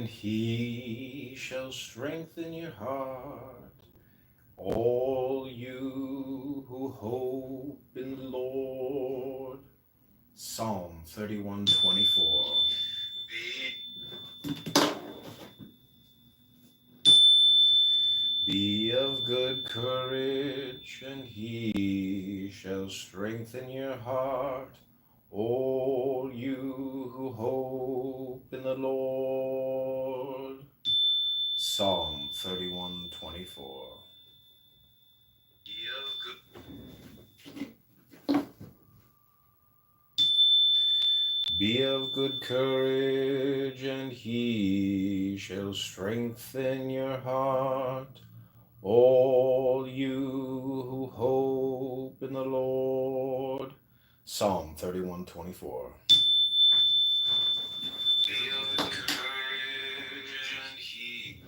and he shall strengthen your heart. All you who hope in the Lord. Psalm 31:24. Be of good courage, and he shall strengthen your heart. All you who hope in the Lord. Psalm 31:24. Be of good courage, and he shall strengthen your heart. All you who hope in the Lord. Psalm 31:24. Be of good courage, and he.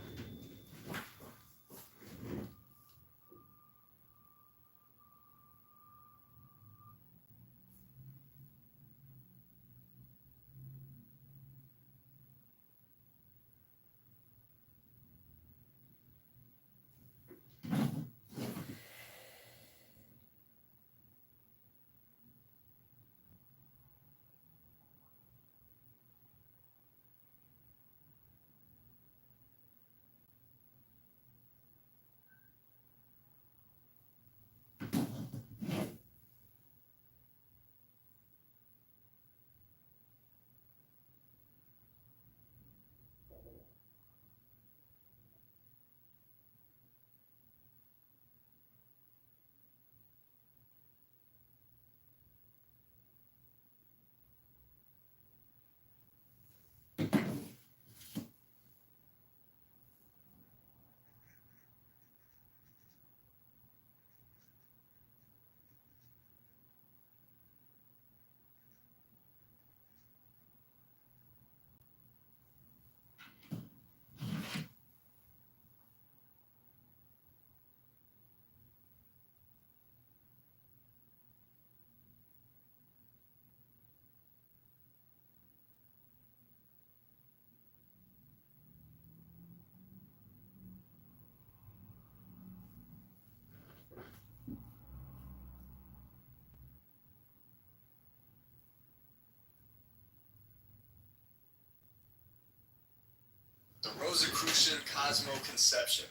The Rosicrucian Cosmoconception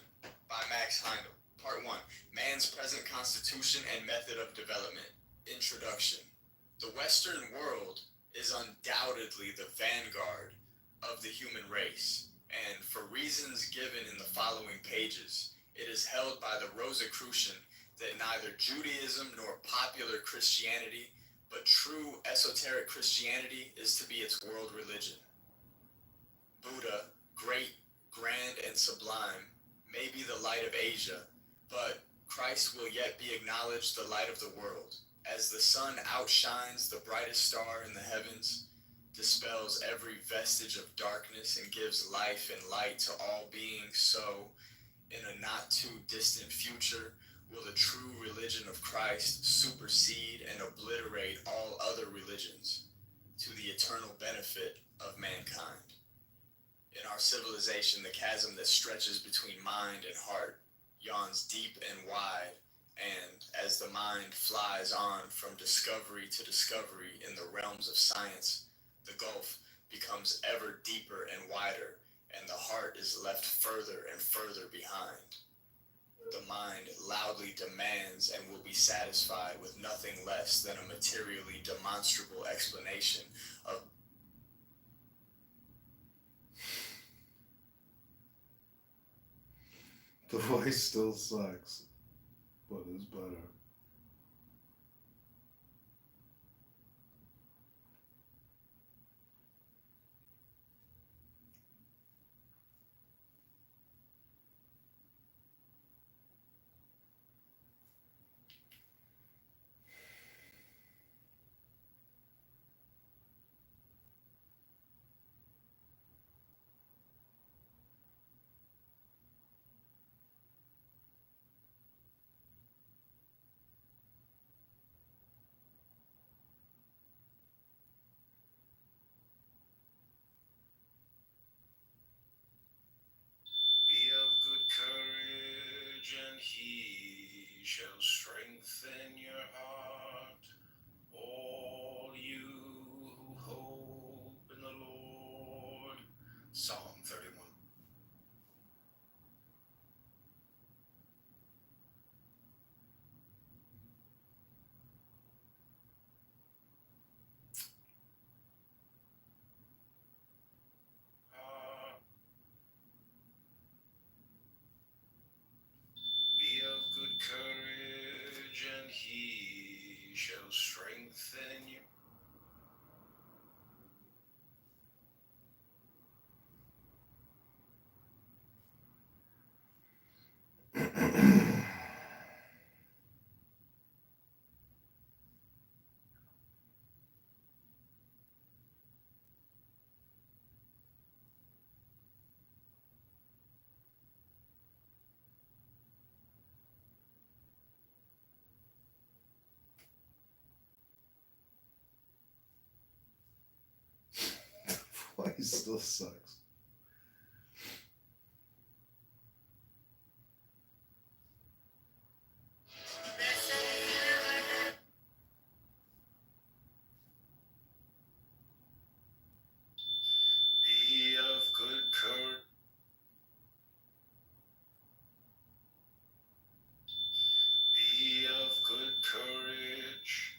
by Max Heindel. Part 1. Man's Present Constitution and Method of Development. Introduction. The Western world is undoubtedly the vanguard of the human race, and for reasons given in the following pages, it is held by the Rosicrucian that neither Judaism nor popular Christianity, but true esoteric Christianity is to be its world religion. Buddha, great, grand, and sublime, may be the light of Asia, but Christ will yet be acknowledged the light of the world. As the sun outshines the brightest star in the heavens, dispels every vestige of darkness, and gives life and light to all beings, so, in a not too distant future, will the true religion of Christ supersede and obliterate all other religions, to the eternal benefit of mankind. In our civilization, the chasm that stretches between mind and heart yawns deep and wide, and as the mind flies on from discovery to discovery in the realms of science, the gulf becomes ever deeper and wider, and the heart is left further and further behind. The mind loudly demands and will be satisfied with nothing less than a materially demonstrable explanation of The voice still sucks, but it's better. he shall strengthen your heart. All you who hope in the Lord. Psalm 31. Be of good courage, and he shall strengthen you. Voice still sucks. Be of good courage. Be of good courage.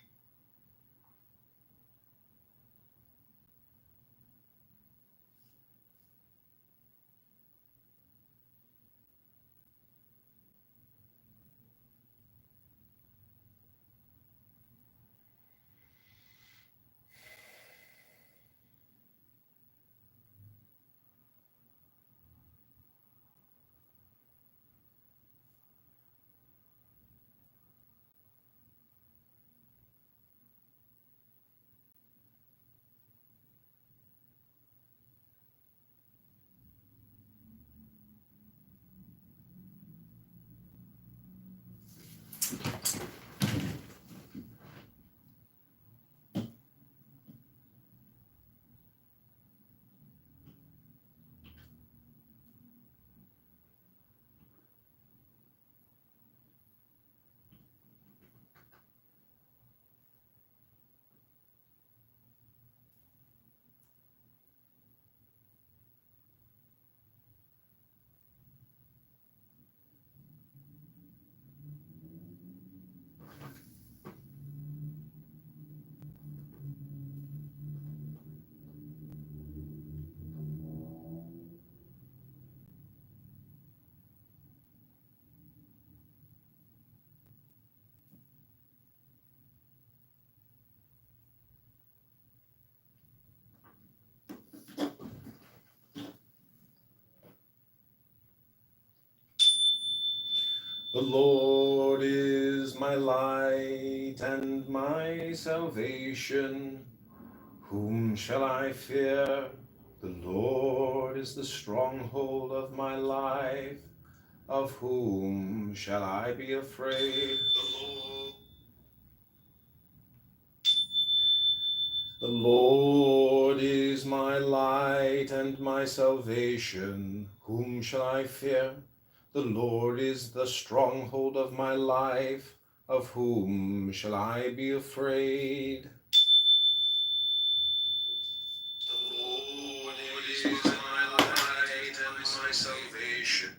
The Lord is my light and my salvation. Whom shall I fear? The Lord is the stronghold of my life. Of whom shall I be afraid? The Lord is my light and my salvation. Whom shall I fear? The Lord is the stronghold of my life. Of whom shall I be afraid? The Lord is my light and my salvation.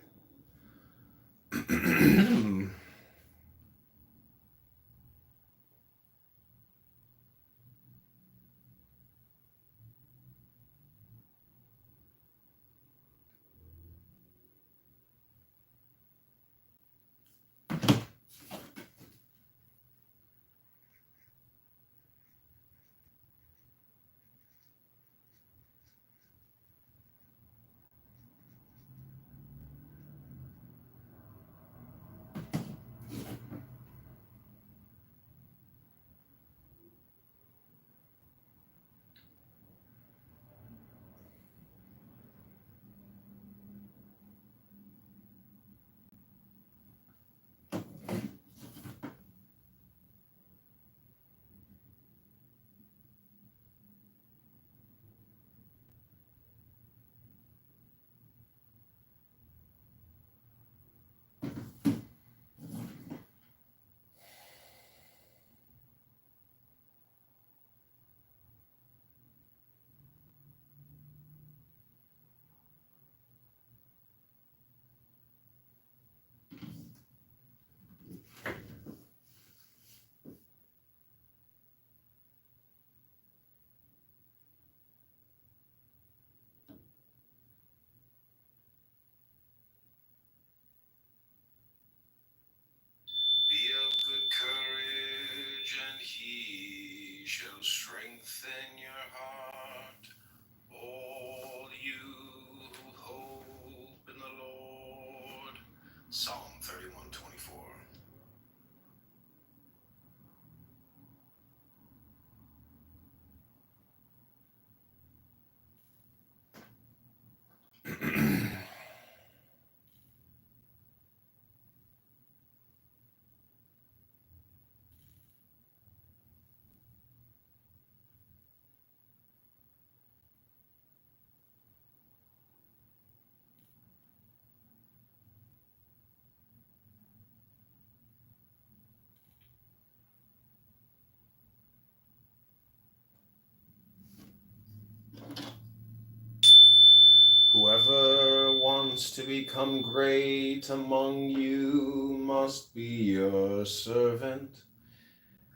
wants to become great among you must be your servant,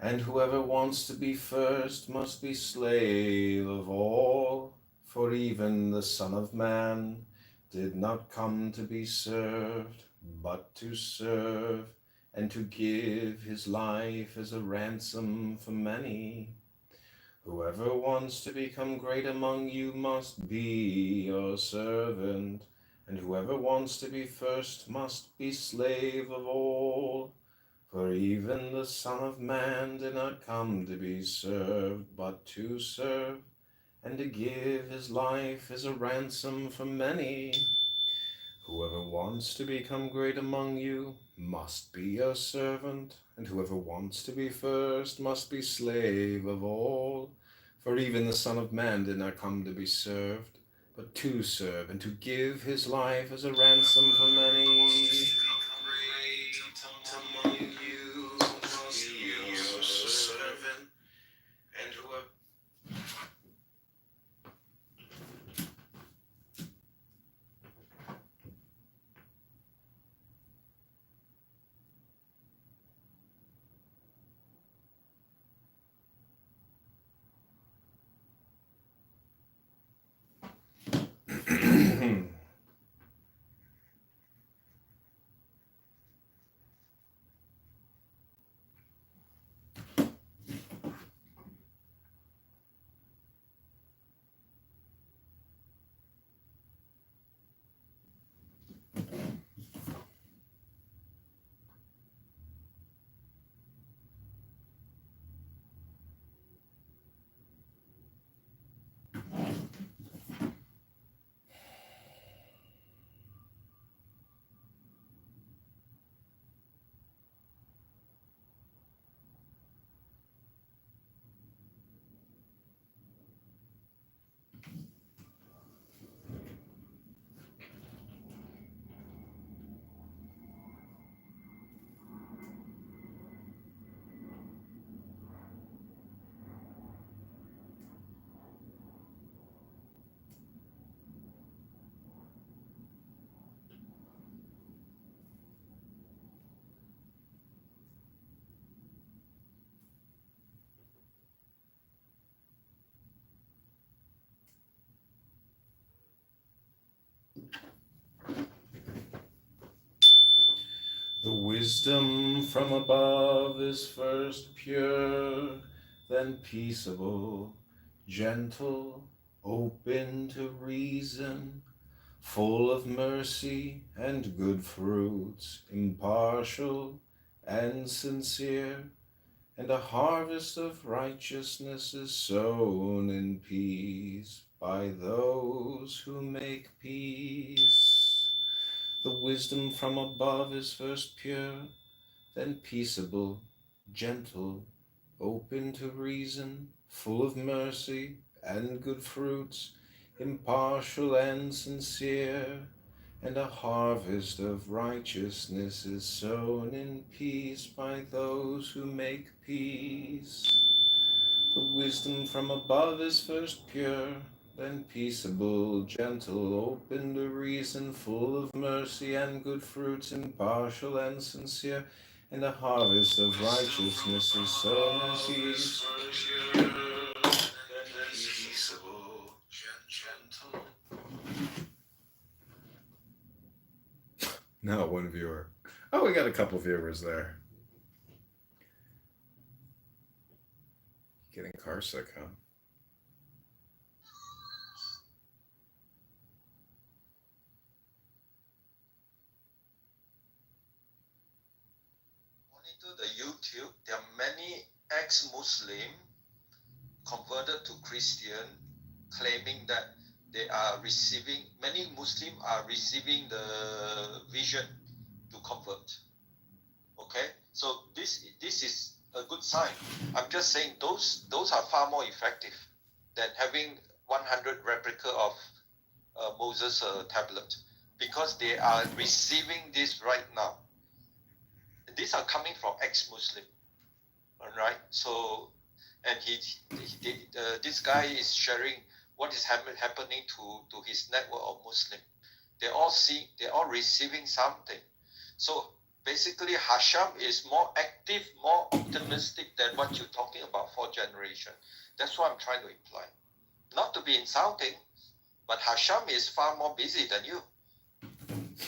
and whoever wants to be first must be slave of all. For even the Son of Man did not come to be served, but to serve, and to give his life as a ransom for many. Whoever wants to become great among you must be your servant, and whoever wants to be first must be slave of all. For even the Son of Man did not come to be served, but to serve, and to give his life as a ransom for many. Whoever wants to become great among you must be your servant, and whoever wants to be first must be slave of all. For even the Son of Man did not come to be served, but to serve, and to give his life as a ransom for many. Among you must be your servant, and whoever the wisdom from above is first pure, then peaceable, gentle, open to reason, full of mercy and good fruits, impartial and sincere, and a harvest of righteousness is sown in peace by those who make peace. The wisdom from above is first pure, then peaceable, gentle, open to reason, full of mercy and good fruits, impartial and sincere, and a harvest of righteousness is sown in peace by those who make peace. The wisdom from above is first pure, then peaceable, gentle, open to reason, full of mercy and good fruits, impartial and sincere, and a harvest of righteousness is sown in peace. Peaceable, gentle. Now one viewer. Oh, we got a couple viewers there. Getting car sick, huh? Monitor the YouTube. There are many ex-Muslim converted to Christian, claiming that they are receiving. Many Muslims are receiving the vision to convert. Okay, so this is a good sign. I'm just saying those are far more effective than having 100 replica of Moses' tablet, because they are receiving this right now. These are coming from ex-Muslim, all right? So, and this guy is sharing what is happening to his network of Muslim. they're all receiving something. So basically, Hashem is more active, more optimistic than what you're talking about, fourth generation. That's what I'm trying to imply. Not to be insulting, but Hashem is far more busy than you.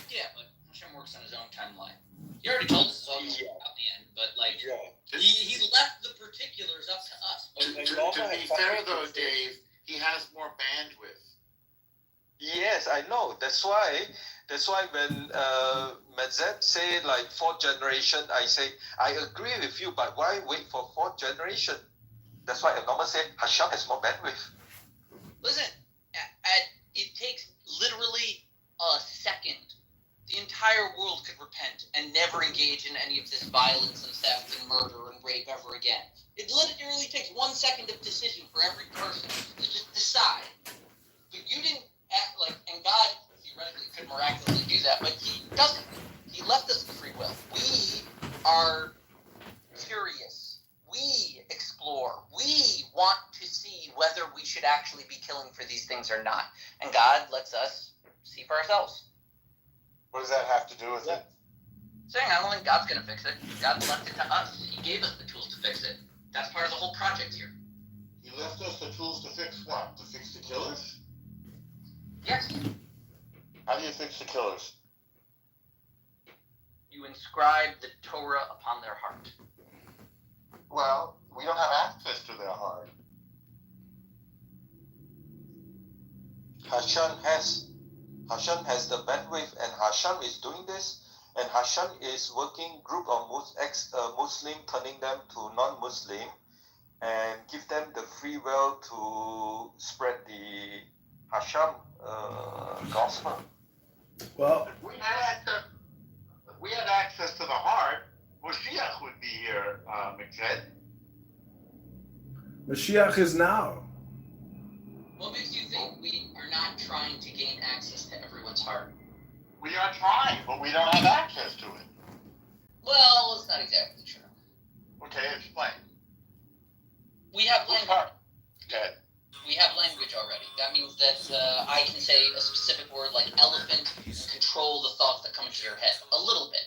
Yeah, but Hashem works on his own timeline. He already told us all at the end, but like he left the particulars up to us. To be fair though, Dave, he has more bandwidth. Yes, I know. That's why when Medzeb say like fourth generation, I say I agree with you, but why wait for fourth generation? That's why Norman said Hashem has more bandwidth. Listen, it takes literally a second. The entire world could repent and never engage in any of this violence and theft and murder and rape ever again. It literally takes 1 second of decision for every person to just decide. But you didn't act like, and God theoretically could miraculously do that, but he doesn't. He left us the free will. We are curious. We explore. We want to see whether we should actually be killing for these things or not. And God lets us see for ourselves. What does that have to do with it? Saying I don't think God's going to fix it. God left it to us. He gave us the tools to fix it. That's part of the whole project here. He left us the tools to fix what? To fix the killers? Yes. How do you fix the killers? You inscribe the Torah upon their heart. Well, we don't have access to their heart. Hashem has the bandwidth, and Hashem is doing this, and Hashem is working group of ex-Muslim, turning them to non-Muslim, and give them the free will to spread the Hashem gospel. Well, If we had access to the heart, Moshiach would be here, McJed. Mashiach is now. What makes you think we are not trying to gain access to everyone's heart? We are trying, but we don't have access to it. Well, it's not exactly true. Okay, explain. We have Whose language. heart? Okay. We have language already. That means that I can say a specific word like elephant and control the thoughts that come into your head. A little bit.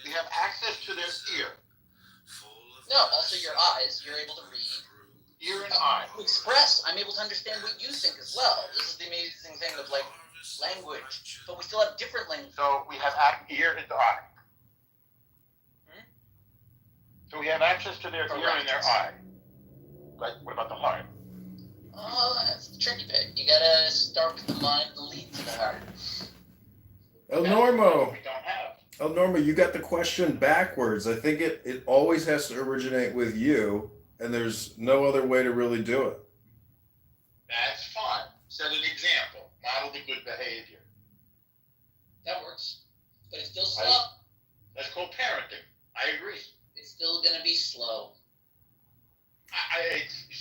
We have access to their ear. No, also your eyes. You're able to read. Ear and eye. To express. I'm able to understand what you think as well. This is the amazing thing of like language. But we still have different language. So we have ear and eye. So we have access to their ear and their eye. But what about the heart? Oh, that's the tricky bit. You gotta start with the mind and lead to the heart. El Normo. We don't have. El Normo, you got the question backwards. I think it always has to originate with you, and there's no other way to really do it. That's fine. Set an example. Model the good behavior. That works. But it's still slow. That's called parenting. I agree. It's still gonna be slow.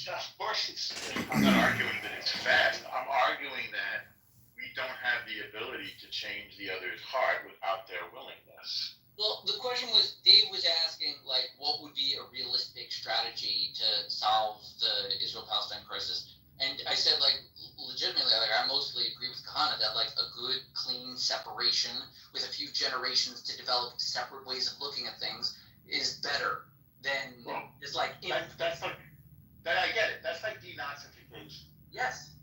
Of course, I'm not arguing that it's fast. I'm arguing that we don't have the ability to change the other's heart without their willingness. Well, the question was, Dave was asking, like, what would be a realistic strategy to solve the Israel-Palestine crisis? And I said, like, legitimately, like, I mostly agree with Kahana that, like, a good, clean separation with a few generations to develop separate ways of looking at things is better than just, like... That's like... That I get it. That's like denazification. Yes.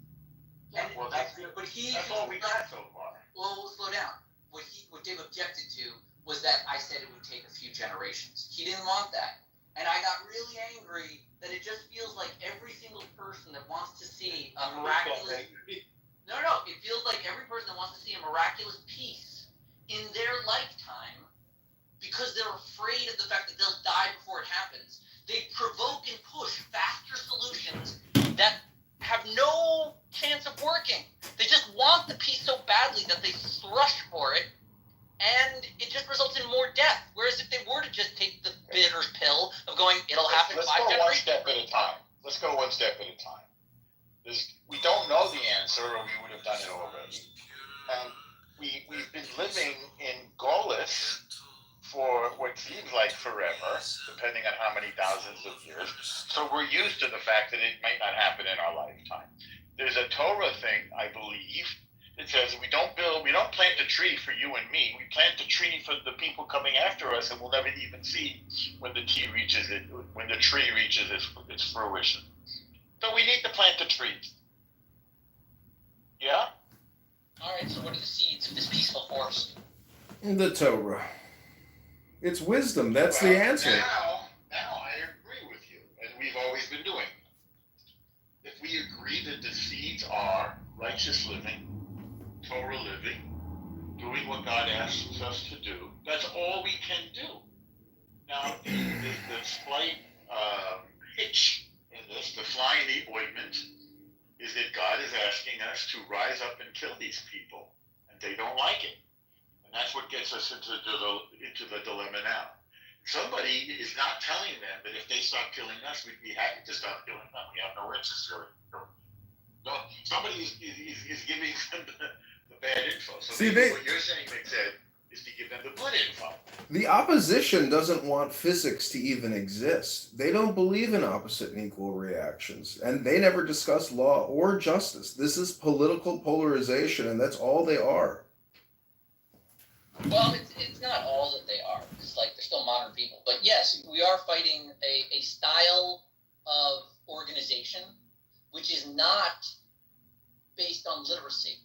Yeah, And, well, that's all we got so far. Well, we'll slow down. What Dave objected to was that I said it would take a few generations. He didn't want that. And I got really angry that it just feels like every single person that wants to see a miraculous... No, it feels like every person that wants to see a miraculous peace in their lifetime, because they're afraid of the fact that they'll die before it happens, they provoke and push faster solutions that have no chance of working. They just want the peace so badly that they rush for it, and it just results in more death. Whereas if they were to just take the bitter pill of going, it'll happen Let's 5 go one generations. step at a time. Let's go one step at a time. We don't know the answer, or we would have done it already. And we've been living in Golis for what seems like forever, depending on how many thousands of years. So we're used to the fact that it might not happen in our lifetime. There's a Torah thing, I believe, It says we don't plant a tree for you and me. We plant a tree for the people coming after us, and we'll never even see when the tree reaches its fruition. So we need to plant the trees. Yeah? All right, so what are the seeds of this peaceful forest? The Torah. It's wisdom. That's the answer. Now I agree with you, and we've always been doing it. If we agree that the seeds are righteous living, Torah living, doing what God asks us to do, that's all we can do. Now, the slight hitch in this, the fly in the ointment, is that God is asking us to rise up and kill these people, and they don't like it. And that's what gets us into the dilemma now. Somebody is not telling them that if they stop killing us, we'd be happy to stop killing them. We have no interest really. No, somebody is giving them the bad info. So what you're saying, McZed, is to give them the good info. The opposition doesn't want physics to even exist. They don't believe in opposite and equal reactions, and they never discuss law or justice. This is political polarization, and that's all they are. Well, it's not all that they are. It's like they're still modern people. But yes, we are fighting a style of organization which is not based on literacy.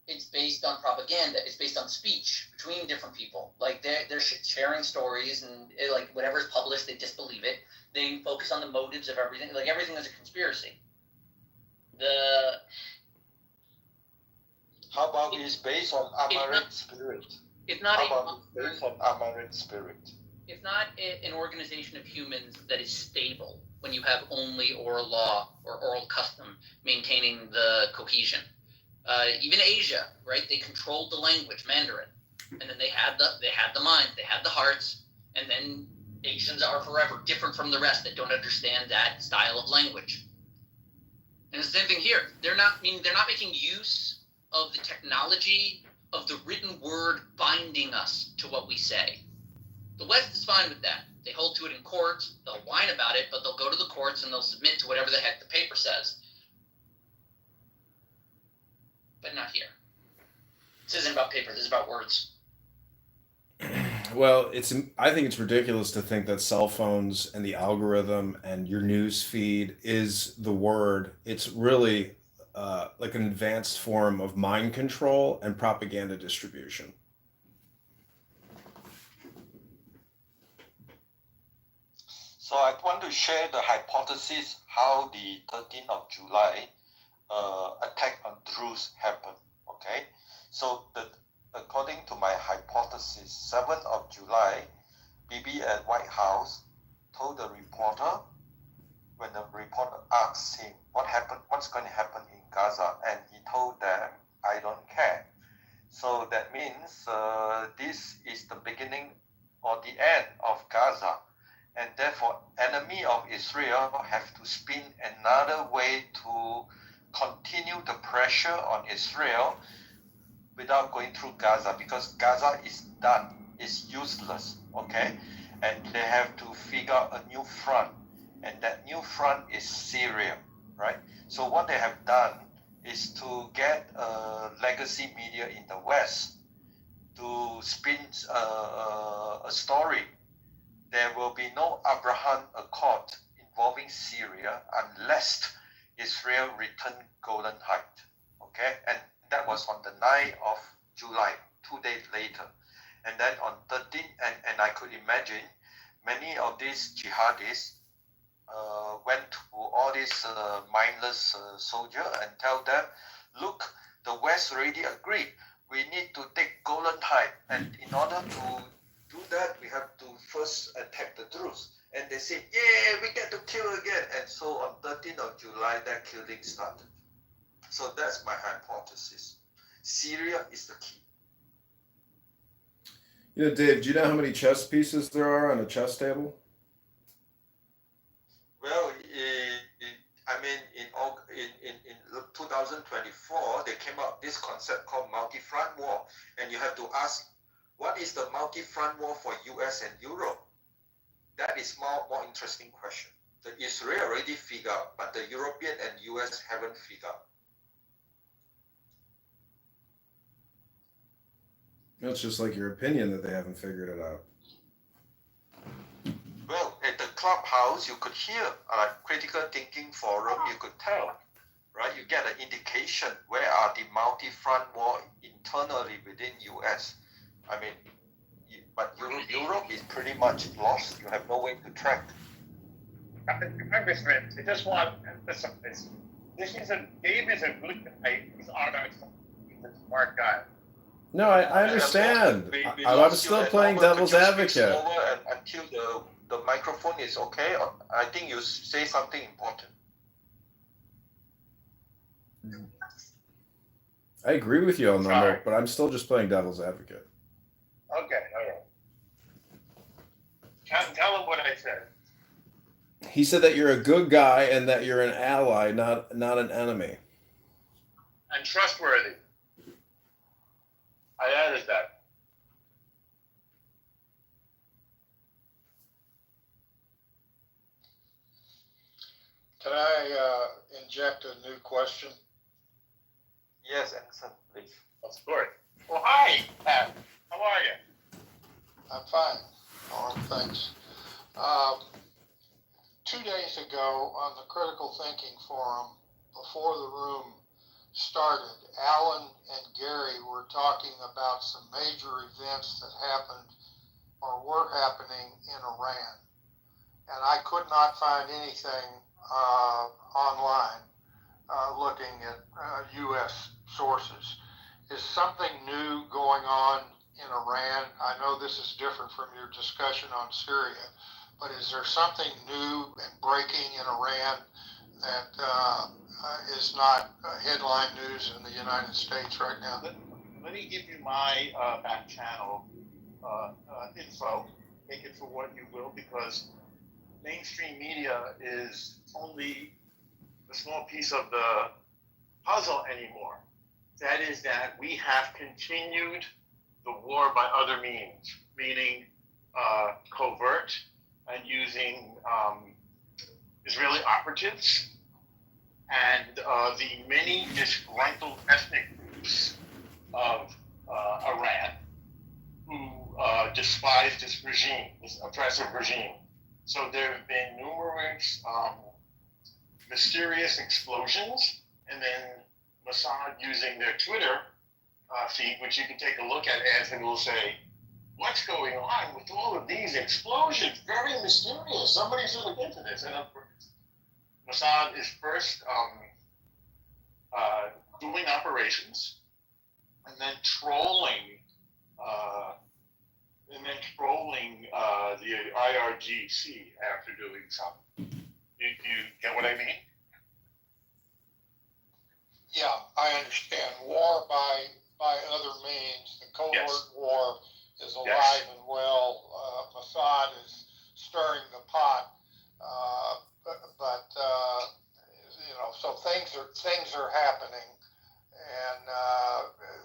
It's based on propaganda. It's based on speech between different people. Like they're sharing stories, and like whatever is published, they disbelieve it. They focus on the motives of everything. Like everything is a conspiracy. How about it's based on Amaric spirit? It's not based on Amaric spirit? It's not an organization of humans that is stable when you have only oral law or oral custom maintaining the cohesion. Even Asia, right? They controlled the language, Mandarin, and then they had the mind, they had the hearts, and then Asians are forever different from the rest that don't understand that style of language. And it's the same thing here. They're not making use of the technology of the written word binding us to what we say. The West is fine with that. They hold to it in court, they'll whine about it, but they'll go to the courts and they'll submit to whatever the heck the paper says. But not here. This isn't about paper, this is about words. Well, I think it's ridiculous to think that cell phones and the algorithm and your news feed is the word. It's really like an advanced form of mind control and propaganda distribution. So I want to share the hypothesis how the 13th of July attack on Druze happened. Okay, so according to my hypothesis, 7th of July, Bibi at White House told the reporter, when the reporter asked him what's going to happen in Gaza, and he told them, I don't care. So that means this is the beginning or the end of Gaza, and therefore enemy of Israel have to spin another way to continue the pressure on Israel without going through Gaza, because Gaza is done, it's useless, okay? And they have to figure out a new front, and that new front is Syria, right? So what they have done is to get legacy media in the West to spin a story. There will be no Abraham Accord involving Syria unless Israel return Golan Heights, okay? And that was on the 9th of July, 2 days later. And then on 13th, and I could imagine many of these jihadists went to all these mindless soldiers and tell them, look, the West already agreed. We need to take Golan Heights. And in order to do that, we have to first attack the Druze. And they said, yeah, we get to kill again. And so on 13th of July, that killing started. So that's my hypothesis. Syria is the key. You know, Dave, do you know how many chess pieces there are on a chess table? Well, I mean, in 2024, they came up this concept called multi-front war. And you have to ask, what is the multi-front war for US and Europe? That is more interesting question. The Israel already figured out, but the European and US haven't figured out. It's just like your opinion that they haven't figured it out. Well, at the clubhouse, you could hear critical thinking forum. You could tell, right? You get an indication where are the multi-front war internally within US. I mean, but Europe is pretty much lost. You have no way to track. Congressman, I just want to emphasize, Dave is a good guy. He's honest. He's a smart guy. No, I understand. We I'm lost still you, playing Norman. devil's Could you speak advocate. slower until the microphone is okay? I think you say something important. I agree with you on Sorry. that, but I'm still just playing devil's advocate. Okay, all right. Tell him what I said. He said that you're a good guy and that you're an ally, not an enemy. And trustworthy. I added that. Can I inject a new question? Yes, Anderson, please. Of course. Well, hi, Pat. How are you? I'm fine. Norm, thanks. 2 days ago on the Critical Thinking Forum, before the room started, Alan and Gary were talking about some major events that happened or were happening in Iran. And I could not find anything online looking at U.S. sources. Is something new going on in Iran? I know this is different from your discussion on Syria, but is there something new and breaking in Iran that is not headline news in the United States right now? Let me give you my back channel info. Take it for what you will, because mainstream media is only a small piece of the puzzle anymore. That is that we have continued the war by other means, meaning covert and using Israeli operatives and the many disgruntled ethnic groups of Iran who despise this regime, this oppressive regime. So there have been numerous mysterious explosions, and then Mossad, using their Twitter feed, which you can take a look at, Anthony will say, what's going on with all of these explosions? Very mysterious. Somebody should look into this. And of course, Mossad is first doing operations and then trolling the IRGC after doing something. You get what I mean? Yeah, I understand. War by other means. The covert Yes. war is alive Yes. and well. Mossad is stirring the pot, but so things are happening, and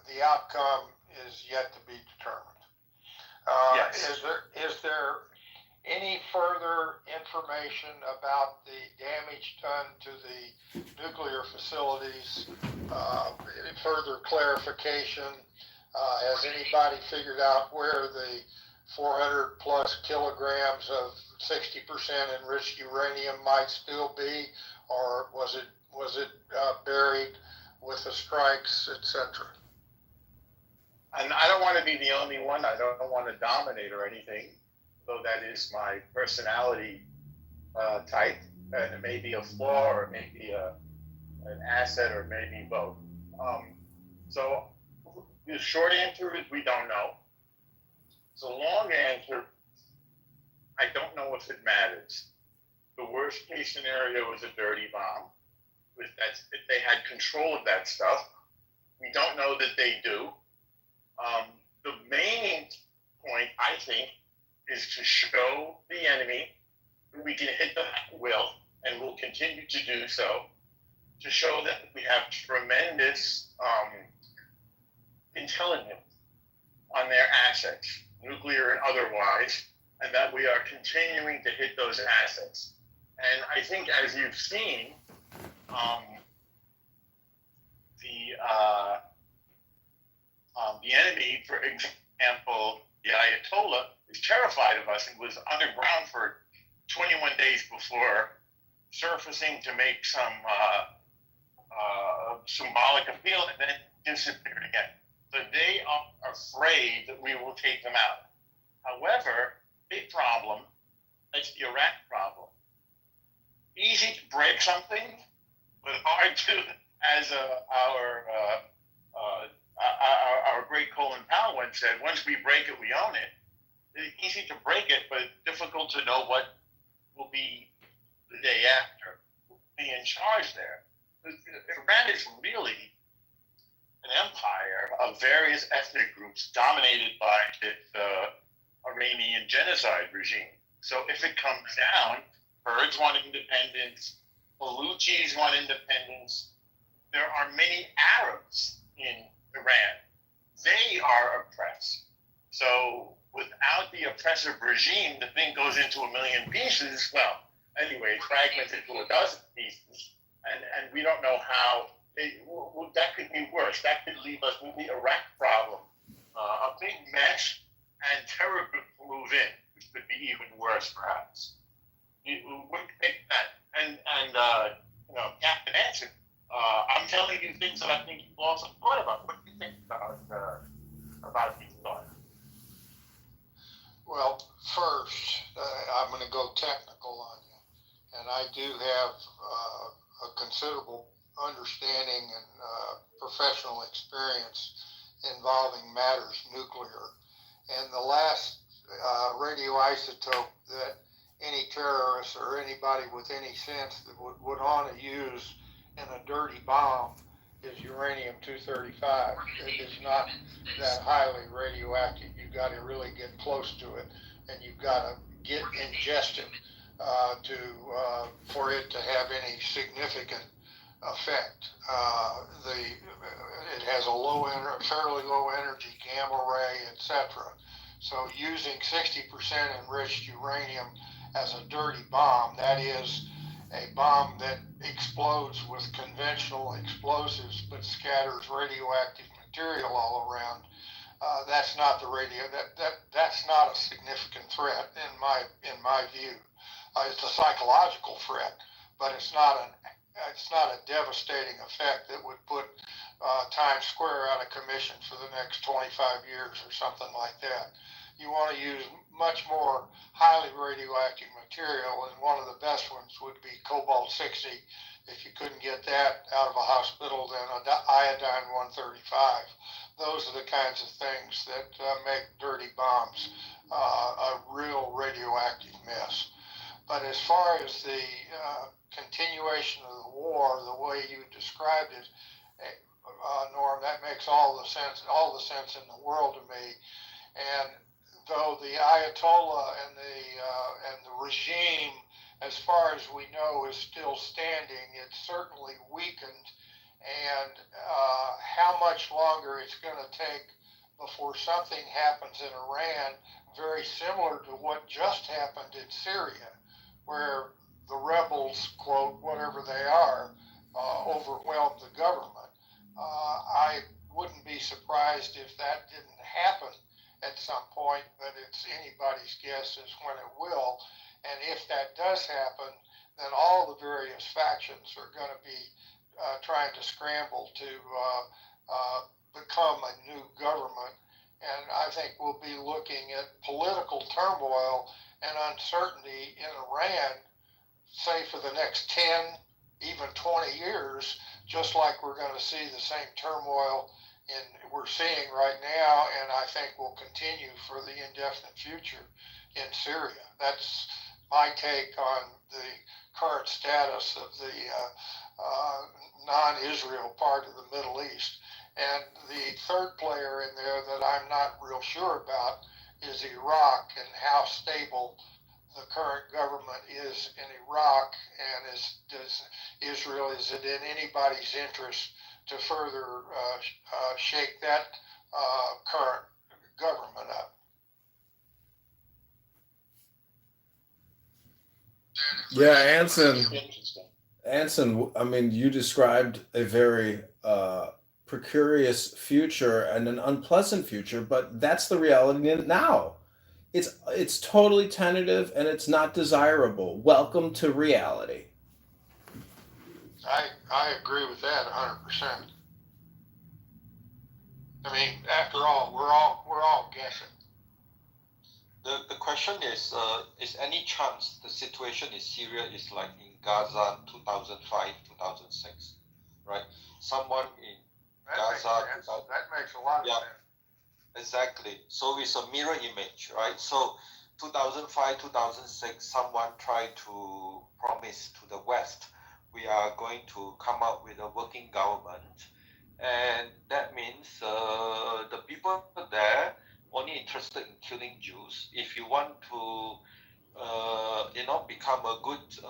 the outcome is yet to be determined. Yes. Is there any further information about the damage done to the nuclear facilities? Any further clarification? Has anybody figured out where the 400 plus kilograms of 60% enriched uranium might still be, or was it buried with the strikes, etc.? And I don't want to be the only one. I don't want to dominate or anything, though that is my personality type, and it may be a flaw or it may be an asset or maybe both. So the short answer is we don't know. The long answer, I don't know if it matters. The worst case scenario is a dirty bomb. If they had control of that stuff. We don't know that they do. The main point, I think, is to show the enemy that we can hit them at will, and will continue to do so, to show that we have tremendous intelligence on their assets, nuclear and otherwise, and that we are continuing to hit those assets. And I think, as you've seen, the enemy, example, the Ayatollah is terrified of us and was underground for 21 days before surfacing to make some symbolic appeal and then disappeared again. So they are afraid that we will take them out. However, big problem, it's the Iraq problem. Easy to break something, but hard to, as our great Colin Powell once said, once we break it, we own it. It's easy to break it, but difficult to know what will be the day after. Who'll be in charge there. Iran is really an empire of various ethnic groups dominated by its Iranian genocide regime. So if it comes down, Kurds want independence, Baluchis want independence. There are many Arabs in Iran. They are oppressed. So without the oppressive regime, the thing goes into a million pieces. Well, anyway, it's fragmented to a dozen pieces. And we don't know how. That could be worse. That could leave us with the Iraq problem, a big mess, and terror could move in, which could be even worse, perhaps. What do you think of that? And Captain Anson, I'm telling you things that I think you've also thought about. What do you think about these thoughts? Well, first, I'm going to go technical on you, and I do have a considerable understanding and professional experience involving matters nuclear. And the last radioisotope that any terrorist or anybody with any sense that would want to use in a dirty bomb is uranium-235. It is not that highly radioactive. You've got to really get close to it, and you've got to get ingested for it to have any significant effect. It has a fairly low energy gamma ray, etc. So using 60% enriched uranium as a dirty bomb, that is a bomb that explodes with conventional explosives but scatters radioactive material all around. That's not that's not a significant threat in my view. It's a psychological threat, but it's not a devastating effect that would put Times Square out of commission for the next 25 years or something like that. You want to use much more highly radioactive material, and one of the best ones would be cobalt-60. If you couldn't get that out of a hospital, then iodine-135. Those are the kinds of things that make dirty bombs a real radioactive mess. But as far as the continuation of the war, the way you described it, Norm, that makes all the sense in the world to me. And though the Ayatollah and the regime, as far as we know, is still standing, it's certainly weakened. And how much longer it's going to take before something happens in Iran, very similar to what just happened in Syria, where the rebels, quote, whatever they are, overwhelmed the government. I wouldn't be surprised if that didn't happen at some point, but it's anybody's guess as when it will. And if that does happen, then all the various factions are going to be trying to scramble to become a new government. And I think we'll be looking at political turmoil and uncertainty in Iran, say for the next 10, even 20 years, just like we're going to see the same turmoil we're seeing right now, and I think will continue for the indefinite future in Syria. That's my take on the current status of the non-Israel part of the Middle East. And the third player in there that I'm not real sure about is Iraq, and how stable the current government is in Iraq, and is it in anybody's interest to further shake that current government up? Yeah, Anson, I mean, you described a very precarious future and an unpleasant future, but that's the reality now. It's totally tentative and it's not desirable. Welcome to reality. I agree with that 100%. I mean, after all, we're all guessing. The question is any chance the situation in Syria is like in Gaza 2005, 2006, right? Someone in Gaza. That makes a lot of sense. Exactly. So it's a mirror image, right? So 2005, 2006, someone tried to promise to the West, we are going to come up with a working government. And that means the people there only interested in killing Jews. If you want to, become a good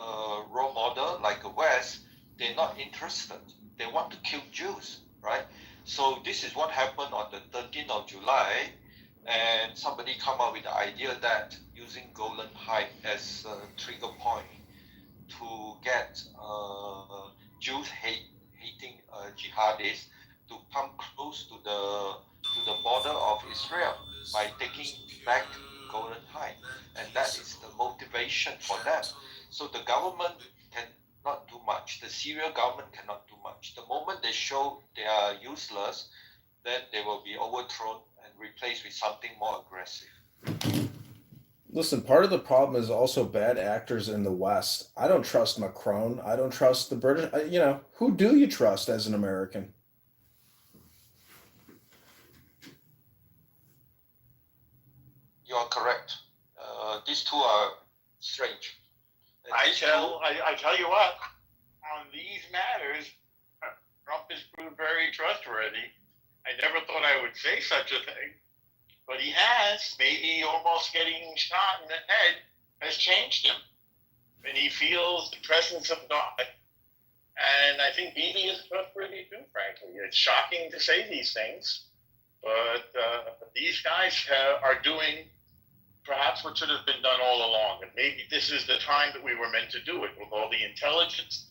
role model like the West, they're not interested. They want to kill Jews, right? So this is what happened on the 13th of July, and somebody come up with the idea that using Golan Heights as a trigger point to get Jews hating jihadists to come close to the border of Israel by taking back Golan Heights, and that is the motivation for them. So the government cannot do much. The Syrian government cannot do much. The moment they show they are useless, then they will be overthrown and replaced with something more aggressive. Listen, part of the problem is also bad actors in the West. I don't trust Macron. I don't trust the British. Who do you trust as an American? You are correct. These two are strange. I tell you what, on these matters, Trump has proved very trustworthy. I never thought I would say such a thing, but he has. Maybe almost getting shot in the head has changed him, and he feels the presence of God. And I think Bibi is trustworthy too, frankly. It's shocking to say these things, but these guys are doing perhaps what should have been done all along. And maybe this is the time that we were meant to do it with all the intelligence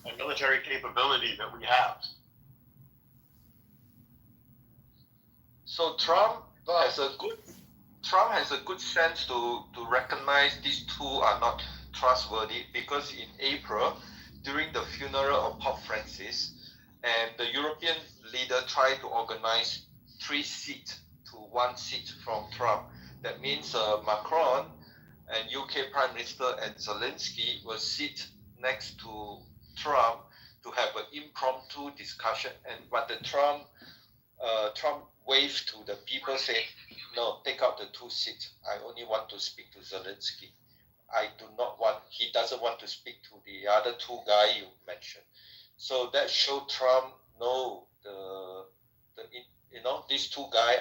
and military capability that we have. So Trump has a good sense to recognize these two are not trustworthy, because in April, during the funeral of Pope Francis, and the European leader tried to organize 3 seats to 1 seat from Trump. That means Macron and UK Prime Minister and Zelensky will sit next to Trump to have an impromptu discussion. But the Trump waved to the people, saying, "No, take out the 2 seats. I only want to speak to Zelensky. He doesn't want to speak to the other 2 guys you mentioned." So that showed Trump, no, these 2 guys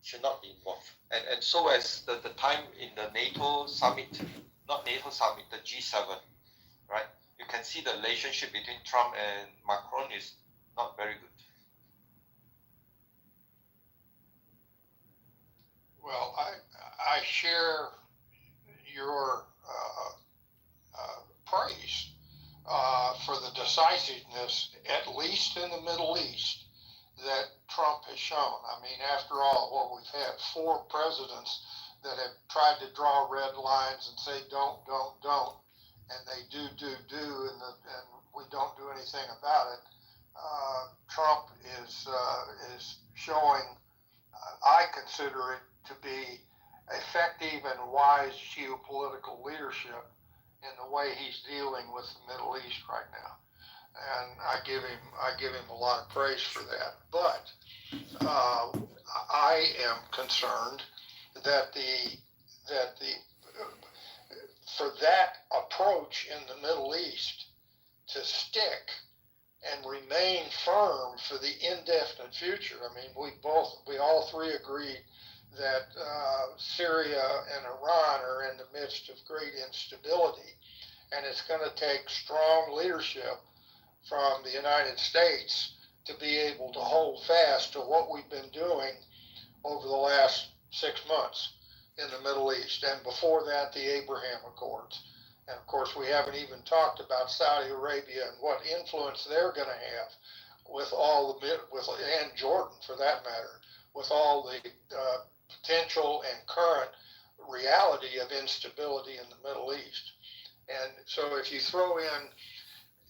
should not be involved. And so as the time in the NATO summit, not NATO summit, the G7, right? You can see the relationship between Trump and Macron is not very good. Well, I share your praise for the decisiveness, at least in the Middle East, that Trump has shown. I mean, after all, what we've had 4 presidents that have tried to draw red lines and say don't, and they do, and we don't do anything about it. Trump is showing, I consider it to be effective and wise geopolitical leadership in the way he's dealing with the Middle East right now, and I give him a lot of praise for that. But I am concerned that for that approach in the Middle East to stick and remain firm for the indefinite future. I mean, we all 3 agreed that Syria and Iran are in the midst of great instability, and it's going to take strong leadership from the United States to be able to hold fast to what we've been doing over the last 6 months in the Middle East, and before that, the Abraham Accords. And of course, we haven't even talked about Saudi Arabia and what influence they're going to have with all the and Jordan for that matter, with all the potential and current reality of instability in the Middle East. And so if you throw in,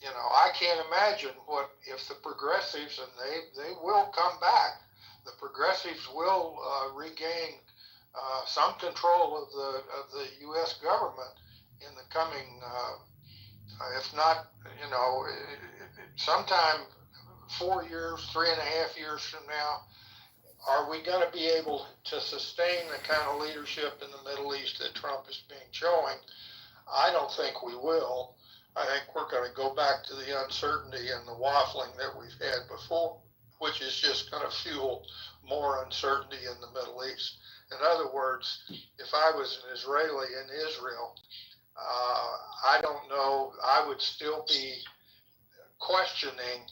I can't imagine what if the progressives, and they will come back, the progressives will regain some control of the U.S. government in the coming, if not, sometime 4 years, 3.5 years from now. Are we going to be able to sustain the kind of leadership in the Middle East that Trump is being showing? I don't think we will. I think we're going to go back to the uncertainty and the waffling that we've had before, which is just going to fuel more uncertainty in the Middle East. In other words, if I was an Israeli in Israel, I don't know, I would still be questioning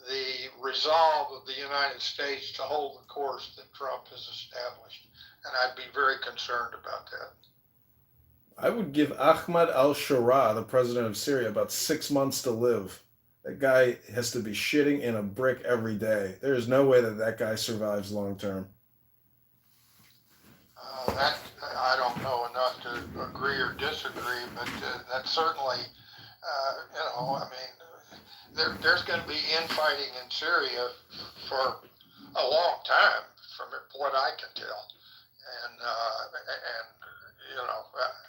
the resolve of the United States to hold the course that Trump has established. And I'd be very concerned about that. I would give Ahmad al-Shara, the president of Syria, about 6 months to live. That guy has to be shitting in a brick every day. There is no way that guy survives long term. That I don't know enough to agree or disagree, but that's certainly, there's going to be infighting in Syria for a long time, from what I can tell,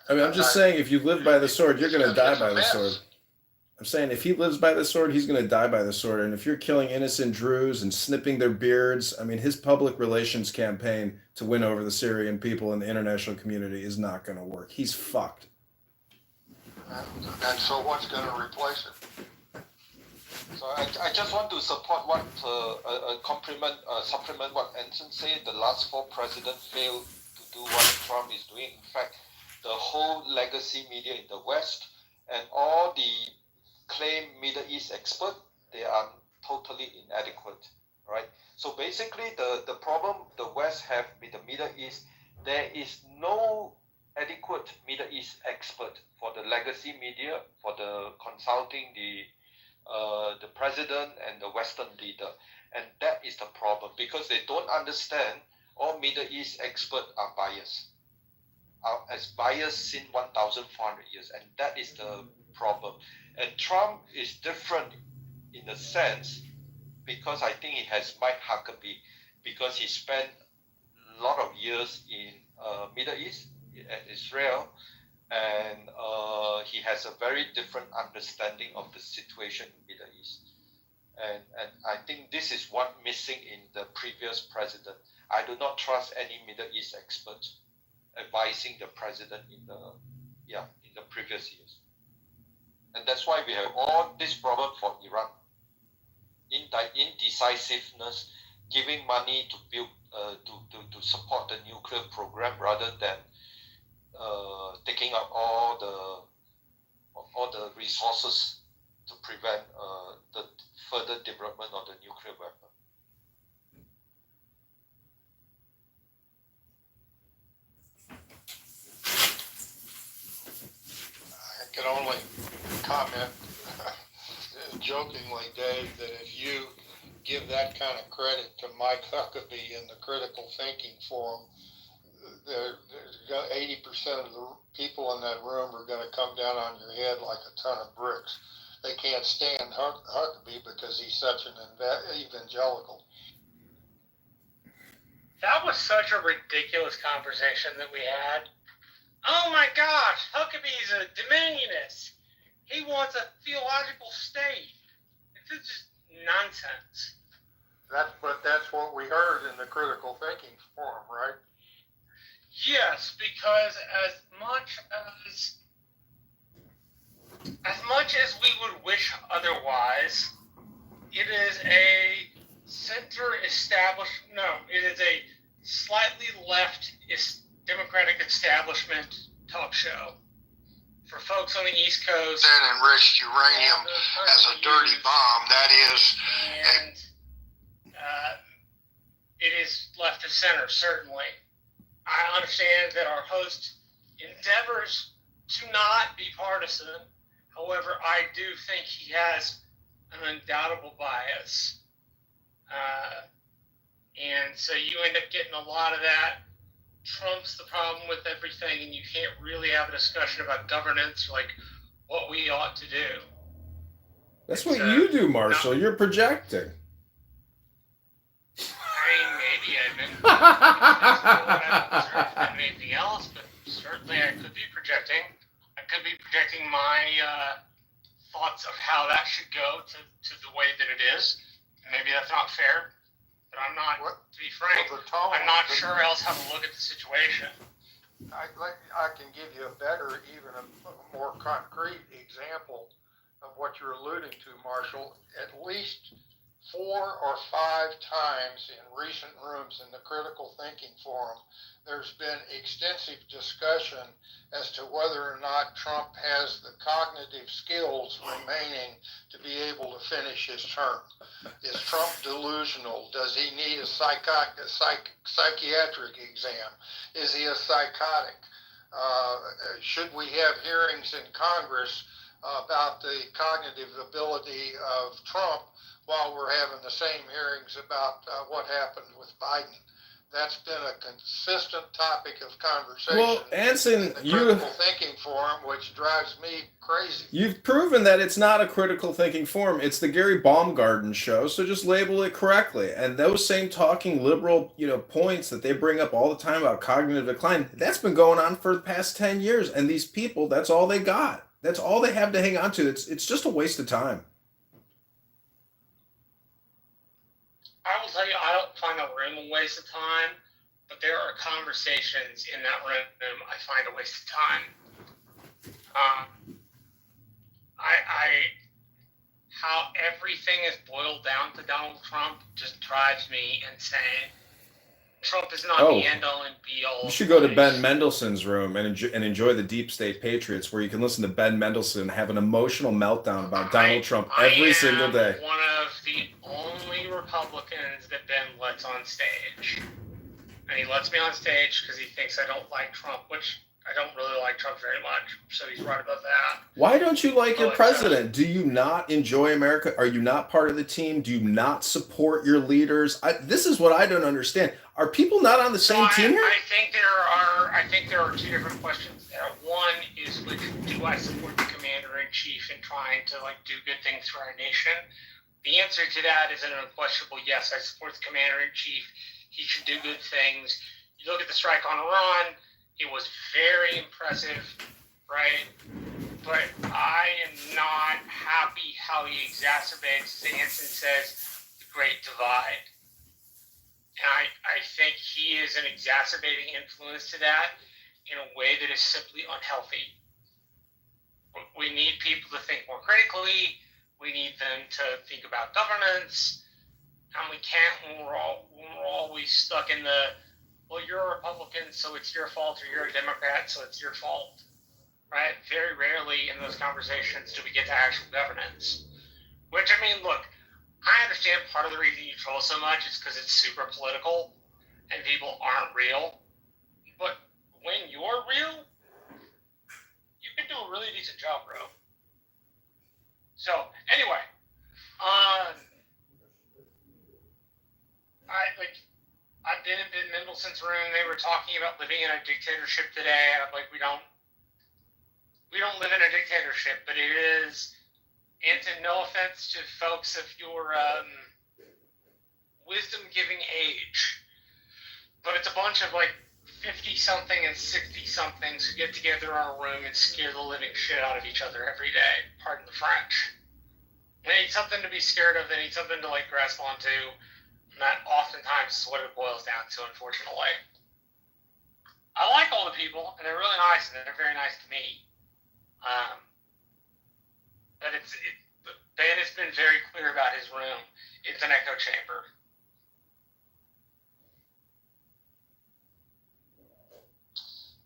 I'm just saying, if you live by the sword, you're going to die by the sword. I'm saying, if he lives by the sword, he's going to die by the sword. And if you're killing innocent Druze and snipping their beards, his public relations campaign to win over the Syrian people and the international community is not going to work. He's fucked. And so what's going to replace it? So I just want to support what supplement what Anson said. The last 4 presidents failed to do what Trump is doing. In fact, the whole legacy media in the West and all the claim Middle East expert, they are totally inadequate, right? So basically, the problem the West have with the Middle East, there is no adequate Middle East expert for the legacy media, for the consulting the president and the Western leader. And that is the problem, because they don't understand all Middle East experts are biased, as biased since 1,400 years. And that is the problem. And Trump is different in a sense, because I think he has Mike Huckabee, because he spent a lot of years in Middle East, at Israel, and he has a very different understanding of the situation in Middle East. And I think this is what missing in the previous president. I do not trust any Middle East experts advising the president in the previous years. And that's why we have all this problem for Iran. Indecisiveness, giving money to build to support the nuclear program rather than taking up all the resources to prevent the further development of the nuclear weapon. I can only comment jokingly, Dave, that if you give that kind of credit to Mike Huckabee in the Critical Thinking Forum, 80% of the people in that room are going to come down on your head like a ton of bricks. They can't stand Huckabee because he's such an evangelical. That was such a ridiculous conversation that we had. Oh my gosh, Huckabee's a dominionist. He wants a theological state. It's just nonsense. But that's what we heard in the Critical Thinking Forum, right? Yes, because as much as we would wish otherwise, it is a it is a slightly left Democratic establishment talk show for folks on the East Coast. And enriched uranium as a dirty bomb, that is. And it is left of center, certainly. I understand that our host endeavors to not be partisan. However, I do think he has an undoubtable bias And so you end up getting a lot of that. Trump's the problem with everything, and you can't really have a discussion about governance, like what we ought to do. That's what you do, Marshall. You're projecting. I mean, maybe I've been projecting anything else, but certainly I could be projecting. I could be projecting my thoughts of how that should go to the way that it is. Maybe that's not fair, but I'm not, to be frank, I'm not sure else how to look at the situation. I can give you a better, even a more concrete example of what you're alluding to, Marshall. At least 4 or 5 times in recent rooms in the Critical Thinking Forum, there's been extensive discussion as to whether or not Trump has the cognitive skills remaining to be able to finish his term. Is Trump delusional? Does he need a psychiatric exam? Is he a psychotic? Should we have hearings in Congress about the cognitive ability of Trump while we're having the same hearings about what happened with Biden? That's been a consistent topic of conversation. Well, Anson, in the Critical Thinking Forum, which drives me crazy. You've proven that it's not a critical thinking forum. It's the Gary Baumgarten show, so just label it correctly. And those same talking liberal, points that they bring up all the time about cognitive decline, that's been going on for the past 10 years. And these people, that's all they got. That's all they have to hang on to. It's just a waste of time. I will tell you, I don't find a room a waste of time, but there are conversations in that room I find a waste of time. How everything is boiled down to Donald Trump just drives me insane. Trump is not the end-all and be-all. You should go to Ben Mendelsohn's room and enjoy the Deep State Patriots, where you can listen to Ben Mendelsohn have an emotional meltdown about Donald Trump every single day. One of the only Republicans that Ben lets on stage. And he lets me on stage because he thinks I don't like Trump, which I don't really like Trump very much, so he's right about that. Why don't you like your president? Do you not enjoy America? Are you not part of the team? Do you not support your leaders? This is what I don't understand. Are people not on the same team here? I think there are 2 different questions there. One is, do I support the commander-in-chief in trying to do good things for our nation? The answer to that is an unquestionable yes. I support the commander-in-chief. He should do good things. You look at the strike on Iran. It was very impressive, right? But I am not happy how he exacerbates, as Anson says, the Great Divide. And I think he is an exacerbating influence to that in a way that is simply unhealthy. We need people to think more critically. We need them to think about governance. And we can't, when we're always stuck in the, well, you're a Republican, so it's your fault, or you're a Democrat, so it's your fault, right? Very rarely in those conversations do we get to actual governance. Which, I mean, look, I understand part of the reason you troll so much is because it's super political and people aren't real. But when you're real, you can do a really decent job, bro. So, anyway, I've been in Ben Mendelsohn's room. They were talking about living in a dictatorship today. I'm like, we don't live in a dictatorship, but it is, Anton, no offense to folks of your wisdom-giving age, but it's a bunch of 50-something and 60-somethings who get together in a room and scare the living shit out of each other every day. Pardon the French. They need something to be scared of. They need something to grasp onto. And that oftentimes is what it boils down to, unfortunately. I like all the people, and they're really nice, and they're very nice to me. But Ben has been very clear about his room. It's an echo chamber.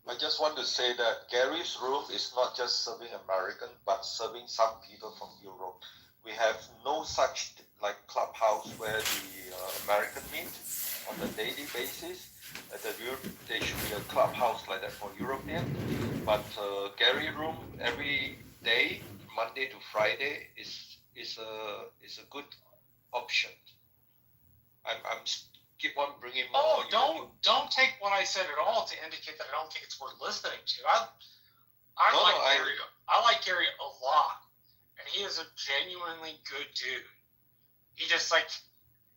I just want to say that Gary's room is not just serving American, but serving some people from Europe. We have no such clubhouse where the American meet on a daily basis. There should be a clubhouse like that for European. But Gary room every day, Monday to Friday, is a good option. I'm keep on bringing Oh, more. don't take what I said at all to indicate that I don't think it's worth listening to. No, Gary. I like Gary a lot, and he is a genuinely good dude. He just like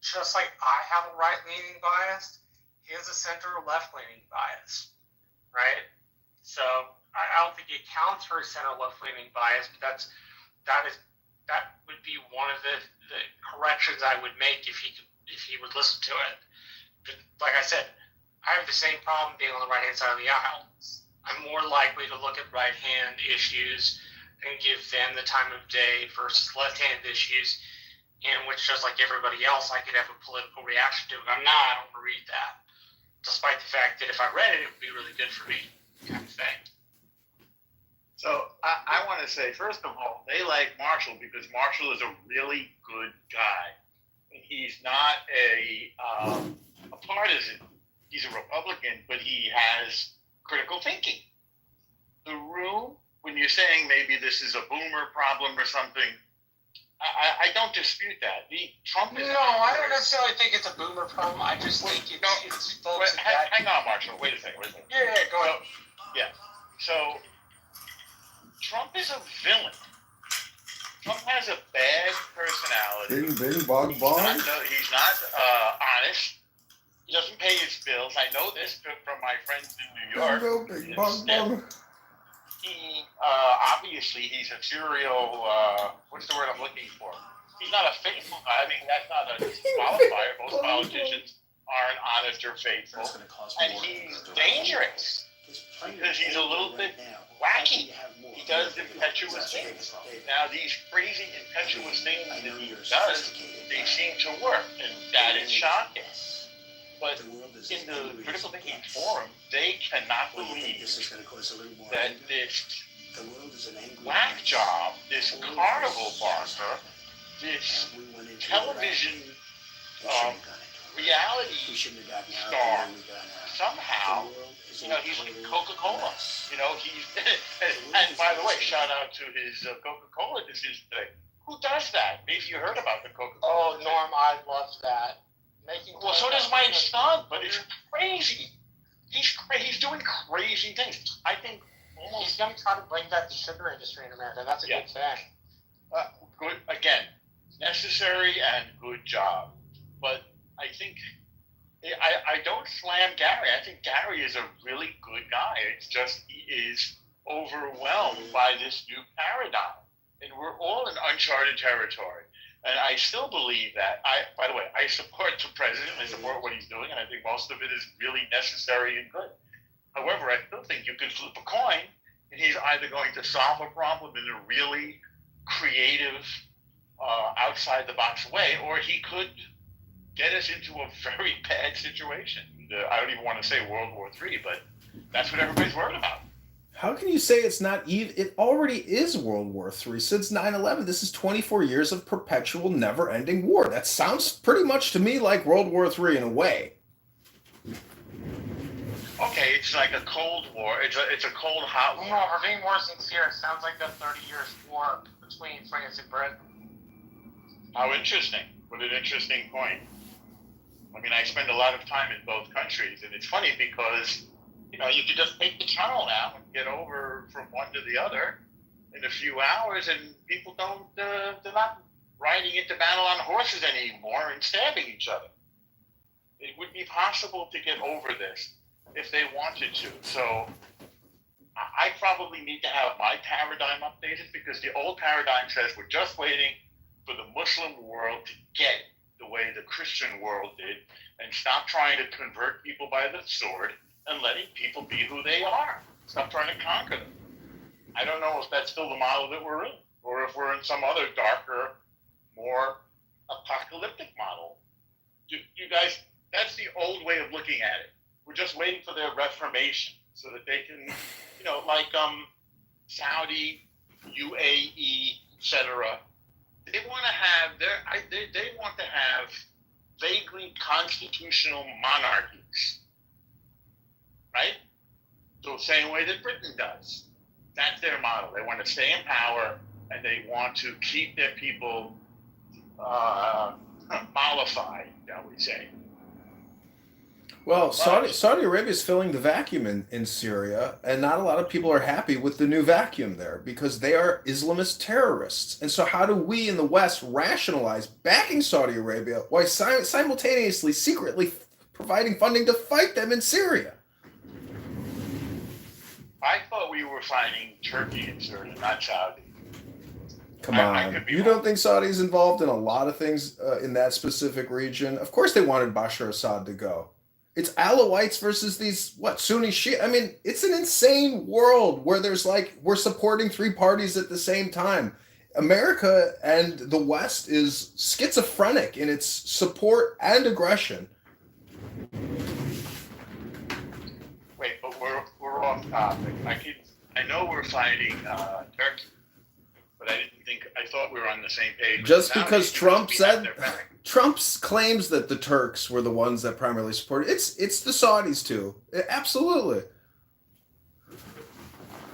I have a right-leaning bias, he has a center or left-leaning bias, right? So I don't think he accounts for his center left-leaning bias, but that would be one of the corrections I would make if he would listen to it. But like I said, I have the same problem being on the right-hand side of the aisle. I'm more likely to look at right-hand issues and give them the time of day versus left-hand issues, in which, just like everybody else, I could have a political reaction to it. I'm not. I don't want to read that, despite the fact that if I read it, it would be really good for me, kind of thing. So I want to say, first of all, they like Marshall because Marshall is a really good guy. And he's not a partisan. He's a Republican, but he has critical thinking. The room, when you're saying maybe this is a boomer problem or something, I don't dispute that. Trump is. No, I don't necessarily think it's a boomer problem. I just think it's folks. Hang on, Marshall. Wait a second. Yeah, go ahead. Yeah. So Trump is a villain. Trump has a bad personality. Bing, bong, bong. He's not honest. He doesn't pay his bills. I know this from my friends in New York. Bing, bong, bong. He obviously he's a serial. What's the word I'm looking for? He's not a faithful guy. I mean, that's not a disqualifier. Most politicians aren't honest or faithful, and he's dangerous because he's a little bit wacky. He does impetuous things. Now, these crazy impetuous things that he does, they seem to work, and that is shocking. But in the critical thinking forum, they cannot believe that this whack job, this carnival barker, this television reality star, somehow, he's like Coca-Cola. He's and by the way, shout out to his Coca-Cola decision today. Who does that? Maybe you heard about the Coca-Cola. Oh, Norm, I love that. Well, so does my son, but it's crazy. He's doing crazy things. I think he's going to try to bring back the sugar industry in America. That's a good thing. Good, again, necessary and good job. But I think I don't slam Gary. I think Gary is a really good guy. It's just he is overwhelmed by this new paradigm. And we're all in uncharted territory. And I still believe that. By the way, I support the president. I support what he's doing, and I think most of it is really necessary and good. However, I still think you could flip a coin, and he's either going to solve a problem in a really creative, outside-the-box way, or he could get us into a very bad situation. I don't even want to say World War III, but that's what everybody's worried about. How can you say it's not even? It already is World War III. Since 9/11, this is 24 years of perpetual, never-ending war. That sounds pretty much to me like World War III in a way. Okay, it's like a Cold War. It's a cold, hot war. No, for being more sincere, it sounds like the 30 years war between France and Britain. How interesting. What an interesting point. I mean, I spend a lot of time in both countries, and it's funny because you could just take the channel now and get over from one to the other in a few hours, and people they're not riding into battle on horses anymore and stabbing each other. It would be possible to get over this if they wanted to. So I probably need to have my paradigm updated, because the old paradigm says we're just waiting for the Muslim world to get the way the Christian world did and stop trying to convert people by the sword and letting people be who they are. Stop trying to conquer them. I don't know if that's still the model that we're in, or if we're in some other darker, more apocalyptic model. You guys, that's the old way of looking at it. We're just waiting for their reformation so that they can, like Saudi, UAE, etc. They want to have they want to have vaguely constitutional monarchies. Right? So the same way that Britain does. That's their model. They want to stay in power, and they want to keep their people mollified, shall we say. Well, Saudi Arabia is filling the vacuum in Syria, and not a lot of people are happy with the new vacuum there because they are Islamist terrorists. And so, how do we in the West rationalize backing Saudi Arabia while simultaneously, secretly providing funding to fight them in Syria? I thought we were fighting Turkey in Syria, not Saudi. Come on. You don't think Saudi's involved in a lot of things in that specific region? Of course they wanted Bashar Assad to go. It's Alawites versus these, Sunni Shia. I mean, it's an insane world where there's we're supporting three parties at the same time. America and the West is schizophrenic in its support and aggression. Wait, but we're off topic. I know we're fighting Turkey, but I thought we were on the same page. Just because Trump claims that the Turks were the ones that primarily supported it's the Saudis too. Absolutely.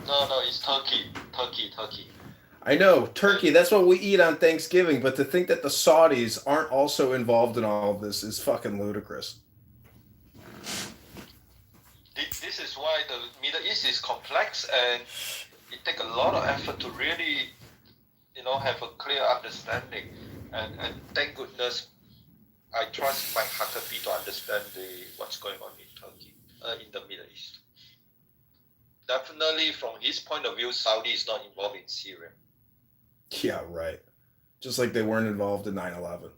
No, it's Turkey. I know, Turkey, that's what we eat on Thanksgiving, but to think that the Saudis aren't also involved in all of this is fucking ludicrous. This is why the Middle East is complex, and it takes a lot of effort to really, have a clear understanding. And thank goodness, I trust my Huckabee to understand what's going on in Turkey, in the Middle East. Definitely, from his point of view, Saudi is not involved in Syria. Yeah, right. Just like they weren't involved in 9/11.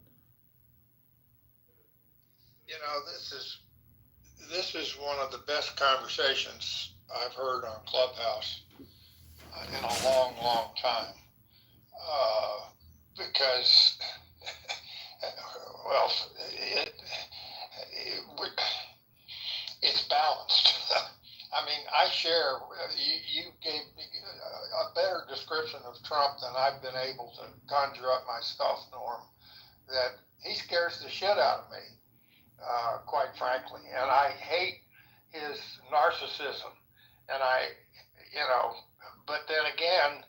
This is one of the best conversations I've heard on Clubhouse in a long, long time. Because, well, it's balanced. I mean, I share, you gave me a better description of Trump than I've been able to conjure up myself, Norm, that he scares the shit out of me, quite frankly. And I hate his narcissism. And but then again,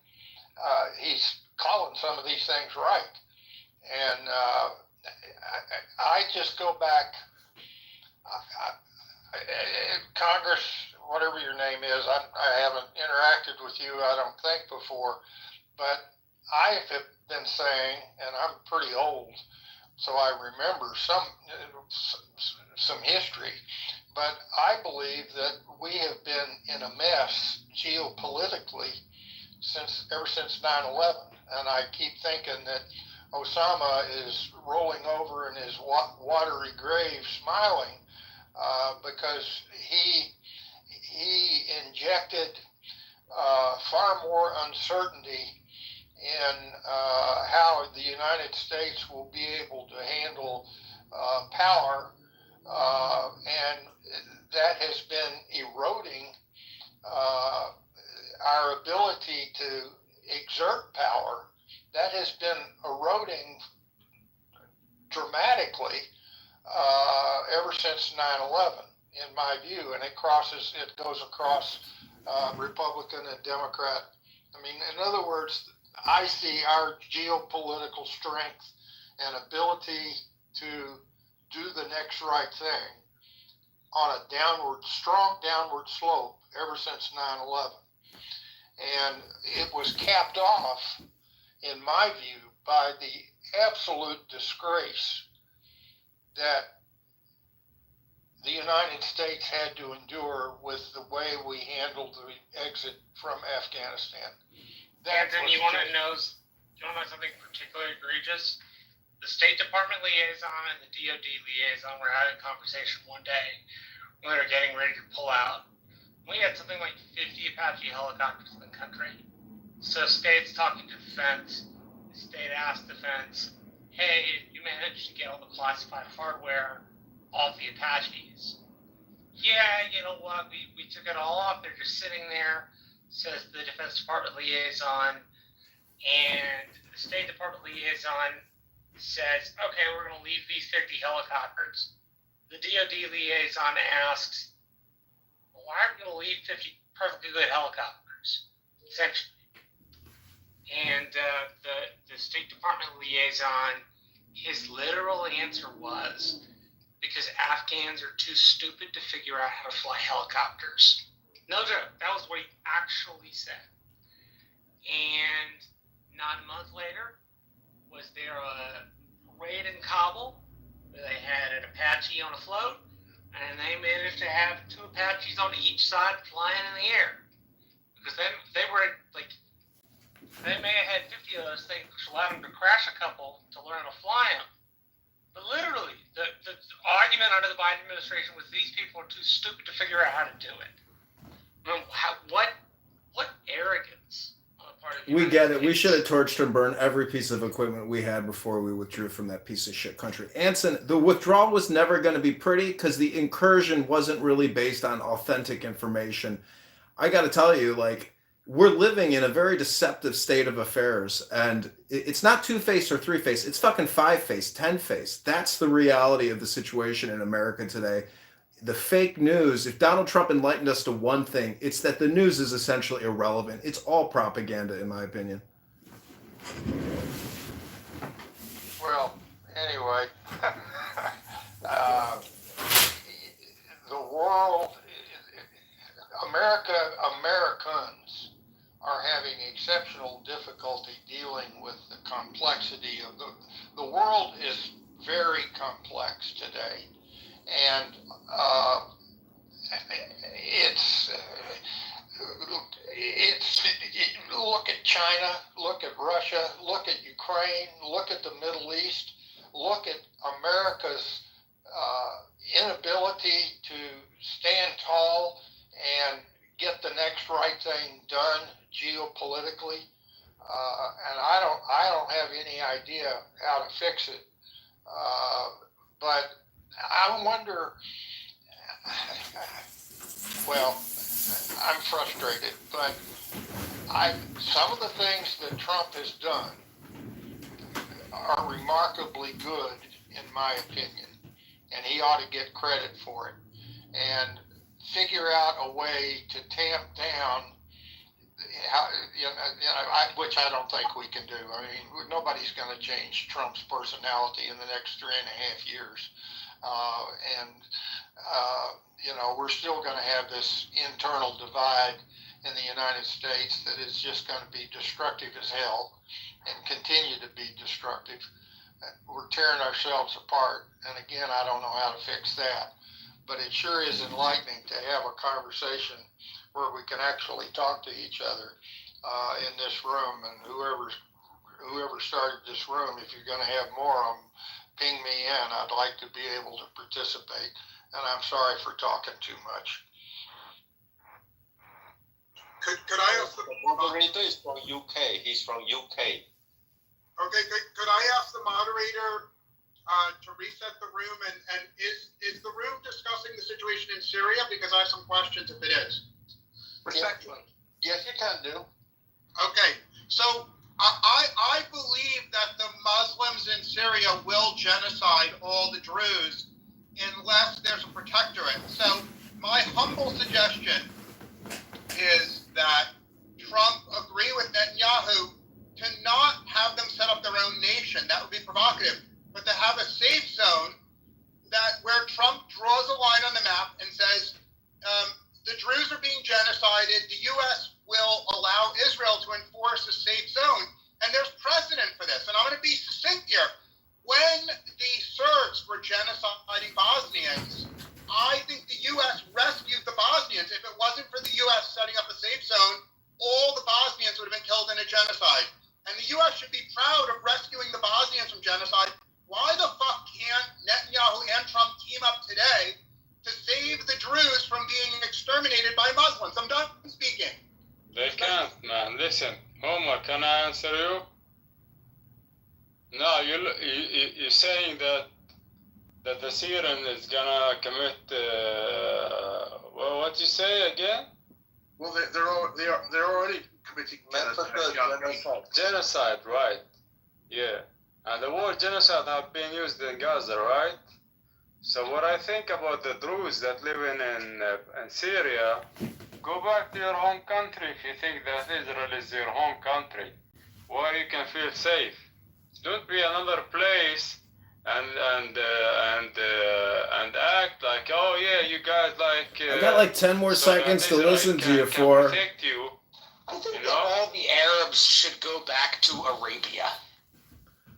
he's calling some of these things right. And I just go back, Congress, whatever your name is, I haven't interacted with you, I don't think, before, but I have been saying, and I'm pretty old, so I remember some history, but I believe that we have been in a mess geopolitically ever since 9/11, and I keep thinking that Osama is rolling over in his watery grave smiling because he injected far more uncertainty in how the United States will be able to handle power, and that has been eroding our ability to exert power. That has been eroding dramatically ever since 9/11, in my view, and it goes across Republican and Democrat. I mean, in other words, I see our geopolitical strength and ability to do the next right thing on a strong downward slope ever since 9/11. And it was capped off, in my view, by the absolute disgrace that the United States had to endure with the way we handled the exit from Afghanistan. Anthony, you want to know something particularly egregious? The State Department liaison and the DoD liaison were having a conversation one day when they were getting ready to pull out. We had something like 50 Apache helicopters in the country. So state's talking to defense. The state asked defense, hey, you managed to get all the classified hardware off the Apaches. Yeah, you know what, we took it all off. They're just sitting there, says the Defense Department liaison. And the State Department liaison says, okay, we're going to leave these 50 helicopters. The DoD liaison asks, why are we going to leave 50 perfectly good helicopters, essentially? And the State Department liaison His literal answer was because Afghans are too stupid to figure out how to fly helicopters. No joke. That was what he actually said. And not a month later, was there a parade in Kabul where they had an Apache on a float, and they managed to have 2 Apaches on each side flying in the air. Because they were like, they may have had 50 of those things, which allowed them to crash a couple to learn to fly them. But literally, the argument under the Biden administration was these people are too stupid to figure out how to do it. I mean, what arrogance on the part of the We United get it. We States. should have torched and burned every piece of equipment we had before we withdrew from that piece of shit country. Anson, the withdrawal was never going to be pretty because the incursion wasn't really based on authentic information. I got to tell you, like, we're living in a very deceptive state of affairs, and it's not 2-faced or 3-faced. It's fucking 5-faced, 10-faced. That's the reality of the situation in America today. The fake news, if Donald Trump enlightened us to one thing, it's that the news is essentially irrelevant. It's all propaganda, in my opinion. Well, anyway, the world, Americans are having exceptional difficulty dealing with the complexity of the world is very complex today, and look at China, look at Russia, look at Ukraine, look at the Middle East, look at America's inability to stand tall and get the next right thing done geopolitically, and I don't have any idea how to fix it, but I wonder. Well, I'm frustrated, but some of the things that Trump has done are remarkably good, in my opinion, and he ought to get credit for it. And figure out a way to tamp down, which I don't think we can do. I mean, nobody's going to change Trump's personality in the next 3.5 years. We're still going to have this internal divide in the United States that is just going to be destructive as hell and continue to be destructive. We're tearing ourselves apart. And again, I don't know how to fix that. But it sure is enlightening to have a conversation where we can actually talk to each other in this room. And whoever started this room, if you're going to have more of them, ping me in. I'd like to be able to participate. And I'm sorry for talking too much. Could I ask the moderator is from UK. He's from UK. Okay, could I ask the moderator to reset the room, and is the room discussing the situation in Syria? Because I have some questions if it is. Respectfully. Yes, you can do. Okay, so I believe that the Muslims in Syria will genocide all the Druze unless there's a protectorate. So my humble suggestion is that Trump agree with Netanyahu to not have them set up their own nation. That would be provocative. But to have a safe zone where Trump draws a line on the map and says, the Druze are being genocided, the U.S. will allow Israel to enforce a safe zone. And there's precedent for this. And I'm going to be succinct here. When the Serbs were genociding Bosnians, I think the U.S. rescued the Bosnians. If it wasn't for the U.S. setting up a safe zone, all the Bosnians would have been killed in a genocide. And the U.S. should be proud of rescuing the Bosnians from genocide. Why the fuck can't Netanyahu and Trump team up today to save the Druze from being exterminated by Muslims? I'm done speaking. They can't, man. Listen, Homer, can I answer you? No, you're saying that the Syrian is gonna commit. Well, what you say again? Well, they're already committing genocide. Genocide, right? Yeah, and the word genocide have been used in Gaza, right? So what I think about the Druze that live in Syria, go back to your home country if you think that Israel is your home country, where you can feel safe. Don't be another place and act like, oh yeah, you guys like. I got like 10 more so that seconds to Israel listen to can- you can for. protect you. I think You that know? all the Arabs should go back to Arabia.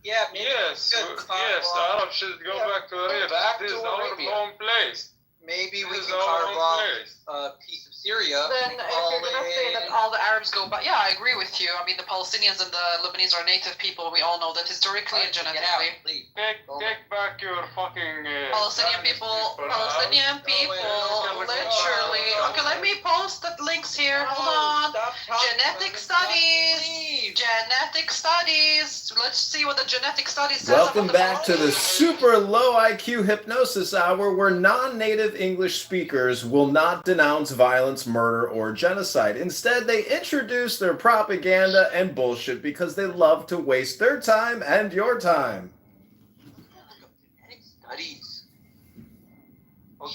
Yeah, maybe Yes, good yes, carve the off- Arabs should go Yeah, back to Arabia. back This to is our Arabia. home place. maybe we This is can our carve home off place. a piece of Syria. Then and if call you're gonna say that it- all the Arabs go back, yeah, I agree with you. I mean, the Palestinians and the Lebanese are native people. We all know that historically and Get out, genetically. leave. Take back your fucking. Palestinian people, Palestinian people, literally. Okay, let me post the links here. Hold on. Stop talking Genetic about it. studies. Genetic studies. Let's see what the genetic studies says. Welcome about back to the super low IQ hypnosis hour where non-native English speakers will not denounce violence, murder, or genocide. Instead, they introduce their propaganda and bullshit because they love to waste their time and your time. Genetic studies.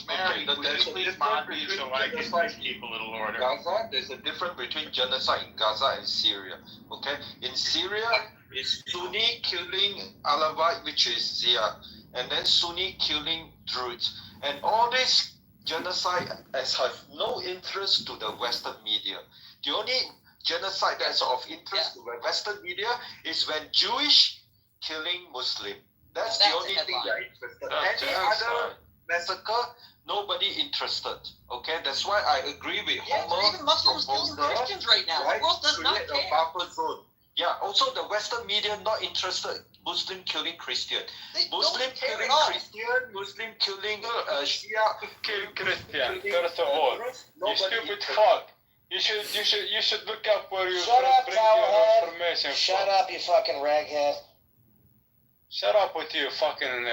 Mary, would you please mod me so I can keep a little order? Gaza, there's a difference between genocide in Gaza and Syria. Okay, in Syria, it's Sunni killing Alawite, which is Zia, and then Sunni killing Druids, and all this genocide has no interest to the Western media. The only genocide that's of interest to the Western media is when Jewish killing Muslim. That's the That's only the thing headline. they're interested. That's Any genocide. other massacre, nobody interested. Okay, that's why I agree with Yeah, Homer. even Muslims killing proposal, Christians right now. right? The world does not Create a care. buffer zone. Yeah, also the Western media not interested Muslim killing Christian. They Muslim don't care killing at all. Christian, Muslim killing Shia. Kill Christian, first of all. You Nobody stupid interested. fuck. You should look up where you Shut up, bring your towelhead. information Shut from. up, you fucking raghead. Shut up with your fucking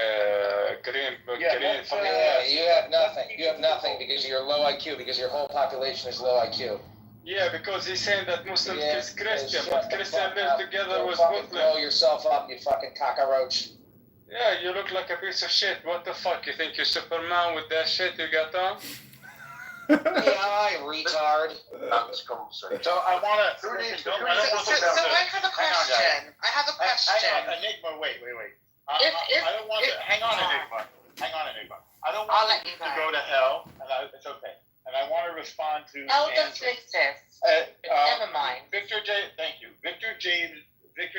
green fucking. Yeah, you have nothing. You have nothing because of your low IQ, because your whole population is low IQ. Yeah, because he's saying that Muslims kiss Christian, shut but the Christian fuck lives up. together Go with fucking blow Muslims. yourself up, you fucking cockroach. Yeah, you look like a piece of shit. What the fuck? You think you're Superman with that shit you got on? AI, retard. So I want to. So I have a question. I have a question. Hang on, Enigma, wait. I don't want to. Hang on, Enigma. I don't I'll want let you to know. go to hell, and it's okay. And I want to respond to Hell Andrew. doesn't exist. Never mind. Thank you. Victor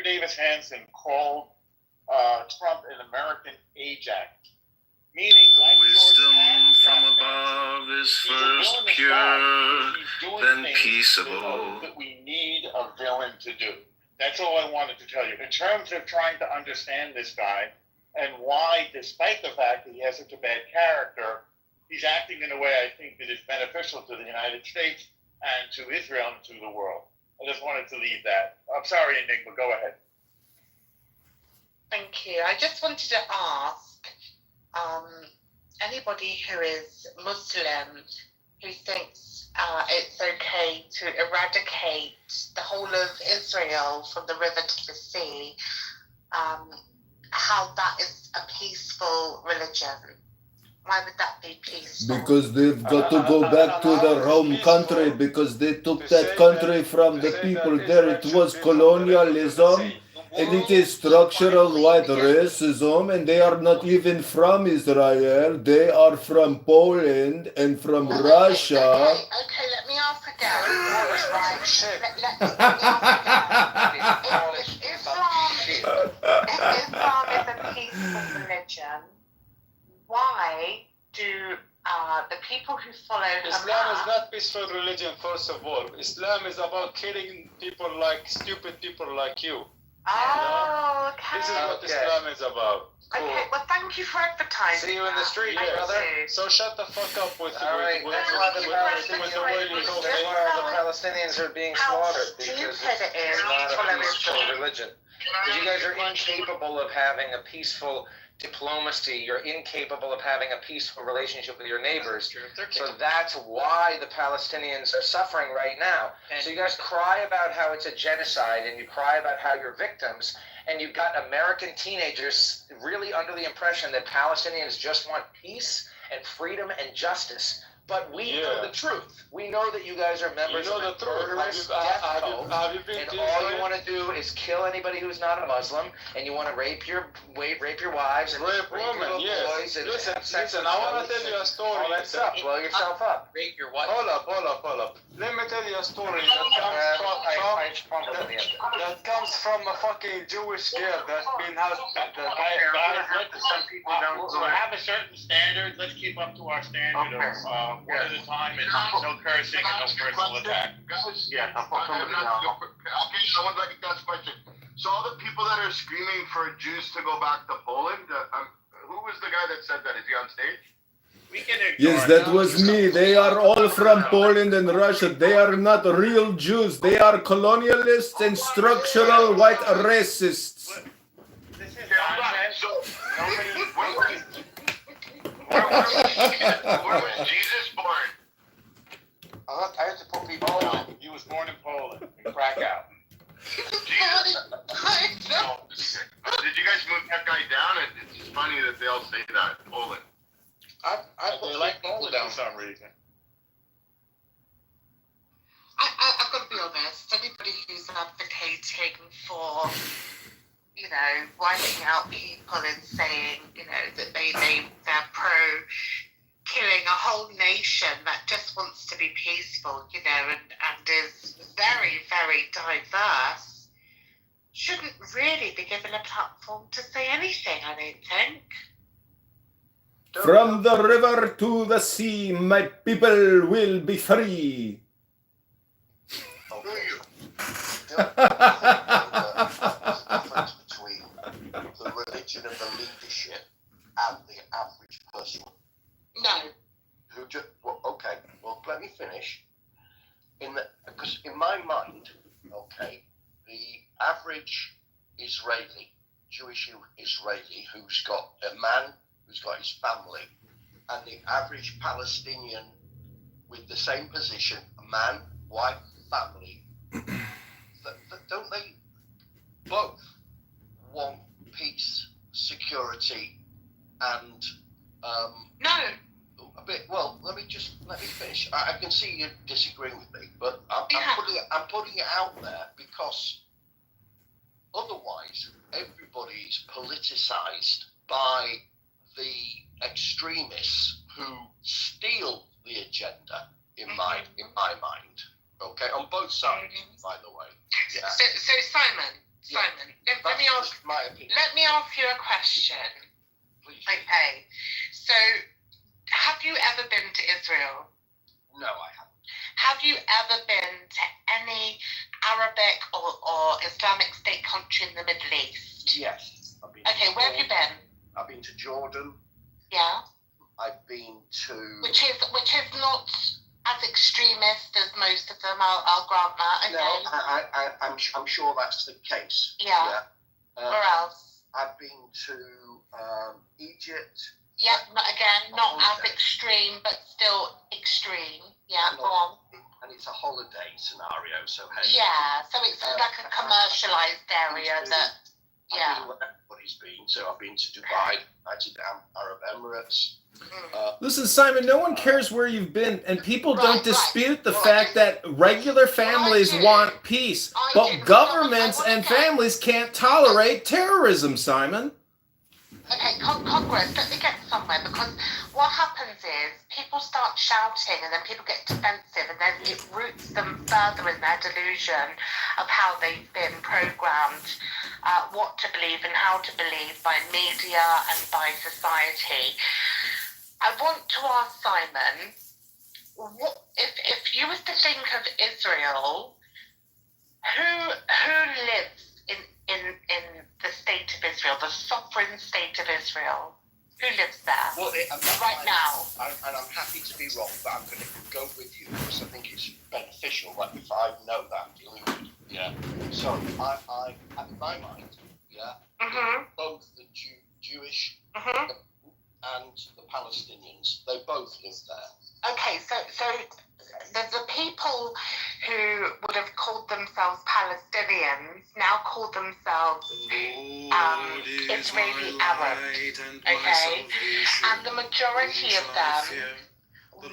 Davis Hanson called Trump an American Ajax, meaning like Wisdom George from Patton, above is he's a first villainous pure, guy. He's doing then things peaceable. that we need a villain to do. That's all I wanted to tell you. In terms of trying to understand this guy and why, despite the fact that he has such a bad character, he's acting in a way I think that is beneficial to the United States and to Israel and to the world. I just wanted to leave that. I'm sorry, Enigma. Go ahead. Thank you. I just wanted to ask anybody who is Muslim who thinks it's okay to eradicate the whole of Israel from the river to the sea, how that is a peaceful religion. Why would that be peaceful? Because they've got to go back to their home country because they took that country from the people there. It was colonialism and it is structural white racism, and they are not even from Israel. They are from Poland and from Russia. Okay, let me ask again. Let me ask again. If Islam is a peaceful religion, why do the people who follow Islam is Hamas... not peaceful religion, first of all. Islam is about killing people like stupid people like you. Oh, okay. This is what Islam is about. Okay, well, thank you for advertising. See you in the street, that. brother. Thank you. So shut the fuck up with All right, with that's why the the way you talk. That's why the Palestinians are being How slaughtered stupid because it is it's not to follow a peaceful Islam. religion. You guys are incapable of having a peaceful diplomacy. You're incapable of having a peaceful relationship with your neighbors. So that's why the Palestinians are suffering right now. So you guys cry about how it's a genocide and you cry about how you're victims, and you've got American teenagers really under the impression that Palestinians just want peace and freedom and justice. But we Yeah. know the truth. We know that you guys are members You know of the a truth. murderous death cult, Have you been and to all you Israel? want to do is kill anybody who's not a Muslim, and you want to rape your wives and Rape your women, little yes. boys and Listen, have sex listen, with I want to goats tell you a and story. all that stuff. Blow yourself up. Rape your wife. Hold up. Let me tell you a story that comes from a fucking Jewish girl that's been has Some people don't. We'll have a certain standard. Let's keep up to our standard of one at a time and no cursing and no personal attack. Guys, Yeah, I want to ask a question. So all the people that are screaming for Jews to go back to Poland, who was the guy that said that? Is he on stage? We can ignore Yes, it. that was me. They are all from Poland and Russia. They are not real Jews. They are colonialists and structural white racists. This is Yeah, nonsense. so Nobody. where was Jesus born? I had to put people on. He was born in Poland, in Krakow. Jesus. Did you guys move that guy down? It's just funny that they all say that. Poland. I put They like people Poland down. for some reason. I've got to be honest, anybody who's advocating for, wiping out people and saying, that they're pro killing a whole nation that just wants to be peaceful, and is very, very diverse, shouldn't really be given a platform to say anything, I don't think. From the river to the sea, my people will be free. The difference between the religion and the leadership and the average person. No. Let me finish. Because in my mind, the average Israeli, Jewish Israeli, who's got a man, who's got his family, and the average Palestinian with the same position, a man, wife, family, don't they both want peace, security, and No. a bit? Well, let me finish. I can see you disagreeing with me, but I'm putting it out there because otherwise everybody's politicized by the extremists who steal the agenda. In my mind, on both sides, by the way. Yeah. So Simon, let me ask. my opinion. Let me ask you a question. Please. Okay. So, have you ever been to Israel? No, I haven't. Have you ever been to any Arabic or Islamic state country in the Middle East? Yes. Okay, where have you been? I've been to Jordan. Yeah. I've been to. Which is not as extremist as most of them. I'll grant that. Okay. No, I'm sure that's the case. Yeah. Where else? I've been to Egypt. Yeah, not as extreme, but still extreme. Yeah, go on. And it's a holiday scenario, so hey. Yeah, so it's like a commercialized area that. I've been where everybody's been. So I've been to Dubai, United Arab Emirates. Listen, Simon, no one cares where you've been, and people don't dispute the fact that regular families want peace, but governments and families can't tolerate terrorism, Simon. Okay, Congress, let me get somewhere, because what happens is people start shouting and then people get defensive and then it roots them further in their delusion of how they've been programmed, what to believe and how to believe by media and by society. I want to ask Simon, what if you was to think of Israel, who lives in the state of Israel, the sovereign state of Israel? Who lives there right now? And I'm happy to be wrong, but I'm going to go with you because I think it's beneficial. Like if I know that, yeah. So I in my mind, both the Jewish and the Palestinians, they both live there. Okay, so the people who would have called themselves Palestinians now call themselves Israeli Arab, okay? And the majority of them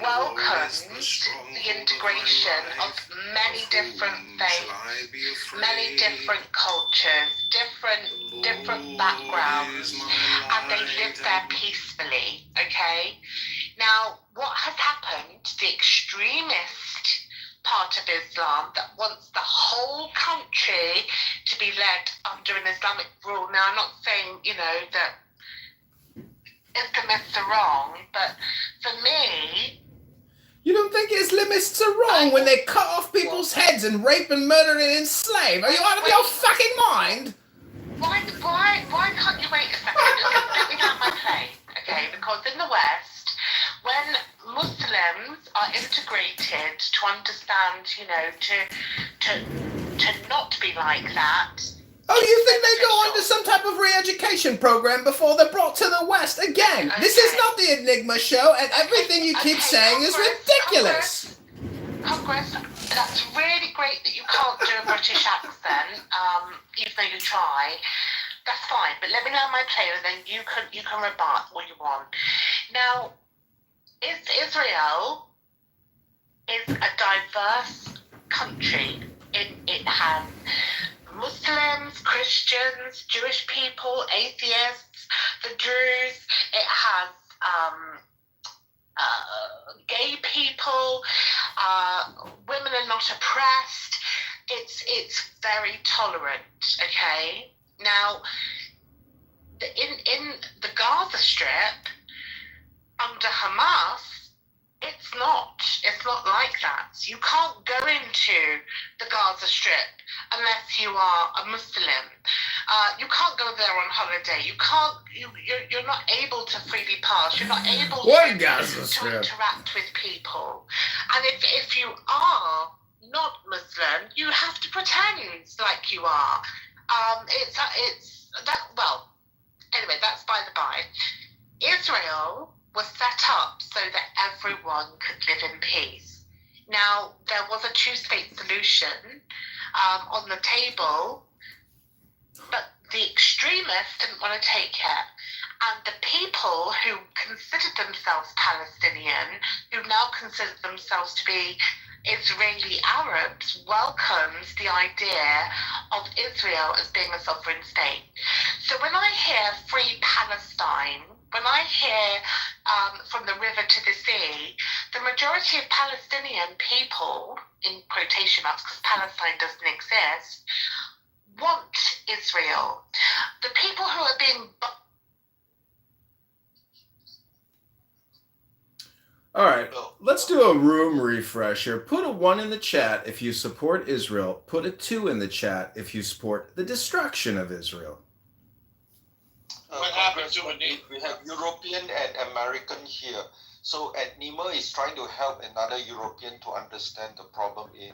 welcomes the integration of many different faiths, many different cultures, different backgrounds, and they live there peacefully, okay? Now, what has happened, the extremist part of Islam that wants the whole country to be led under an Islamic rule. Now, I'm not saying, that Islamists are wrong, but for me... You don't think Islamists are wrong when they cut off people's heads and rape and murder and enslave? Are you out of your fucking mind? Why can't you wait a second? Let me land my plane, okay? Because in the West, when Muslims are integrated to understand, to not be like that. Oh, you think they go on to some type of re-education program before they're brought to the West again? Okay. This is not the Enigma show, and everything you keep saying is ridiculous. Congress, that's really great that you can't do a British accent, even though you try. That's fine, but let me land my plane, and then you can rebut what you want. Now, Israel is a diverse country. It has Muslims, Christians, Jewish people, atheists, the Druze. It has gay people. Women are not oppressed. It's very tolerant. Okay. Now, in the Gaza Strip under Hamas, it's not like that. You can't go into the Gaza Strip unless you are a Muslim. You can't go there on holiday. You're not able to freely pass. You're not able to interact with people. And if you are not Muslim, you have to pretend like you are. Anyway, that's by the by. Israel was set up so that everyone could live in peace. Now, there was a two-state solution on the table, but the extremists didn't want to take it. And the people who considered themselves Palestinian, who now consider themselves to be Israeli Arabs, welcomes the idea of Israel as being a sovereign state. So when I hear free Palestine, when I hear from the river to the sea, the majority of Palestinian people, in quotation marks because Palestine doesn't exist, want Israel. The people who are being... All right, let's do a room refresher. Put a 1 in the chat if you support Israel. Put a 2 in the chat if you support the destruction of Israel. What happened to Anima? We have European and American here. So Anima is trying to help another European to understand the problem in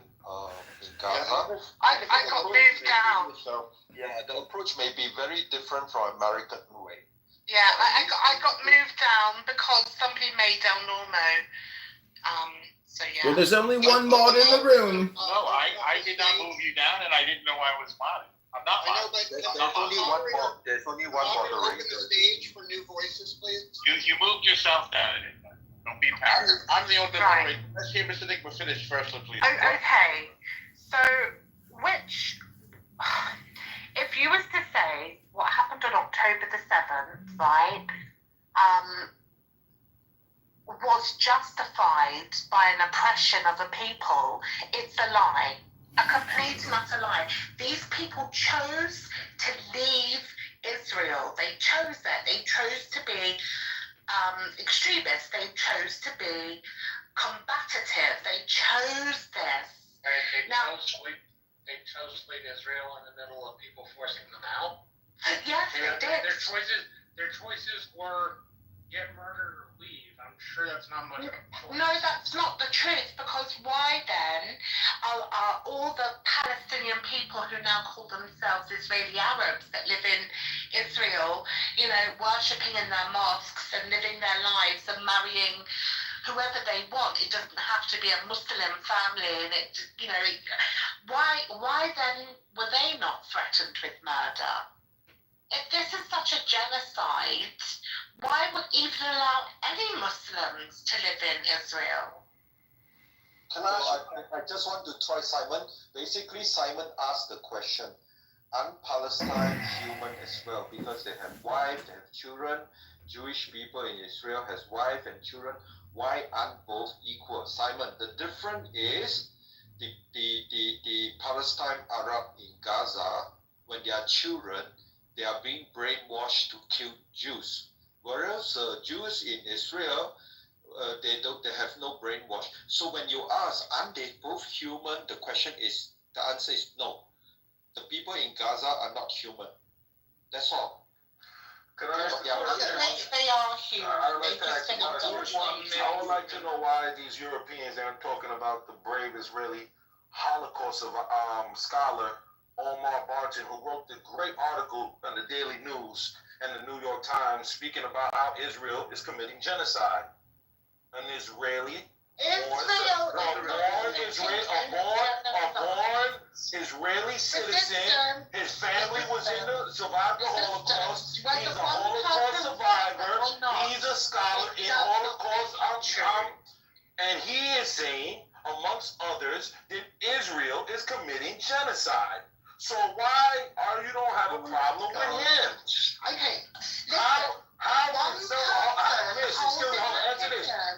Gaza. I got moved down. So yeah, the approach may be very different from American way. Yeah, I got moved down because somebody made El Normo. So yeah. Well, there's only one mod in the room. No, I did not move you down, and I didn't know I was modded. I'm not modded. There's only one mod. There's only one moderator. Open the stage for new voices, please. You moved yourself down. Don't be embarrassed. I'm the only moderator. Let's hear Mr. Enigma finish first, please. Okay. So, if you was to say what happened on October the 7th, right, was justified by an oppression of a people, it's a lie. A complete and utter lie. These people chose to leave Israel. They chose that. They chose to be extremists. They chose to be combative. They chose this. They chose to leave Israel in the middle of people forcing them out. Yes, they did. Their choices were get murdered or leave. I'm sure that's not much of a choice. No, that's not the truth, because why then are all the Palestinian people who now call themselves Israeli Arabs that live in Israel, worshipping in their mosques and living their lives and marrying whoever they want? It doesn't have to be a Muslim family, and why then were they not threatened with murder? If this is such a genocide, Why would even allow any Muslims to live in Israel? I just want to try Simon. Basically, Simon asked the question, aren't Palestine human as well? Because they have wives, they have children. Jewish people in Israel has wife and children. Why aren't both equal? Simon, the difference is the Palestine Arab in Gaza, when they are children, they are being brainwashed to kill Jews. Whereas Jews in Israel, they have no brainwash. So when you ask, aren't they both human? The answer is no. The people in Gaza are not human. That's all. They are human. I would like to know why these Europeans aren't talking about the brave Israeli Holocaust scholar Omar Barton, who wrote the great article on the Daily News and the New York Times speaking about how Israel is committing genocide. An Israeli Israeli citizen. His family was survived the Holocaust. He's a Holocaust survivor. He's a scholar in Holocaust. And he is saying, amongst others, that Israel is committing genocide. So why you don't have a problem with him? Okay.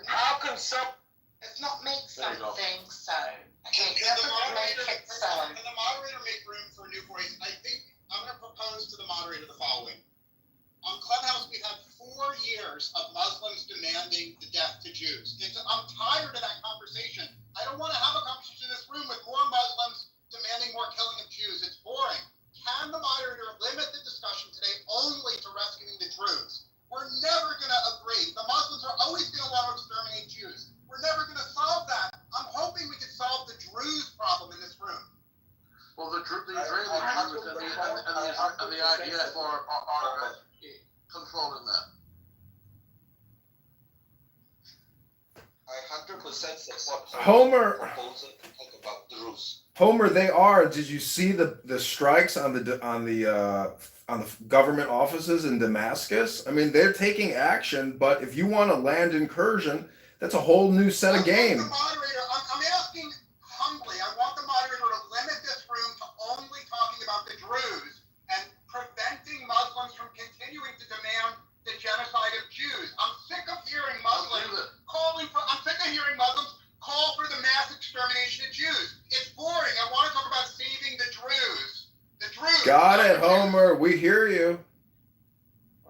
How can some? It's not make something so. Can the moderator make room for a new voice? I think I'm going to propose to the moderator the following. On Clubhouse, we've had 4 years of Muslims demanding the death to Jews. I'm tired of that conversation. I don't want to have a conversation in this room with more Muslims demanding more killing of Jews. It's boring. Can the moderator limit the discussion today only to rescuing the Druze? We're never going to agree. The Muslims are always going to want to exterminate Jews. We're never going to solve that. I'm hoping we can solve the Druze problem in this room. Well, the Israeli Congress and the IDF are controlling that. I 100% support Homer. proposal to talk about Druze. Homer, they are. Did you see the strikes on the government offices in Damascus? I mean, they're taking action, but if you want a land incursion, that's a whole new set of game. I'm asking humbly. I want the moderator to limit this room to only talking about the Druze and preventing Muslims from continuing to demand the genocide of Jews. I'm sick of hearing Muslims call for the mass extermination of Jews. It's boring. I want to talk about saving the Druze. The Druze. Got it, Homer. We hear you.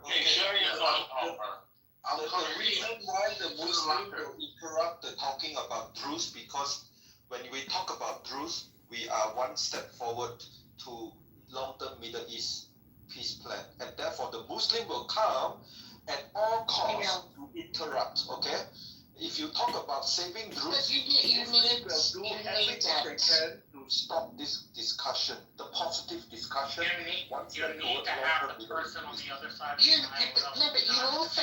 Okay, share your thoughts, Homer. The reason why the Muslims will interrupt the talking about Druze, because when we talk about Druze, we are one step forward to long-term Middle East peace plan, and therefore the Muslim will come at all costs to interrupt. Okay. If you talk about saving Druze, Muslims will do everything they can to stop this discussion, the positive discussion. You need to have the person on the other side of the line. But you also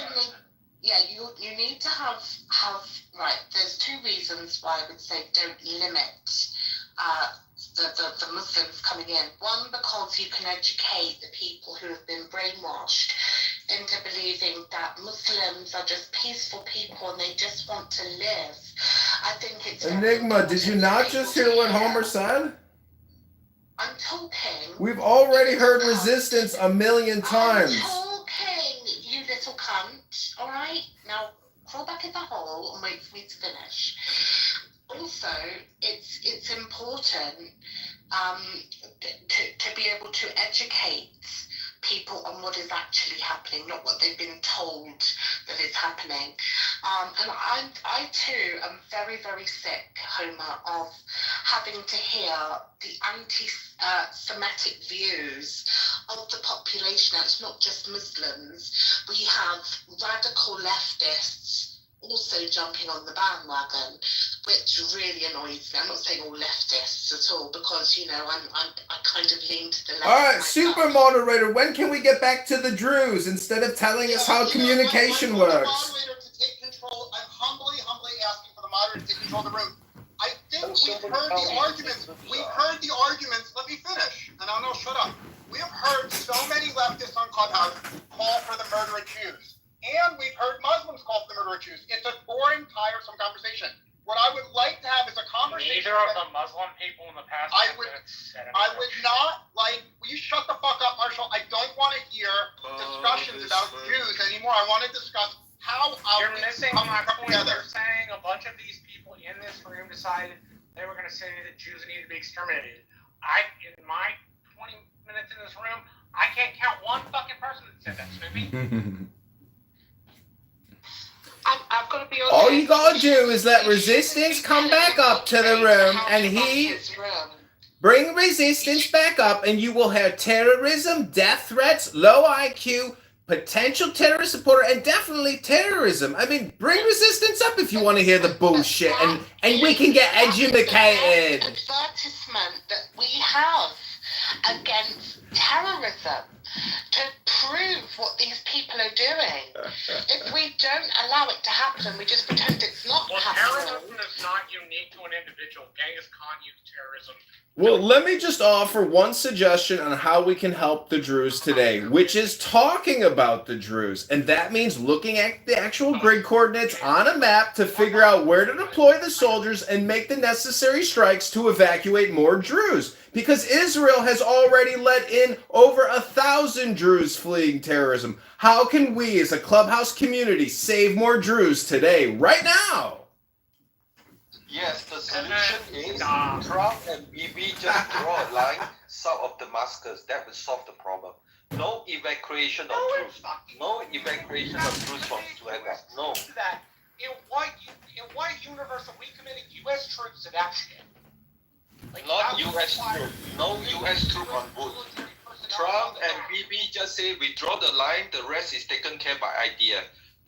you need to have right. There's 2 reasons why I would say don't limit the Muslims coming in. One, because you can educate the people who have been brainwashed into believing that Muslims are just peaceful people and they just want to live. I think it's Enigma, did you not just hear what Homer said? I'm talking. We've already heard resistance a million times. I'm talking, you little cunt. All right, now crawl back in the hole and wait for me to finish. Also, it's important to be able to educate people on what is actually happening, not what they've been told that is happening. And I too am very, very sick, Homer, of having to hear the anti-Semitic views of the population. Now, it's not just Muslims. We have radical leftists also jumping on the bandwagon, which really annoys me. I'm not saying all leftists at all, because I kind of lean to the left. All right, super moderator. When can we get back to the Druze instead of telling us how communication works? Moderator to take control. I'm humbly asking for the moderator to take control of the room. I think we've heard the arguments. Let me finish, and I'll shut up. We have heard so many leftists on Clubhouse call for the murder of Jews. and we've heard Muslims call them murderer Jews. It's a boring, tiresome conversation. What I would like to have is a conversation. Neither of the Muslim people in the past. I would not like. Will you shut the fuck up, Marshall? I don't want to hear discussions about Jews anymore. I want to discuss how you're missing my point. Together. You're saying a bunch of these people in this room decided they were going to say that Jews need to be exterminated. In my 20 minutes in this room, I can't count one fucking person that said that, Snoopy. I've got to be honest. All you gotta do is let Resistance come back up to the room, and he bring Resistance back up, and you will have terrorism, death threats, low IQ, potential terrorist supporter, and definitely terrorism. I mean, bring Resistance up if you want to hear the bullshit, and we can get educated. Advertisement that we have against terrorism to prove what these people are doing. If we don't allow it to happen, we just pretend it's not happening. Terrorism is not unique to an individual. Genghis Khan used terrorism. Well, let me just offer one suggestion on how we can help the Druze today, which is talking about the Druze. And that means looking at the actual grid coordinates on a map to figure out where to deploy the soldiers and make the necessary strikes to evacuate more Druze. Because Israel has already let in over 1,000 Druze fleeing terrorism. How can we as a Clubhouse community save more Druze today, right now? Yes, the solution is Trump and Bibi just draw a line south of Damascus. That will solve the problem. No evacuation of troops. No evacuation of troops from Suez. No. That in white universal, we committed U.S. troops to that shit. Like, not U.S. troops. No U.S. troop on board. Trump and Bibi just say we draw the line. The rest is taken care by idea.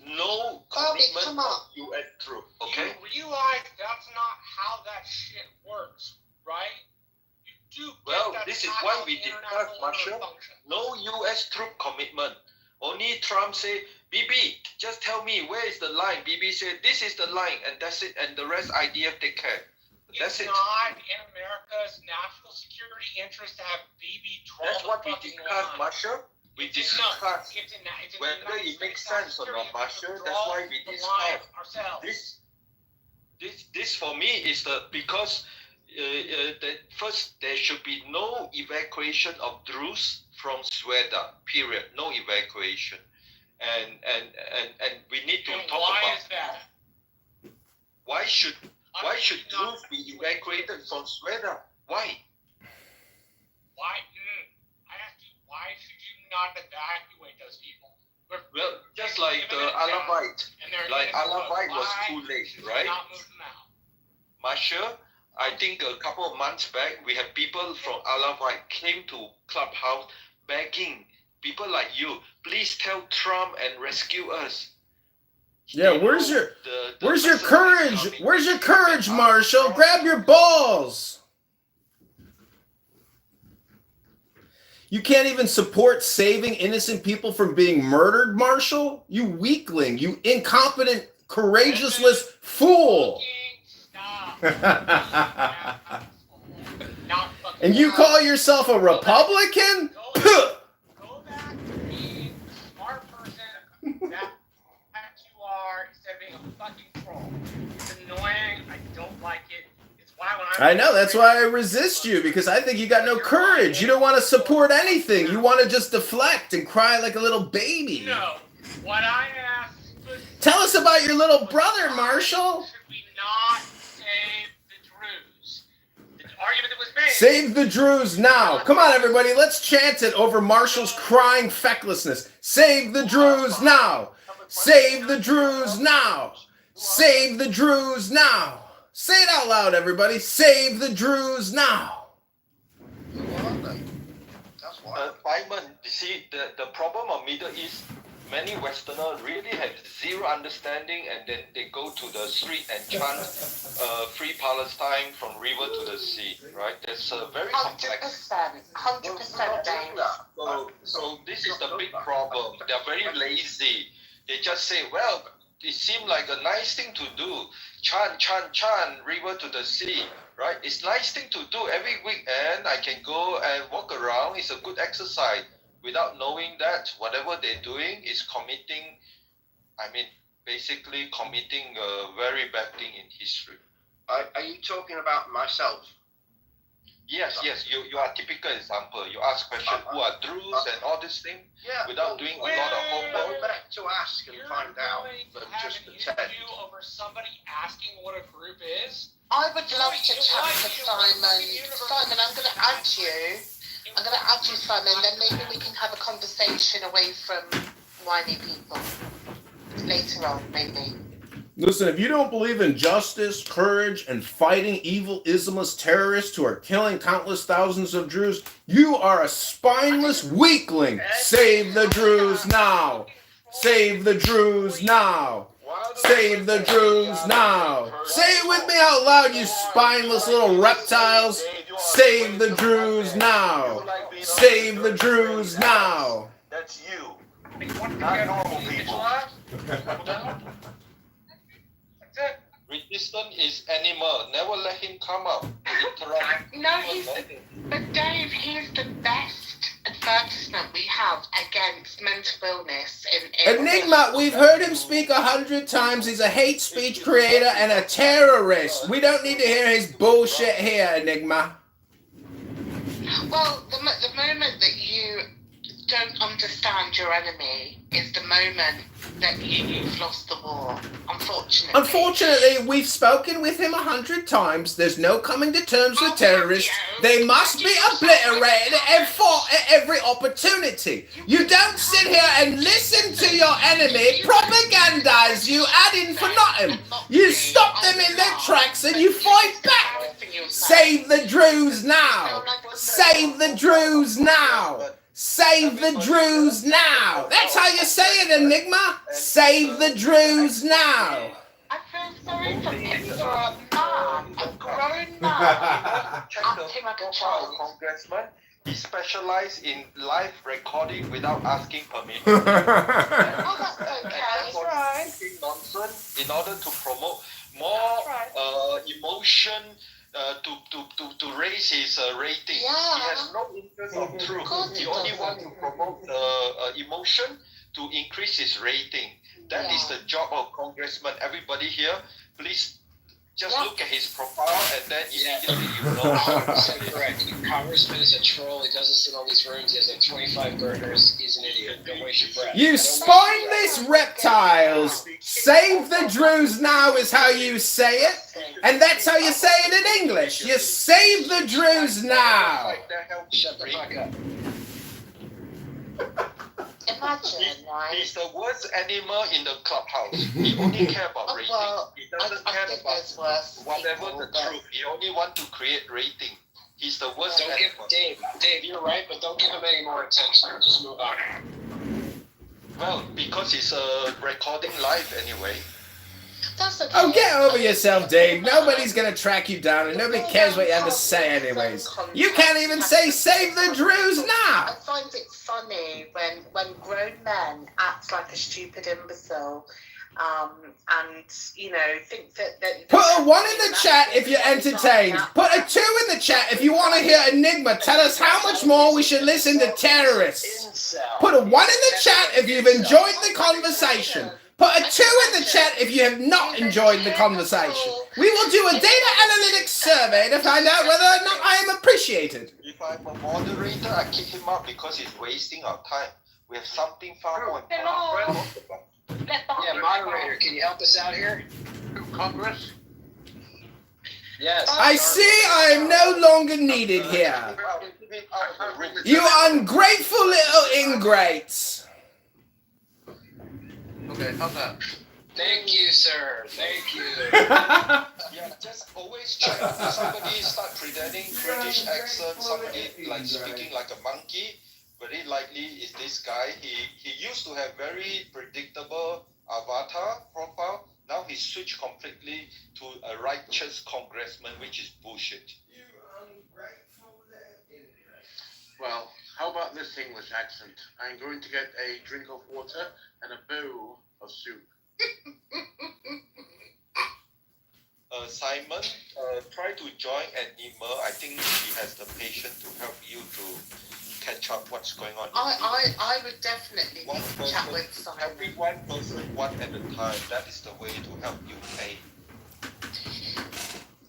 No commitment of U.S. troop. Okay. You realize that's not how that shit works, right? You do. Well, this is why we discussed, Marshall. No U.S. troop commitment. Only Trump say, Bibi, just tell me where is the line. Bibi said, this is the line, and that's it. And the rest IDF take care. That's it's not in America's national security interest to have Bibi draw. That's what we discussed, Marshall. We discussed whether it makes sense or not, Marshall. That's why we discussed. This for me is because first there should be no evacuation of Druze from Sweden. Period. No evacuation, and we need to talk why about is that? Why should Druze be evacuated from Sweden? Why? Why? I asked you, why should you not evacuate those people? Well, just like the Alavite. Like Alavite was too late, right? Marshall, I think a couple of months back, we had people from Alavite came to Clubhouse begging, people like you, please tell Trump and rescue us. Yeah, where's your courage? Where's your courage, Marshall? Grab your balls. You can't even support saving innocent people from being murdered, Marshall? You weakling, you incompetent, courageousless fool. And you call yourself a Republican? Go back to being a smart person that you are instead of being a fucking troll. It's annoying. I don't like it. I know, that's why I resist you, because I think you got no courage. You don't want to support anything. You want to just deflect and cry like a little baby. No, what I asked was... Tell us about your little brother, Marshall. Should we not save the Druze? The argument that was made... Save the Druze now. Come on, everybody, let's chant it over Marshall's crying fecklessness. Save the Druze now. Save the Druze now. Save the Druze now. Say it out loud, everybody. Save the Druze now. Simon, you see, the problem of Middle East, many Westerners really have zero understanding, and then they go to the street and chant free Palestine from river to the sea, right? That's very complex. 100%, Dave. So this is the big problem. They're very lazy. They just say, well, it seemed like a nice thing to do. Chant, river to the sea, right? It's a nice thing to do. Every weekend I can go and walk around. It's a good exercise without knowing that whatever they're doing is committing I mean, basically committing a very bad thing in history. Are you talking about myself? Yes, you are a typical example. You ask question who are Druze and all this thing without doing a lot of homework. Better to ask and find out than just pretend. Over somebody asking what a group is. I would love to chat with Simon. Simon, I'm going to add you. I'm going to add you, Simon. Then maybe we can have a conversation away from whiny people later on, maybe. Listen, if you don't believe in justice, courage, and fighting evil Islamist terrorists who are killing countless thousands of Druze, you are a spineless weakling. Save the Druze now. Save the Druze now. Save the Druze now. Say it with me out loud, you spineless little reptiles. Save the Druze now. Save the Druze now. That's you, not normal people. Resistance is animal. Never let him come up. No, but Dave, he's the best advertisement we have against mental illness. Enigma, we've heard him speak 100 times. He's a hate speech creator and a terrorist. We don't need to hear his bullshit here, Enigma. Well, the moment that you don't understand your enemy is the moment that you've lost the war, unfortunately. Unfortunately, we've spoken with him 100 times. There's no coming to terms with terrorists. They must be obliterated and fought at every opportunity. You don't sit here and listen to your enemy propagandize you ad infinitum. You stop them in their tracks and you fight back. Save the Druze now. Save the Druze now. Save the Druze now. That's how you say it, Enigma. Save the Druze now. I feel sorry for him. You're a man, a grown man. Check the profile, Congressman. He specializes in live recording without asking permission. Oh, that's okay. That's right. Nonsense in order to promote more emotion. To raise his rating. Yeah. He has no interest of truth. He only wants to promote emotion to increase his rating. That is the job of Congressman. Everybody here, please just look at his profile and then immediately you know. 100% correct. Congressman is a troll. He doesn't sit in all these rooms. He has like 25 burgers. He's an idiot. Don't waste your breath. You spineless reptiles. Save the Druze now is how you say it. And that's how you say it in English. You save the Druze now. Shut the fuck up. Imagine, right? He's the worst animal in the clubhouse. He only cares about rating. He doesn't care about whatever the truth. He only wants to create rating. He's the worst animal. Dave, you're right, but don't give him any more attention. Just move on. Well, because he's recording live anyway. That's okay. Oh, get over yourself, Dave. Nobody's going to track you down and nobody cares what you have to say anyways. You can't even say save the Druze now. I find it funny when grown men act like a stupid imbecile and, you know, think that... Put a 1 in the chat if you're entertained. Put a 2 in the chat if you want to hear Enigma tell us how much more we should listen to terrorists. Put a 1 in the chat if you've enjoyed the conversation. Put a 2 in the chat if you have not enjoyed the conversation. We will do a data analytics survey to find out whether or not I am appreciated. If I'm a moderator, I kick him out because he's wasting our time. We have something far more important. Yeah, moderator, can you help us out here? Congress? Yes. I see I am no longer needed here. You ungrateful little ingrates. Okay, how's that? Thank you, sir. Thank you. Yeah, just always check if somebody start pretending British accent, somebody like speaking like a monkey. Very likely is this guy. He used to have very predictable avatar profile. Now he switched completely to a righteous congressman, which is bullshit. Well, how about this English accent? I'm going to get a drink of water and a bowl of soup. Simon, try to join Enigma. I think he has the patience to help you to catch up what's going on. I would definitely one chat person, with Simon. helping one person one at a time. That is the way to help UK.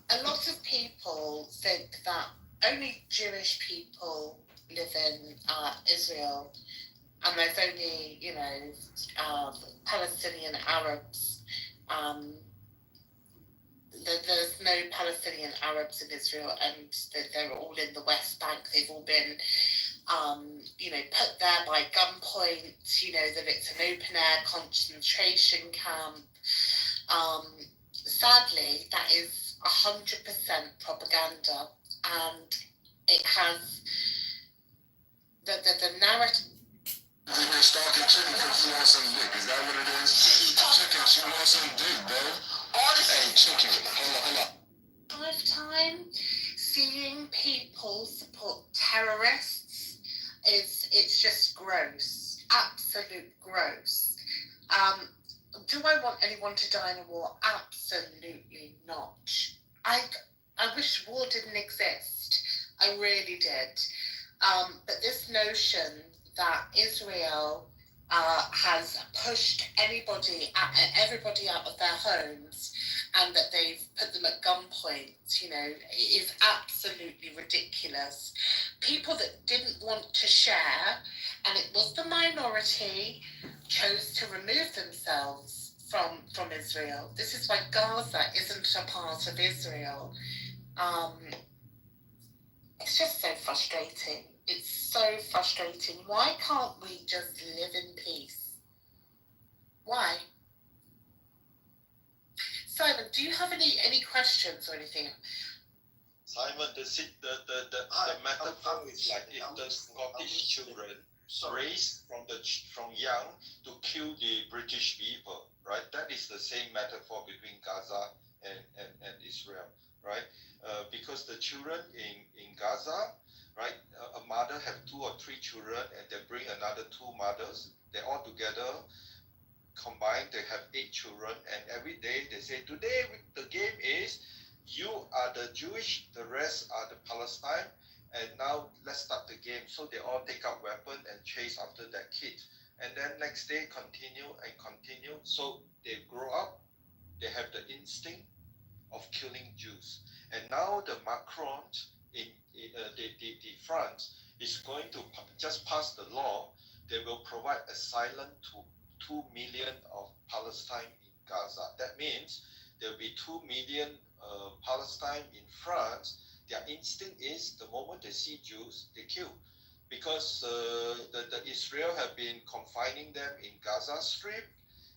A lot of people think that only Jewish people live in Israel, and there's only, Palestinian Arabs. There's no Palestinian Arabs in Israel, and they're all in the West Bank. They've all been, put there by gunpoint. That it's an open-air concentration camp. Sadly, that is 100% propaganda, and it has the narrative. We're gonna stalk your chicken because you want some dick. Is that what it is? Chicken, she wants some dick, bro. Hey, chicken, hold on. Lifetime, seeing people support terrorists it's just gross, absolute gross. Do I want anyone to die in a war? Absolutely not. I wish war didn't exist. I really did. But this notion that Israel has pushed everybody out of their homes and that they've put them at gunpoint, is absolutely ridiculous. People that didn't want to share, and it was the minority, chose to remove themselves from Israel. This is why Gaza isn't a part of Israel. It's just so frustrating. It's so frustrating. Why can't we just live in peace? Why? Simon, do you have any questions or anything? Simon, the metaphor is like if the Scottish children raised from young to kill the British people, right? That is the same metaphor between Gaza and Israel, right? Because the children in Gaza, right, a mother have 2 or 3 children and they bring another 2 mothers, they're all together, combined they have 8 children, and every day they say, today the game is you are the Jewish, the rest are the Palestine, and now let's start the game. So they all take out weapon and chase after that kid, and then next day continue. So they grow up, they have the instinct of killing Jews. And now the Macron in France is going to just pass the law. They will provide asylum to 2 million of Palestine in Gaza. That means there will be 2 million Palestine in France. Their instinct is the moment they see Jews, they kill. Because the Israel have been confining them in Gaza Strip.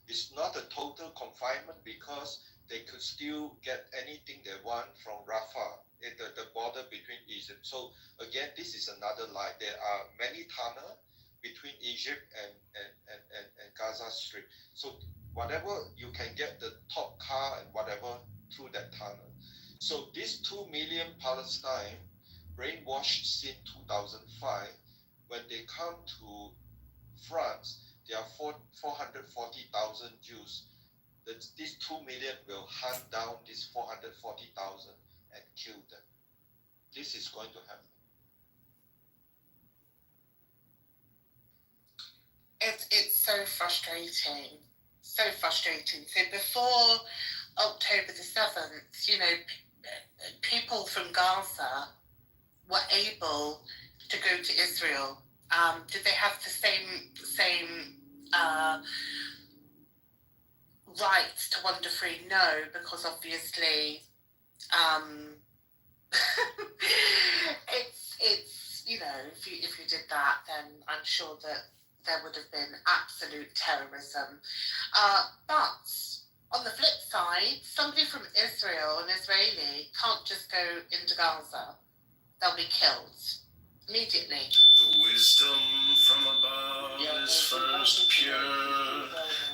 It's not a total confinement because they could still get anything they want from Rafah, the border between Egypt. So again, this is another lie. There are many tunnels between Egypt and Gaza Strip. So whatever you can get the top car and whatever through that tunnel. So these 2 million Palestine brainwashed since 2005, when they come to France, there are 440,000 Jews. These 2 million will hunt down these 440,000 and kill them. This is going to happen. It's so frustrating. So frustrating. So before October the 7th, people from Gaza were able to go to Israel. Did they have the same rights to wander free? No, because obviously it's if you did that, then I'm sure that there would have been absolute terrorism. But on the flip side, somebody from Israel, an Israeli, can't just go into Gaza. They'll be killed immediately. The wisdom from above is first pure,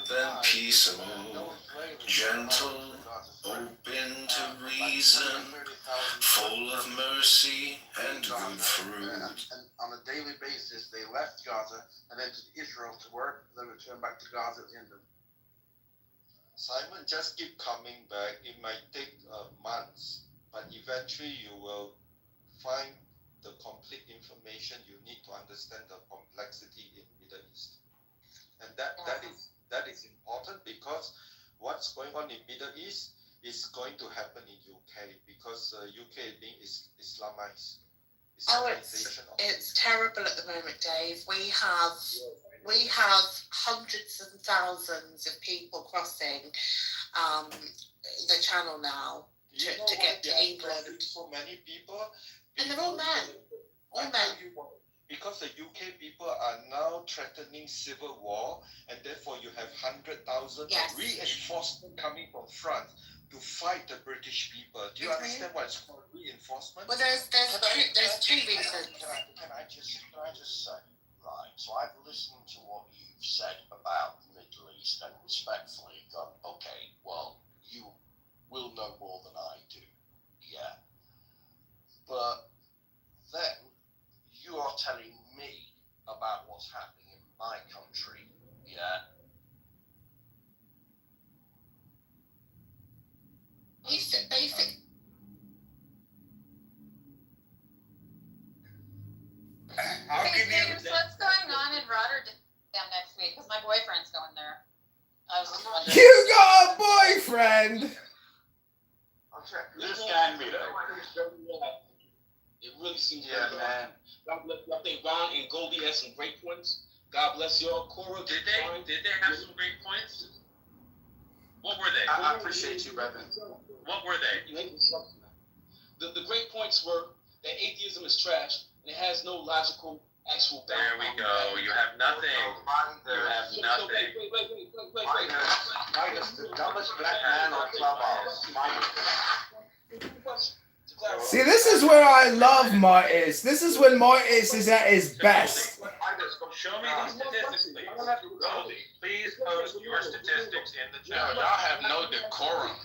then peaceable, gentle, open to reason, full of mercy and good fruit. And on a daily basis, they left Gaza and entered Israel to work, then returned back to Gaza at the end of. Simon, just keep coming back. It might take months, but eventually you will find the complete information you need to understand the complexity in Middle East. And that is important because what's going on in Middle East is going to happen in UK because UK being Islamized. Oh, it's terrible at the moment, Dave. We have hundreds and thousands of people crossing the channel now to get to England. So many people. And they're all men. All men. Because the UK people are now threatening civil war, and therefore you have 100,000 reinforcement coming from France to fight the British people. Do you understand what's called reinforcement? Well, there's two reasons. Can I just say, right? So I've listened to what you've said about the Middle East and respectfully gone, okay, well, you will know more than I do, yeah. But then you are telling me about what's happening in my country, yeah. Basic. Hey, James, what's going on in Rotterdam next week? Because my boyfriend's going there. I was just wondering. You got a boyfriend? This can be though. It really seems man. I think Ron and Goldie had some great points. God bless y'all. Cora, Did they have some great points? What were they? I appreciate you, brother. What were they? The great points were that atheism is trash and it has no logical actual There we go. You have nothing. You have nothing. Wait. Minus the dumbest black man on Clubhouse. See, this is where I love Martis. This is when Martis is at his best. Show me these statistics, please. Goldie, please post your statistics in the chat. Y'all have no decorum.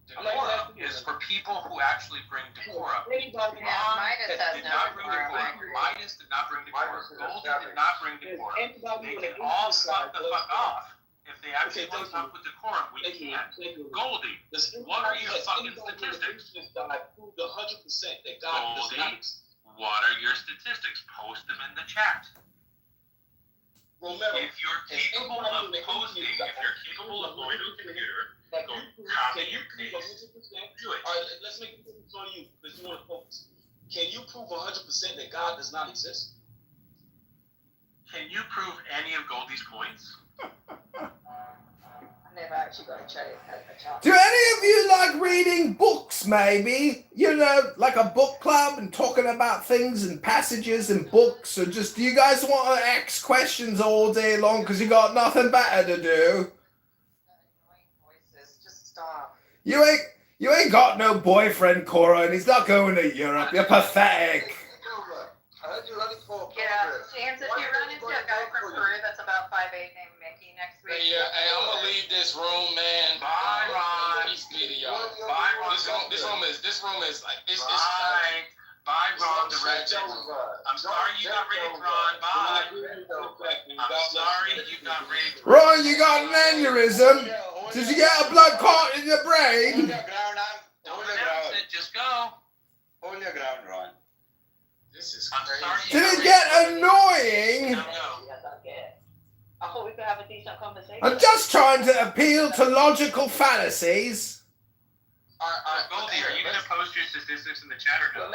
Decorum is for people who actually bring decorum. Midas has did not bring decorum. Midas did not bring decorum. Goldie did not bring decorum. They can all fuck the fuck off. If they actually want to talk with decorum, we can't. Goldie, what are your fucking statistics? Goldie, what are your statistics? Post them in the chat. If you're capable of posting, if you're capable of going to a computer, go copy and paste. Do it. All right, let's make it on you because you want to focus. Can you prove 100% that God does not exist? Can you prove any of Goldie's points? I never actually got a chance. Do any of you like reading books, maybe? You know, like a book club and talking about things and passages and books? Or just, do you guys want to ask questions all day long because you got nothing better to do? Just stop. You ain't got no boyfriend, Cora, and he's not going to Europe. You're pathetic. James, if you run into a guy from Peru that's about 5'8" named Mickey next week. Hey, I'm gonna leave this room, man. Bye, Ron. Peace be to y'all. Bye, Ron. This room is like it's. Bye, Ron the Wretched. I'm sorry you got raped, Ron. Bye. I'm sorry you got raped. Ron, you got an aneurysm? Did you get a blood clot in your brain? Don't announce it. Just go. Hold your ground, Ron. This is crazy. Did it get annoying? I hope we could have a decent conversation. I'm just trying to appeal to logical fallacies. Goldie, are you going to post your statistics in the chat or no?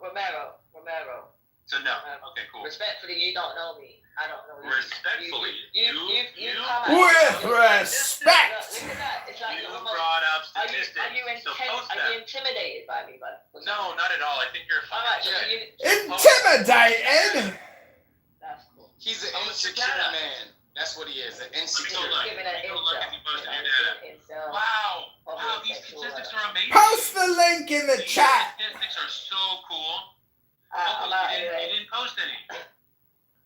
Romero. So no. Okay, cool. Respectfully, you don't know me. I don't know you. Respectfully, you With respect. You brought up statistics. Are you intimidated by me, bud? No, not at all. I think you're Intimidated? That's cool. He's an insecure man. That's what he is, an insecure. Wow, these statistics are amazing. Post the link in the chat. Statistics are so cool. You didn't post any.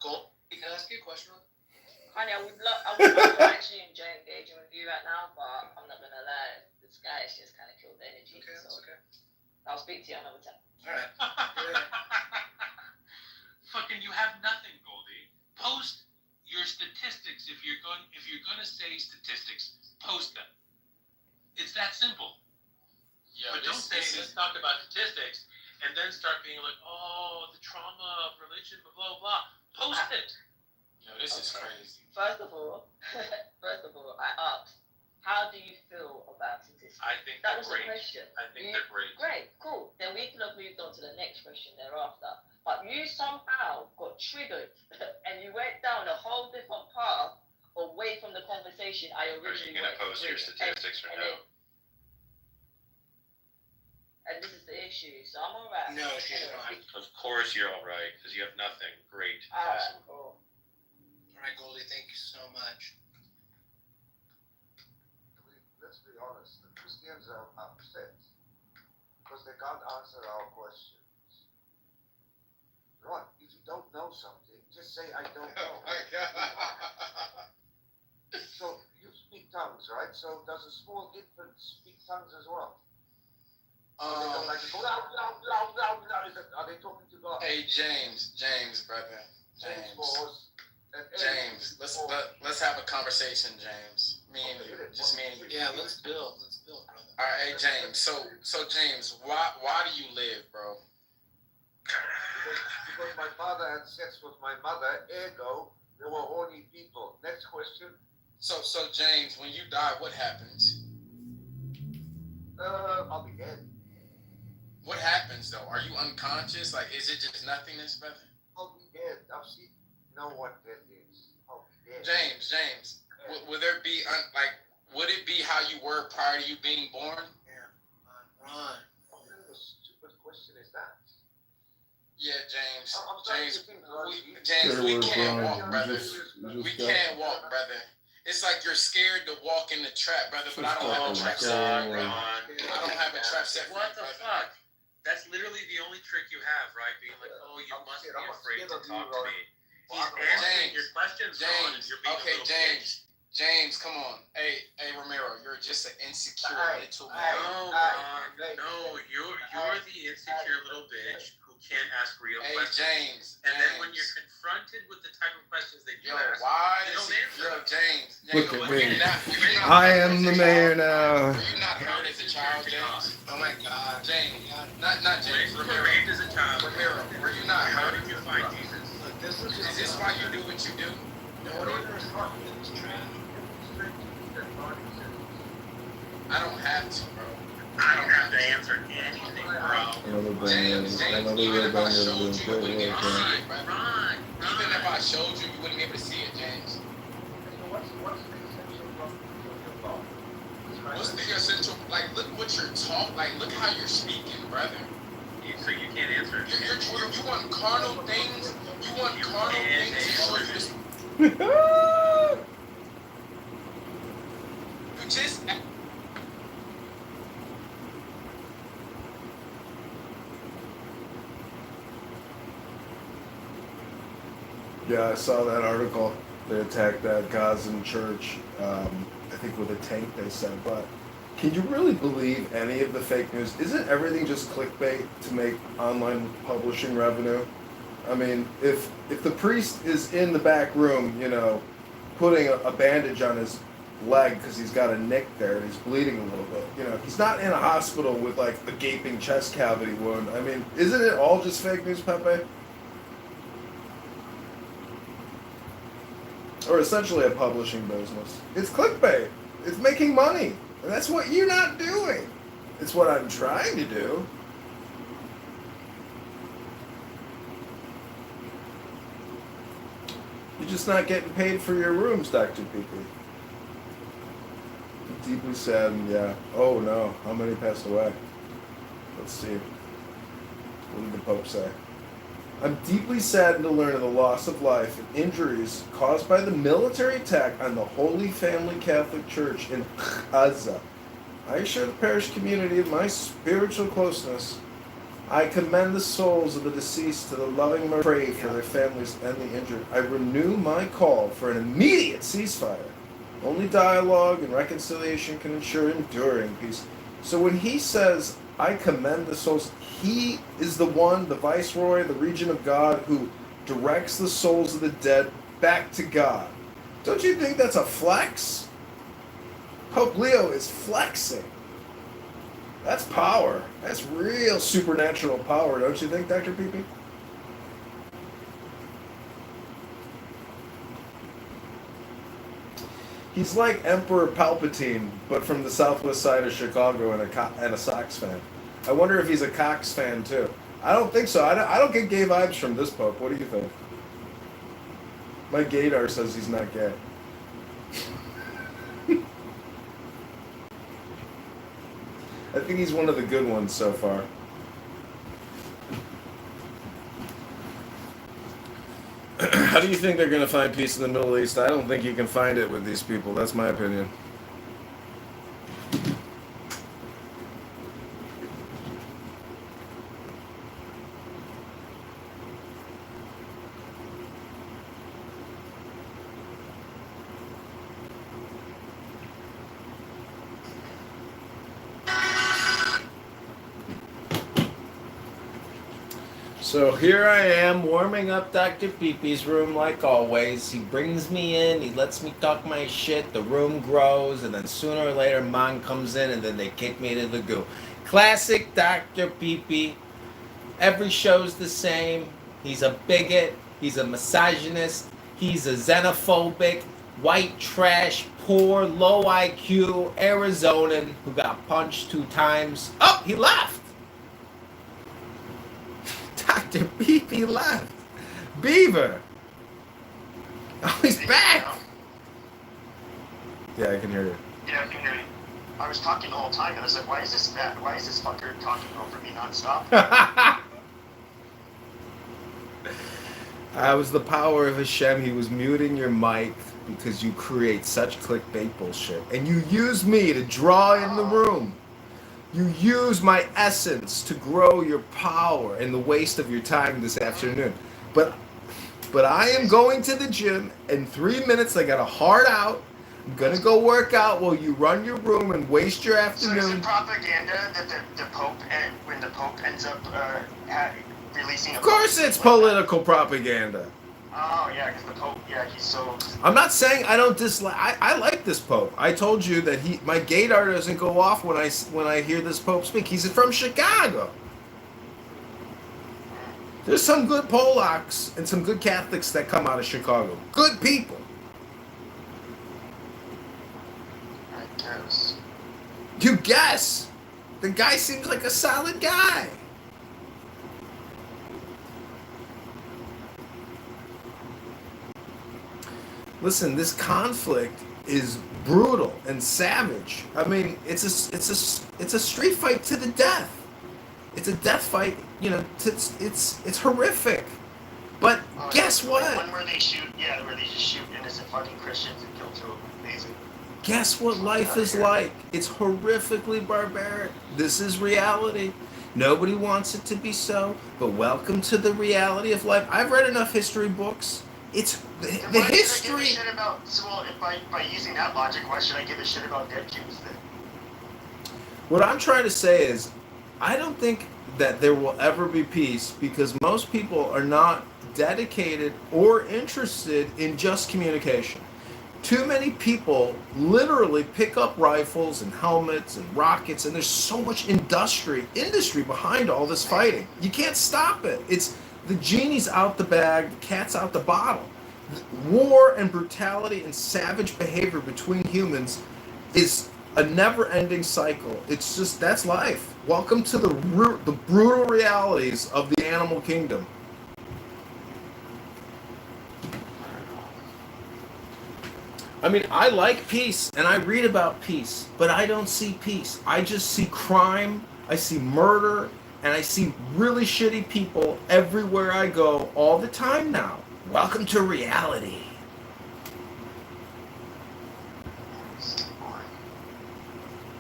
Cool. Can I ask you a question? Honey, I would love to actually enjoy engaging with you right now, but I'm not gonna lie. This guy has just kind of killed the energy. Okay, that's okay. I'll speak to you another time. All right. Fucking, you have nothing, Goldie. Post your statistics. If you're gonna say statistics, post them. It's that simple. Yeah, but don't say let's talk about statistics, and then start being like, oh, the trauma of religion, blah, blah, blah. Post it. Yo, this is crazy. First of all, I asked, how do you feel about statistics? I think that they're was great. the question. I think they're great. Great, cool. Then we could have moved on to the next question thereafter. But you somehow got triggered and you went down a whole different path away from the conversation I originally wanted to bring. Are you going to post your statistics or no? And this is the issue, so I'm alright. No, she's not. Of course you're all right, because you have nothing. Great. Alright, cool. Alright, Goldie, thank you so much. Let's be honest, the Christians are upset because they can't answer our questions. Right, if you don't know something, just say I don't know. Oh my God. So you speak tongues, right? So does a small infant speak tongues as well? They don't like to go loud. Are they talking to God? Hey, James, brother. James, let's have a conversation, James. Me and you, just me and you. Yeah, let's build, brother. All right, hey, James. So James, why do you live, bro? Because my father had sex with my mother, ergo, they were horny people. Next question. So James, when you die, what happens? I'll be dead. What happens though? Are you unconscious? Like, is it just nothingness, brother? I'll be dead. I'll see. Know what death is. I'll be dead. James, would there be would it be how you were prior to you being born? Yeah, Ron. What kind of a stupid question is that? Yeah, James. James, we can't walk, brother. We can't walk, brother. It's like you're scared to walk in the trap, brother, but I don't have a trap set. I don't have a trap set. What the fuck? That's literally the only trick you have, right? Being like, oh, you must be afraid to talk to me. He's answering your questions, Ron, and you're being a little bitch. James, come on. Hey, Romero, you're just an insecure little man. No, Ron, no, you're the insecure little bitch who can't ask real questions. James. And then when you're confronted with the type of questions that you ask, why you don't answer. James. Look at me. I am the mayor now. Were you not hurt as a child, James? Oh my God, James. Not James. You were raped as a child. Romero, were you not How hurt? did you find Jesus? Is this why you do what you do? I don't have to, bro. I don't have to answer anything, bro. Another banger, another red banger of the great work, man. Even if I showed you, you wouldn't be able to see it, James. What's the essential? Like, look what you're talking. Like, look how you're speaking, brother. So you can't answer it. You want carnal things? You want carnal things to show you this? You just. Yeah, I saw that article. They attacked that Gazan church, I think with a tank, they said. But can you really believe any of the fake news? Isn't everything just clickbait to make online publishing revenue? I mean, if the priest is in the back room, putting a bandage on his leg because he's got a nick there and he's bleeding a little bit, he's not in a hospital with like a gaping chest cavity wound. I mean, isn't it all just fake news, Pepe? Or essentially a publishing business. It's clickbait. It's making money. And that's what you're not doing. It's what I'm trying to do. You're just not getting paid for your rooms, Dr. PP. Deeply saddened, yeah. Oh no, how many passed away? Let's see. What did the Pope say? I'm deeply saddened to learn of the loss of life and injuries caused by the military attack on the Holy Family Catholic Church in Gaza. I assure the parish community of my spiritual closeness. I commend the souls of the deceased to the loving mercy. Pray for their families and the injured. I renew my call for an immediate ceasefire. Only dialogue and reconciliation can ensure enduring peace. So when he says, I commend the souls, he is the one, the viceroy, the regent of God, who directs the souls of the dead back to God. Don't you think that's a flex? Pope Leo is flexing. That's power. That's real supernatural power, don't you think, Dr. Peepee? He's like Emperor Palpatine, but from the southwest side of Chicago and a Sox fan. I wonder if he's a Cox fan, too. I don't think so. I don't get gay vibes from this Pope. What do you think? My gaydar says he's not gay. I think he's one of the good ones so far. How do you think they're going to find peace in the Middle East? I don't think you can find it with these people. That's my opinion. So here I am warming up Dr. Peepee's room like always. He brings me in, he lets me talk my shit, the room grows, and then sooner or later Mon comes in and then they kick me to the goo. Classic Dr. Peepee. Every show's the same. He's a bigot, he's a misogynist, he's a xenophobic, white trash, poor, low IQ Arizonan who got punched 2 times. Oh, he left! Dr. Peepee left. Beaver. Oh, he's back. Yeah, I can hear you. Yeah, I can hear you. I was talking the whole time, and I was like, why is this fucker talking over me nonstop? I was the power of Hashem. He was muting your mic because you create such clickbait bullshit. And you use me to draw in the room. You use my essence to grow your power in the waste of your time this afternoon. But I am going to the gym. In 3 minutes, I got a hard out. I'm going to go work out while you run your room and waste your afternoon. So is it propaganda that the Pope, when the Pope ends up releasing a... Of course it's political propaganda. Oh, yeah, because the Pope, yeah, he's so... I'm not saying I don't dislike... I like this Pope. I told you that my gaydar doesn't go off when I hear this Pope speak. He's from Chicago. There's some good Polacks and some good Catholics that come out of Chicago. Good people. I guess. You guess? The guy seems like a solid guy. Listen, this conflict is brutal and savage. I mean, it's a street fight to the death. It's a death fight. You know, it's horrific. But guess what? One where they shoot, where they just shoot innocent fucking Christians and kill 2 amazing. Guess what life is like? It's horrifically barbaric. This is reality. Nobody wants it to be so, but welcome to the reality of life. I've read enough history books. It's the history. Shit about, so, well, by using that logic, why should I give a shit about dead Jews then? What I'm trying to say is, I don't think that there will ever be peace because most people are not dedicated or interested in just communication. Too many people literally pick up rifles and helmets and rockets, and there's so much industry behind all this fighting. You can't stop it. It's the genie's out the bag, the cat's out the bottle. War and brutality and savage behavior between humans is a never-ending cycle. It's just, that's life. Welcome to the brutal realities of the animal kingdom. I mean, I like peace, and I read about peace, but I don't see peace. I just see crime, I see murder, and I see really shitty people everywhere I go all the time now. Welcome to reality.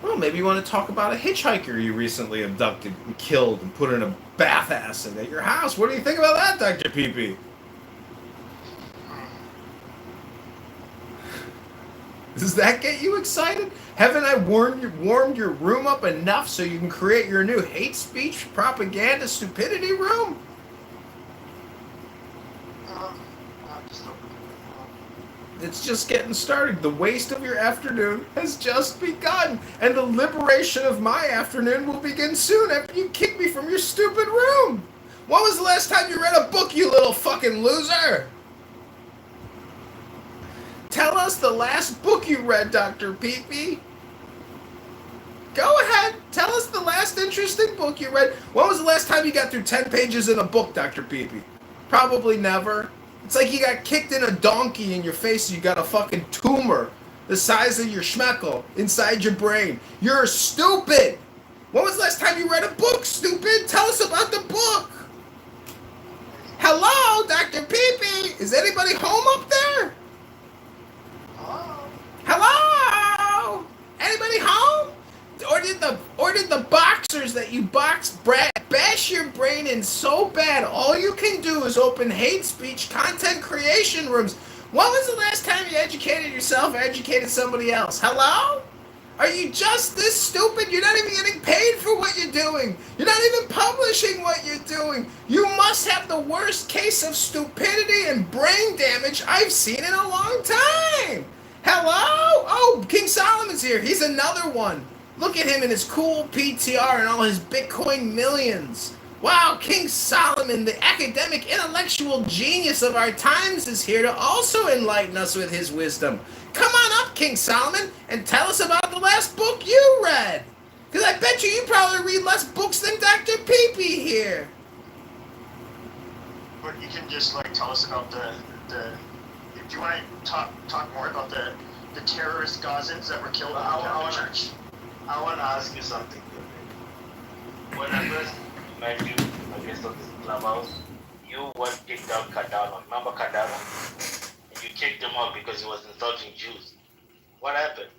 Well, maybe you want to talk about a hitchhiker you recently abducted and killed and put in a bath acid at your house. What do you think about that, Dr. Peepee? Does that get you excited? Haven't I warmed your room up enough so you can create your new hate speech, propaganda, stupidity room? It's just getting started. The waste of your afternoon has just begun, and the liberation of my afternoon will begin soon after you kick me from your stupid room. When was the last time you read a book, you little fucking loser? Tell us the last book you read, Dr. Peepee. Go ahead. Tell us the last interesting book you read. When was the last time you got through 10 pages in a book, Dr. Peepee? Probably never. It's like you got kicked in a donkey in your face and you got a fucking tumor the size of your schmeckle inside your brain. You're stupid. When was the last time you read a book, stupid? Tell us about the book. Hello, Dr. Peepee. Is anybody home up there? Hello? Anybody home? Or did the boxers that you bash your brain in so bad all you can do is open hate speech content creation rooms? When was the last time you educated yourself or educated somebody else? Hello? Are you just this stupid? You're not even getting paid for what you're doing. You're not even publishing what you're doing. You must have the worst case of stupidity and brain damage I've seen in a long time. Hello? Oh, King Solomon's here. He's another one. Look at him in his cool PTR and all his Bitcoin millions. Wow, King Solomon, the academic intellectual genius of our times, is here to also enlighten us with his wisdom. Come on up, King Solomon, and tell us about the last book you read. Because I bet you probably read less books than Dr. Peepee here. But you can just like tell us about the do you want to talk more about the terrorist Gazans that were killed in the Catholic Church? I want to ask you something. When I first met you against on this clubhouse, you went kicked out Cardano. Remember Cardano? And you kicked him out because he was insulting Jews. What happened?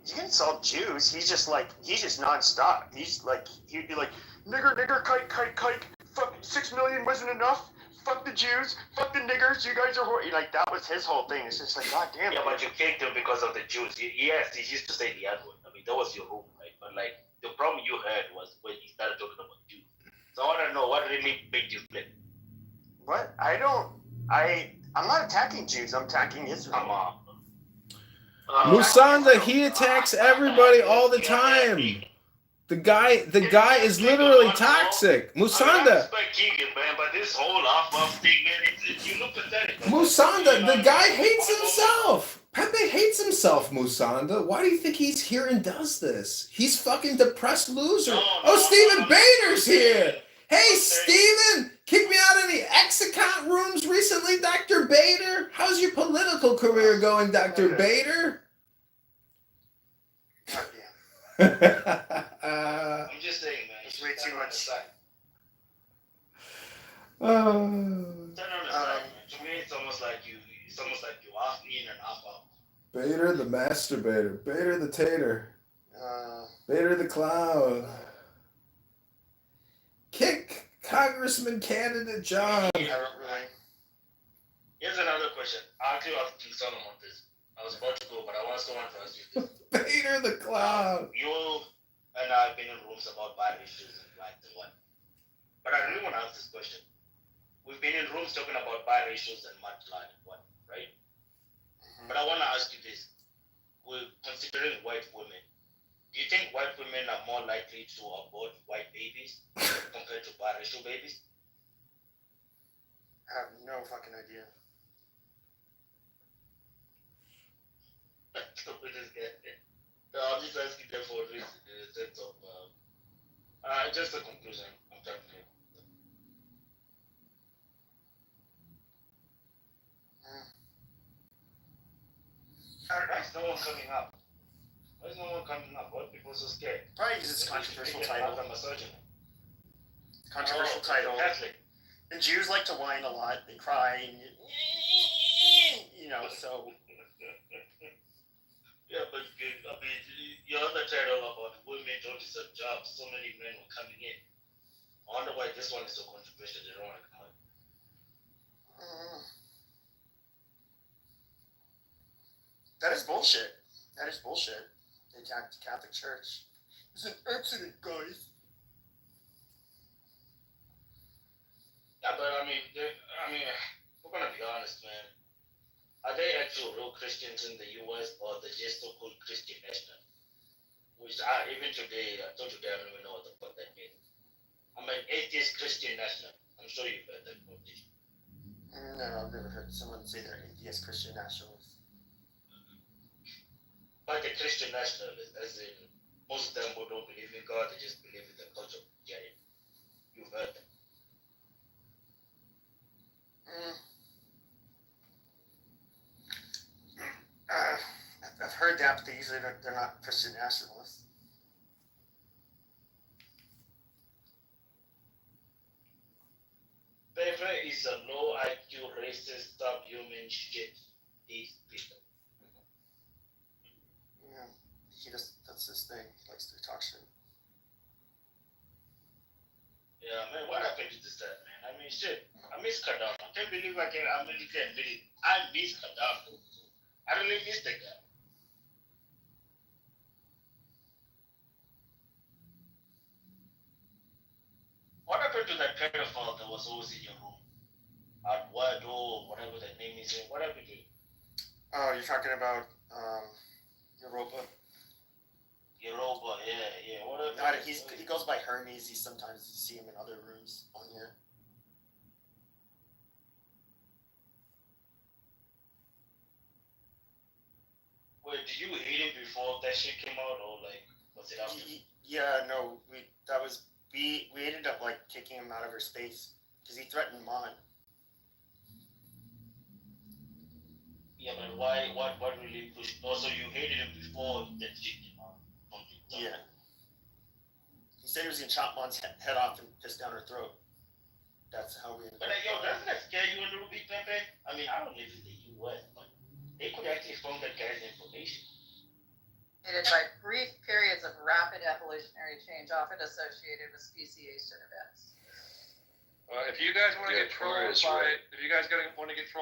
You can insult Jews. He's just nonstop. He'd be like, nigger, kike. Fuck, 6 million wasn't enough. Fuck the Jews. Fuck the niggers. You guys are like, that was his whole thing. It's just like, God damn it. Yeah, but you kicked him because of the Jews. Yes, he used to say the N-word. I mean, that was your rule, right? But like, the problem you had was when he started talking about Jews. So I want to know what really made you flip. What? I'm not attacking Jews. I'm attacking Israel. Come on. Musanda, he attacks everybody all the time. The guy is literally toxic. Musanda. I respect Keegan, man, but this whole off thing, man, you look pathetic. Musanda, the guy hates himself. Pepe hates himself, Musanda. Why do you think he's here and does this? He's fucking depressed loser. Stephen Bader's here. Hey, Stephen, kick me out of the X-Account rooms recently, Dr. Bader. How's your political career going, Dr. Bader? I'm just saying, man. It's way too much. Turn on the side, man. To me, it's almost like you off in and off out. Bader the masturbator. Bader the tater. Bader the clown. Kick Congressman candidate John. Here's another question. I'll actually ask King Solomon this. I was about to go, but I also want to ask you this. Bader the clown. You and I have been in rooms about bad issues and like and what. But I really want to ask this question. We've been in rooms talking about bad issues and mudslide and what, right? But I want to ask you this. We're considering white women. Do you think white women are more likely to abort white babies compared to biracial babies? I have no fucking idea. I'm just asking them for a sense of just a conclusion. I'm trying to make. Why is no one coming up? Why is no one coming up? Why are people so scared? Probably because it's a controversial title. Controversial title. Catholic. And Jews like to whine a lot. They cry. And so. Yeah, but I mean, your other title about women don't deserve jobs. So many men were coming in. I wonder why this one is so controversial. They don't want to come in. That is bullshit. They attacked the Catholic Church. It's an accident, guys. Yeah, but I mean, we're gonna be honest, man. Are they actual real Christians in the U.S. or they're just so-called Christian national? Which even today, until today, I don't even know what the fuck that means. I'm an atheist Christian national. I'm sure you've heard that quotation. No, I've never heard someone say they're atheist Christian nationalists. But the Christian nationalists, as in most of them who don't believe in God, they just believe in the culture of Christianity. You've heard them. I've heard that, but they're not Christian nationalists. Pepe is a low IQ, racist, subhuman shit. These people. Yeah, that's his thing. He likes to talk shit. Yeah, man, what happened to this guy, man? I mean, shit. I miss Gaddafi. I can't believe I really can admit it. I miss Gaddafi. I really miss the guy. What happened to that pedophile that was always in your room? Eduardo, whatever that name is. What happened to him? Oh, you're talking about Europa? Europa, yeah. What happened? No, he goes by Hermes. Sometimes you see him in other rooms on here. Wait, did you hate him before that shit came out, or like was it after? Yeah, no, we ended up like kicking him out of our space because he threatened Mon. Yeah, but why? What really pushed? Oh, so you hated him before that shit came out? Yeah. He said he was gonna chop Mon's head off and piss down her throat. That's how we ended up. But doesn't that scare you a little bit, Pepe? I mean, I don't live in the U.S., but they could actually phone that guy's information. It is by brief periods of rapid evolutionary change, often associated with speciation events. If you guys want to get trolled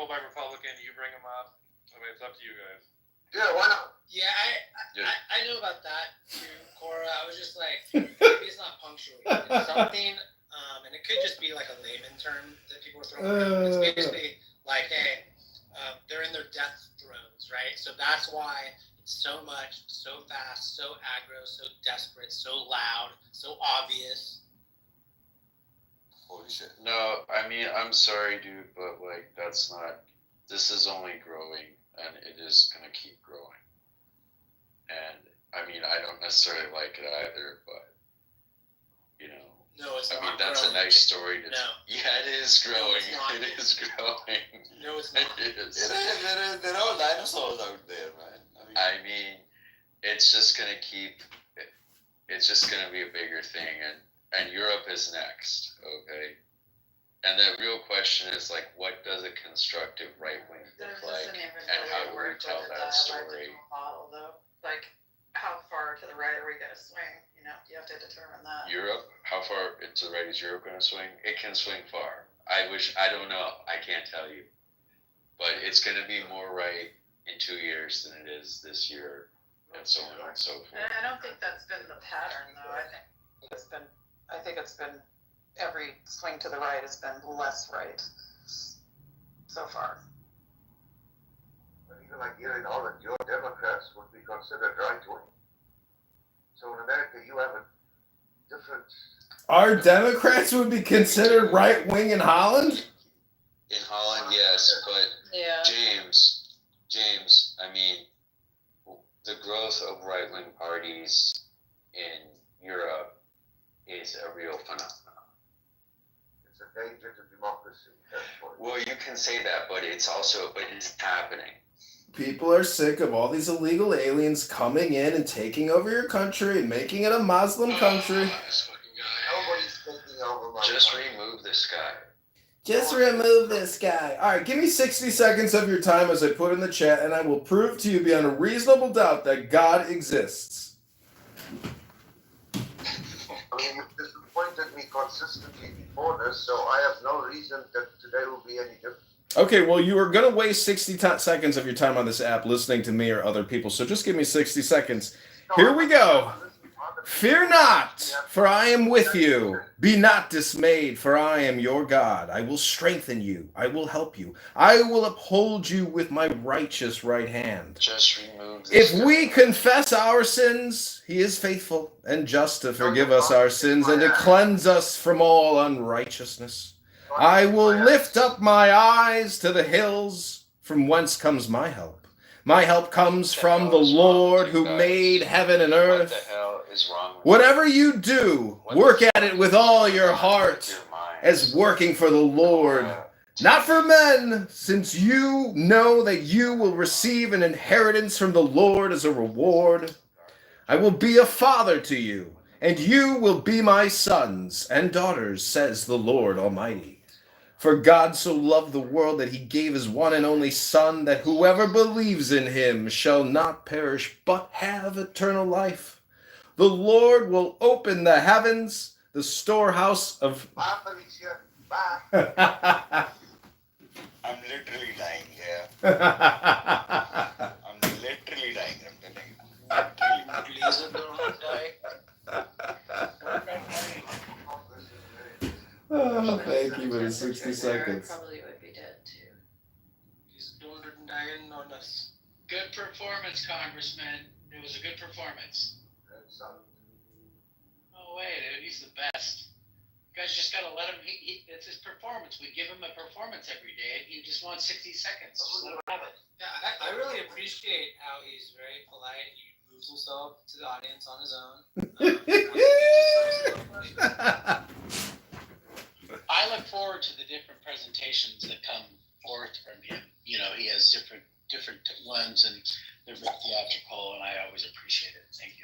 by Republican, you bring them up. I mean, it's up to you guys. Yeah, why not? Yeah, I know about that too, Cora. I was just like, maybe it's not punctuated. It's something, and it could just be like a layman term that people are throwing around. It's basically like, hey, they're in their death throes, right? So that's why it's so much, so fast, so aggro, so desperate, so loud, so obvious. Holy shit. No, I mean, I'm sorry, dude, but like, this is only growing, and it is gonna keep growing. And I mean, I don't necessarily like it either, but you know. No, it's I not mean, that's growing. a nice story to No. Yeah, it is growing. it's not. It is growing. No, it's not. It is. There are dinosaurs out there, man. I mean, it's just gonna keep. It's just gonna be a bigger thing, and Europe is next. Okay. And the real question is like, what does a constructive right wing look like, and how do we tell that story? Model, though. Like, how far to the right are we going to swing? You know, you have to determine that. Europe, how far to the right is Europe going to swing? It can swing far. I don't know. I can't tell you. But it's going to be more right in 2 years than it is this year, and so on and so forth. I don't think that's been the pattern, though. I think it's been every swing to the right has been less right so far. But even like here in Holland, your Democrats would be considered right wing. So in America, you have a different. Our Democrats would be considered right wing in Holland? In Holland, yes, but Yeah. James, I mean, the growth of right wing parties in Europe is a real phenomenon. It's a danger to democracy. Well, you can say that, but it's happening. People are sick of all these illegal aliens coming in and taking over your country and making it a Muslim country. Nobody's taking over my Just remove this guy. Just remove this guy. All right, give me 60 seconds of your time as I put in the chat, and I will prove to you beyond a reasonable doubt that God exists. I mean, you've disappointed me consistently before this, so I have no reason that today will be any different. Okay, well, you are going to waste 60 seconds of your time on this app listening to me or other people, so just give me 60 seconds. Here we go. Fear not, for I am with you. Be not dismayed, for I am your God. I will strengthen you. I will help you. I will uphold you with my righteous right hand. Just remove this. If we confess our sins, he is faithful and just to forgive us our sins and to cleanse us from all unrighteousness. I will lift up my eyes to the hills, from whence comes my help. My help comes from the Lord who made heaven and earth. What the hell is wrong with Whatever you do, work at it with all your heart, as working for the Lord, not for men, since you know that you will receive an inheritance from the Lord as a reward. I will be a father to you, and you will be my sons and daughters, says the Lord Almighty. For God so loved the world that he gave his one and only Son, that whoever believes in him shall not perish, but have eternal life. The Lord will open the heavens, the storehouse of... I'm literally dying here. I'm literally dying. I'm telling you. Please don't die. Oh, thank you for the 60 seconds. Probably would be dead too. Please don't die on us. Good performance, Congressman. It was a good performance. No way, dude. He's the best. You guys just gotta let him. It's his performance. We give him a performance every day, and he just wants 60 seconds. Just let him have it. Yeah, I really appreciate how he's very polite. He moves himself to the audience on his own. I look forward to the different presentations that come forth from him. You know, he has different ones, and they're very theatrical, and I always appreciate it. Thank you.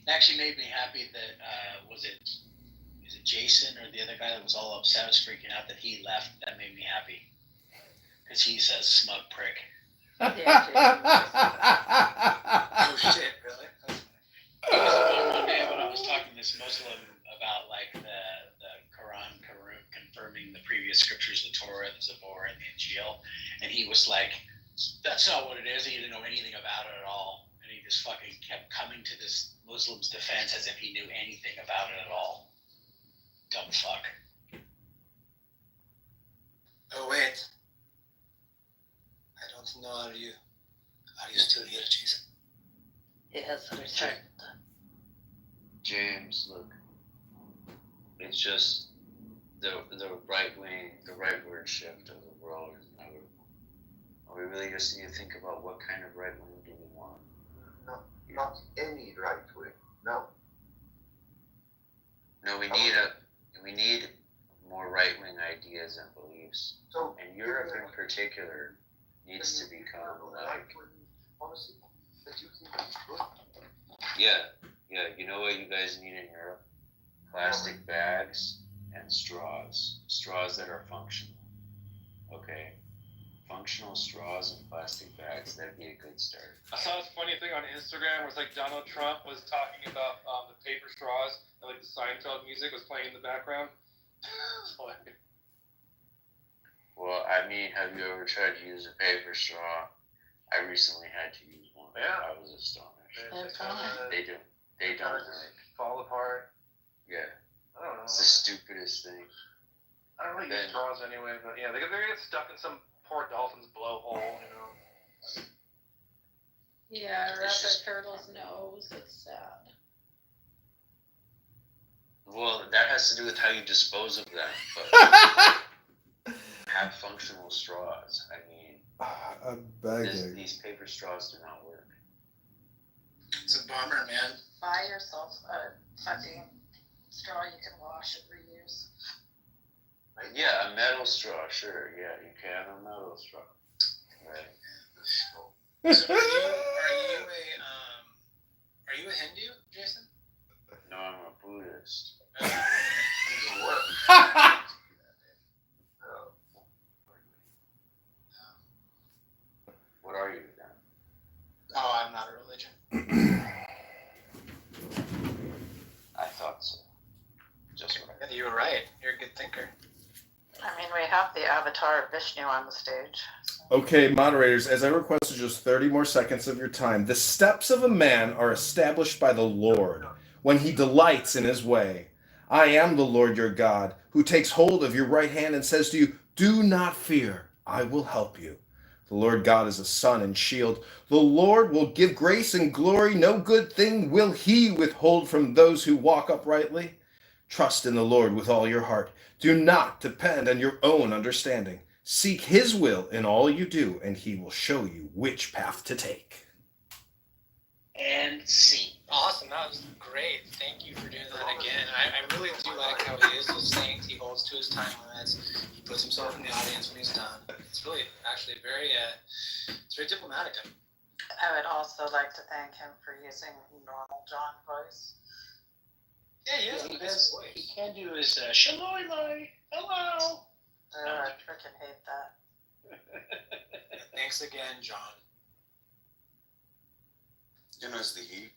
It actually made me happy that is it Jason or the other guy that was all upset, was freaking out that he left. That made me happy because he's a smug prick. Oh shit, really? He was one day when I was talking to this Muslim about like the Quran confirming the previous scriptures, the Torah, the Zabur, and the Injil, and he was like, "That's not what it is." He didn't know anything about it at all, and he just fucking kept coming to this Muslim's defense as if he knew anything about it at all. Dumb fuck. Oh wait. I don't know. Are you still here, Jason? Yes, returned. James, look, it's just the rightward shift of the world is inevitable. We really just need to think about what kind of right wing do we want. Not any right wing. No. No, we need more right wing ideas and beliefs. So, and Europe in particular needs to become like. Policy that you think is good. Yeah. You know what you guys need in Europe? Plastic bags and straws. Straws that are functional. Okay. Functional straws and plastic bags. That'd be a good start. I saw this funny thing on Instagram where it's like Donald Trump was talking about the paper straws and like the Seinfeld music was playing in the background. Well, I mean, have you ever tried to use a paper straw? I recently had to use one. Yeah. I was astonished. They don't work. Fall apart. Yeah. I don't know. It's the stupidest thing. I don't really use straws anyway, but yeah, they're gonna get stuck in some poor dolphin's blowhole, you know. Yeah, or up a turtle's nose. It's sad. Well, that has to do with how you dispose of them, but have functional straws. I mean, these paper straws do not work. It's a bummer, man. Buy yourself a fucking straw you can wash and reuse. Yeah, a metal straw, sure. Yeah, you can have a metal straw. Right. So are you a Hindu, Jason? No, I'm a Buddhist. What are you then? Oh, I'm not a religion. I thought so. Just right. Yeah, you were right. You're a good thinker. I mean, we have the avatar of Vishnu on the stage. So. Okay, moderators, as I requested just 30 more seconds of your time, the steps of a man are established by the Lord when he delights in his way. I am the Lord your God, who takes hold of your right hand and says to you, do not fear, I will help you. The Lord God is a sun and shield. The Lord will give grace and glory. No good thing will he withhold from those who walk uprightly. Trust in the Lord with all your heart. Do not depend on your own understanding. Seek his will in all you do, and he will show you which path to take. And see. Awesome, that was great. Thank you for doing that again. I really do like how he is with saints. He holds to his time limits. He puts himself in the audience when he's done. It's really actually it's very diplomatic. I would also like to thank him for using normal John voice. Yeah, he has a nice voice. He can do his shaloi mai. Hello. I freaking hate that. Thanks again, John. You know, it's the heat.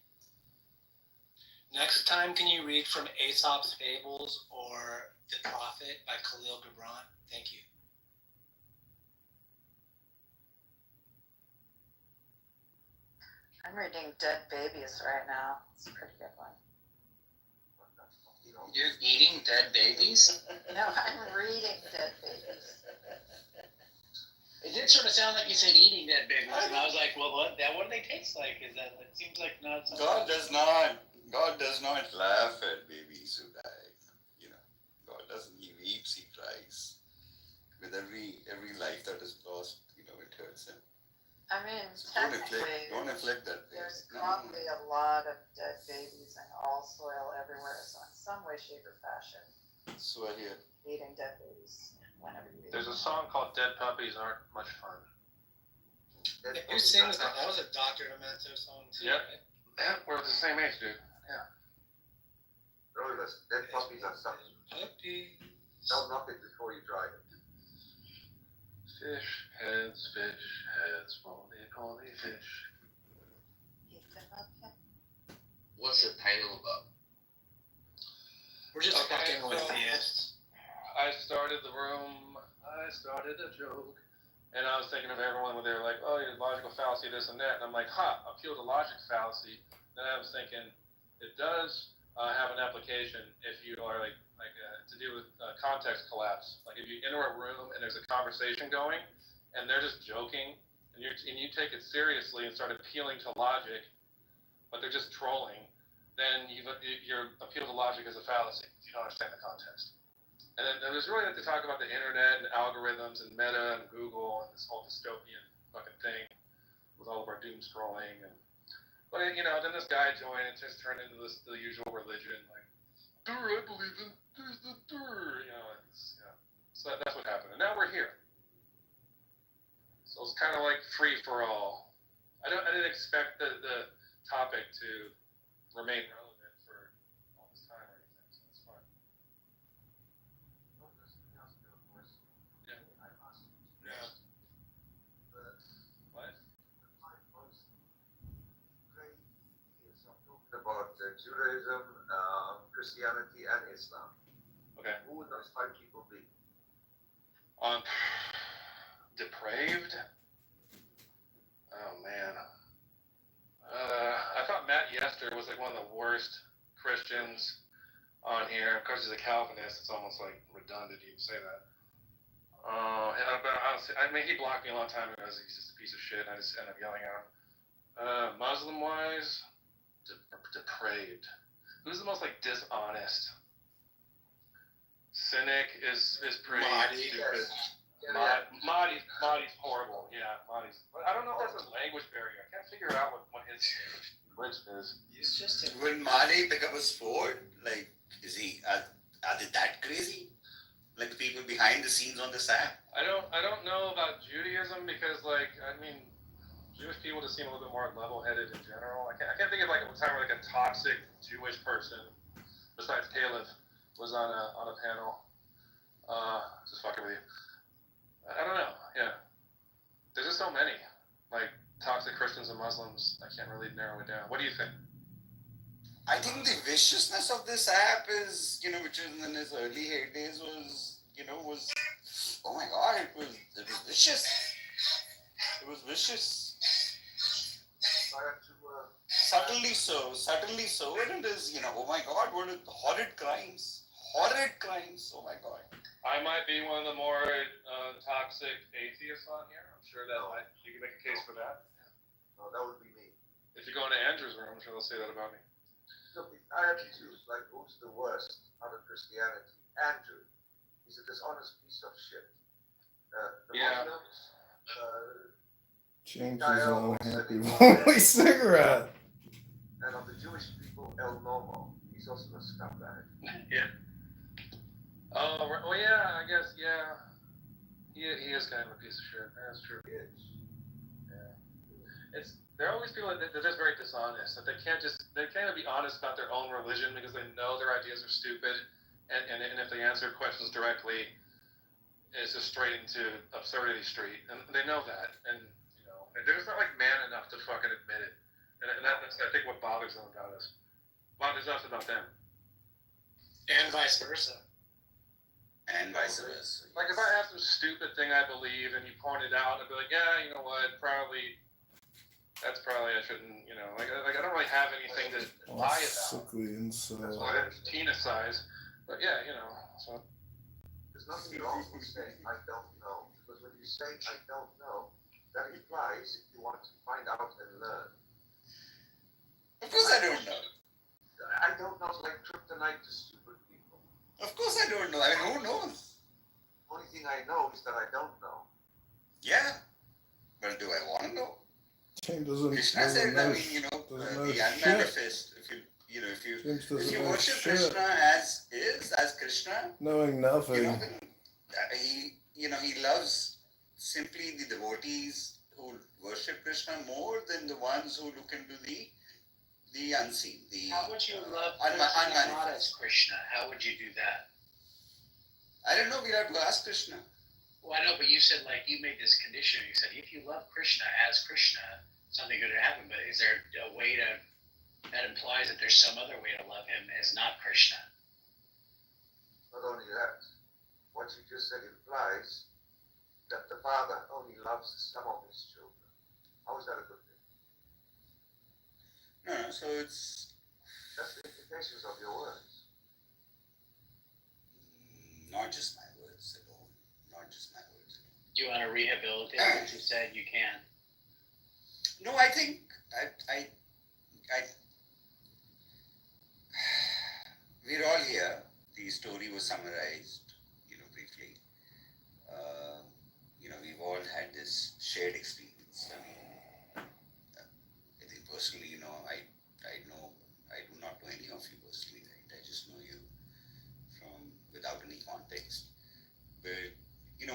Next time, can you read from Aesop's Fables or The Prophet by Khalil Gibran? Thank you. I'm reading Dead Babies right now. It's a pretty good one. You're eating dead babies? No, I'm reading Dead Babies. It did sort of sound like you said eating dead babies, and I was like, well, what do they taste like? Is that? It seems like not something. God does not laugh at babies who die. You know, God doesn't. He weeps, he cries. With every life that is lost, you know, it hurts him. I mean, So technically, don't inflict that pain. there's probably a lot of dead babies in all soil everywhere, so in some way, shape, or fashion, So I hear. eating dead babies whenever you eat. There's a song called "Dead Puppies Aren't Much Fun." Who sings that? That was a Dr. Demento song too. Yep. Right? Yeah, we're the same age, dude. Yeah. Really, dead puppies are something. Puppies. Don't knock it before you dry it. Fish heads, holy fish. What's the title about? We're just fucking with theists. I started the room. I started a joke. And I was thinking of everyone when they were like, oh, your logical fallacy, this and that. And I'm like, appeal to logic fallacy. Then I was thinking, it does have an application if you are to do with context collapse. Like if you enter a room and there's a conversation going and they're just joking and you take it seriously and start appealing to logic, but they're just trolling, then your appeal to logic is a fallacy. You don't understand the context. And then there's really to talk about the internet and algorithms and Meta and Google and this whole dystopian fucking thing with all of our doom scrolling but then this guy joined and just turned into the usual religion like, I believe in there's the so that's what happened, and now we're here. So it's kind of like free for all. I didn't expect the topic to remain relevant for all this time or anything, so it's fine. About Judaism, Christianity, and Islam. Okay. Who would those 5 people be? Depraved? Oh man. I thought Matt Yester was like one of the worst Christians on here. Of course, he's a Calvinist. It's almost like redundant to even say that. But honestly, he blocked me a long time ago. He's just a piece of shit, and I just ended up yelling at him. Muslim-wise, depraved. Who's the most dishonest? Cynic is pretty stupid. Mahdi's horrible. Yeah, Mahdi's. I don't know if that's a language barrier. I can't figure out what his glitch is. He's just. Will Mahdi pick up a sword? Is he? Are they that crazy? Like the people behind the scenes on this app? I don't know about Judaism because Jewish people just seem a little bit more level-headed in general. I can't think of a time where a toxic Jewish person, besides Caleb, was on a panel. Just fucking with you. I don't know. Yeah, there's just so many toxic Christians and Muslims. I can't really narrow it down. What do you think? I think the viciousness of this app is, which in its early heydays was oh my god, it was vicious. vicious. I had to, Subtly so, and it is, oh my God, what are horrid crimes, oh my God. I might be one of the more toxic atheists on here. I'm sure that you can make a case for that. No, that would be me. If you go into Andrew's room, I'm sure they'll say that about me. Look, I had to choose, like, who's the worst out of Christianity? Andrew. He's a dishonest piece of shit. The Muslims, James is an unhappy lonely cigarette. and of the Jewish people, El Nomo. He's also a scumbag. Yeah. Oh, well, yeah, I guess, yeah. He is kind of a piece of shit. That's true. He is. Yeah. There are always people that they're just very dishonest. That they can't be honest about their own religion because they know their ideas are stupid, and if they answer questions directly, it's just straight into absurdity street, and they know that, and they're just not like man enough to fucking admit it, and that's I think what bothers them about us. Bothers us about them. And vice versa. Like if I have some stupid thing I believe and you point it out, I'd be like, yeah, you know what, that's probably I shouldn't, like I don't really have anything to lie about. Sickly inside. That's why that's penis size. But yeah, so. There's nothing wrong with saying I don't know, because when you say I don't know, that implies if you want to find out and learn. Of course I don't know. I don't know is like kryptonite to stupid people. Of course I don't know. I mean, who knows? Only thing I know is that I don't know. Yeah. But do I want to know? Krishna said, I mean, the unmanifest. If you worship Krishna as is, as Krishna, knowing nothing. He loves simply the devotees who worship Krishna more than the ones who look into the unseen. How would you love Krishna not as Krishna? How would you do that? I don't know. We have to ask Krishna. Well, I know, but you said you made this condition. You said if you love Krishna as Krishna, something good would happen. But is there a way that implies that there's some other way to love him as not Krishna? Not only that, what you just said implies that the Father only loves some of his children. How is that a good thing? No, so it's... That's the implications of your words. Not just my words alone. Do you want to rehabilitate what you said? You can. No, I think we're all here. The story was summarized, briefly. We've all had this shared experience. I think personally, I do not know any of you personally, right? I just know you without any context. But,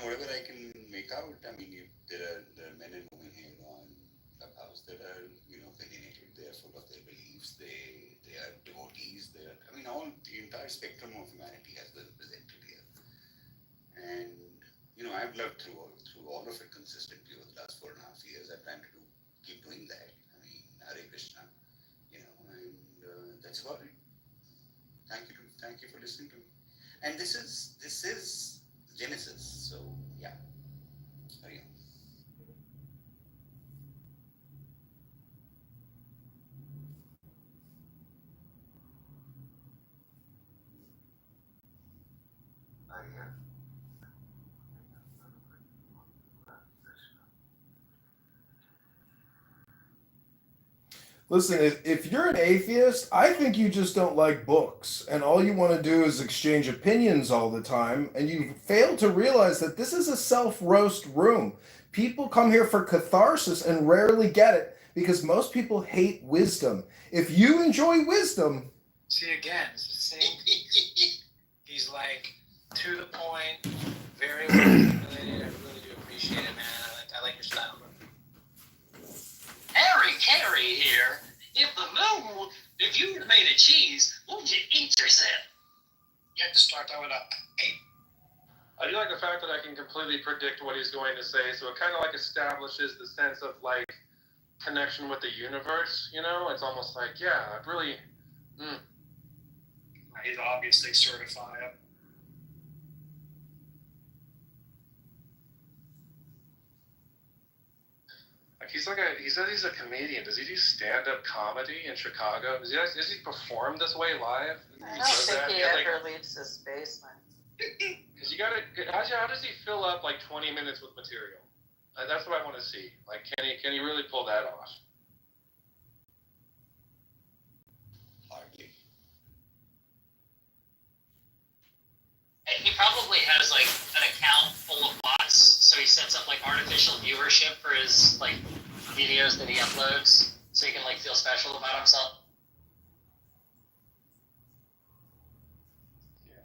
whatever I can make out, I mean, there are men and women here on Clubhouse that are, opinionated. They are full of their beliefs. They are devotees. The entire spectrum of humanity has been presented here. And, I've lived through all of it consistently over the last 4.5 years. I plan to keep doing that. Hare Krishna, and that's about it. Thank you for listening to me. And this is Genesis, so yeah. Hare Om. Listen, if you're an atheist, I think you just don't like books, and all you want to do is exchange opinions all the time, and you fail to realize that this is a self-roast room. People come here for catharsis and rarely get it, because most people hate wisdom. If you enjoy wisdom... See, again, it's the same. He's to the point, very well related. I really do appreciate it, man. I like your style. Harry Carey here. If you made a cheese, won't you eat yourself? You have to start that with a hey. I do like the fact that I can completely predict what he's going to say, so it kind of establishes the sense of connection with the universe. It's almost really. He's obviously certified. he says he's a comedian. Does he do stand-up comedy in Chicago? Does he perform this way live? I don't think he ever leaves his basement. Because you gotta, how does he fill up like 20 minutes with material? That's what I want to see. Like, can he really pull that off? Hardly. And he probably has like an account full of bots, so he sets up like artificial viewership for his like videos that he uploads, so he can like feel special about himself. Yeah,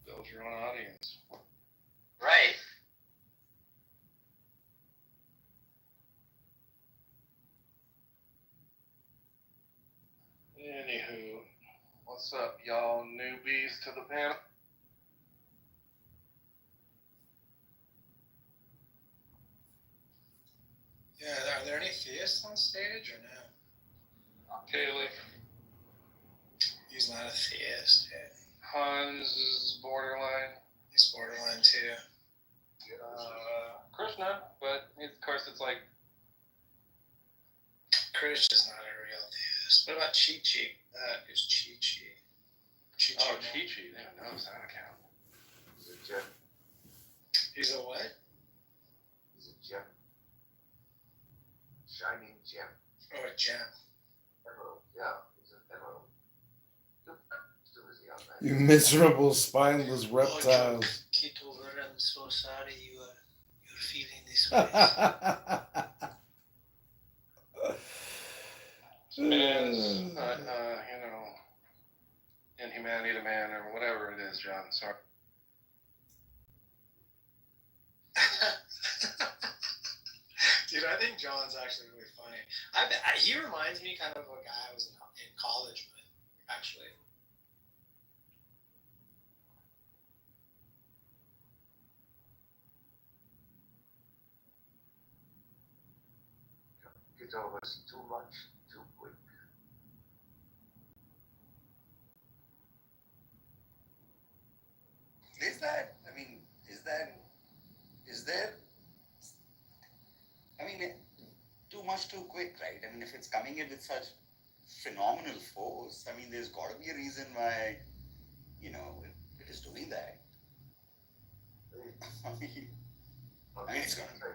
build your own audience. Right. Anywho, what's up, y'all newbies to the panel? Yeah, are there any theists on stage or no? Kaylee. He's not a theist. Yeah. Hans is borderline. He's borderline too. Krishna, but of course it's like. Krishna's not a real theist. What about Chi-Chi? Who's Chi-Chi? Chi-Chi. Oh, Chi-Chi. They don't know that account. He's a gem. He's a what? He's a gem. Shining gem. Oh, a gem. Emerald. Yeah, he's an emerald. Still is young, man. You miserable, spineless reptiles. Kitover, I'm so sorry you're feeling this way. Inhumanity to man, or whatever it is, John. Sorry. Dude, I think John's actually really funny. He reminds me kind of a guy I was in college with, actually. Kitover's too much, too quick. Is that? I mean, is there? I mean, too much, too quick, right? I mean, if it's coming in with such phenomenal force, I mean, there's got to be a reason why, it is doing that. I mean, it's going to.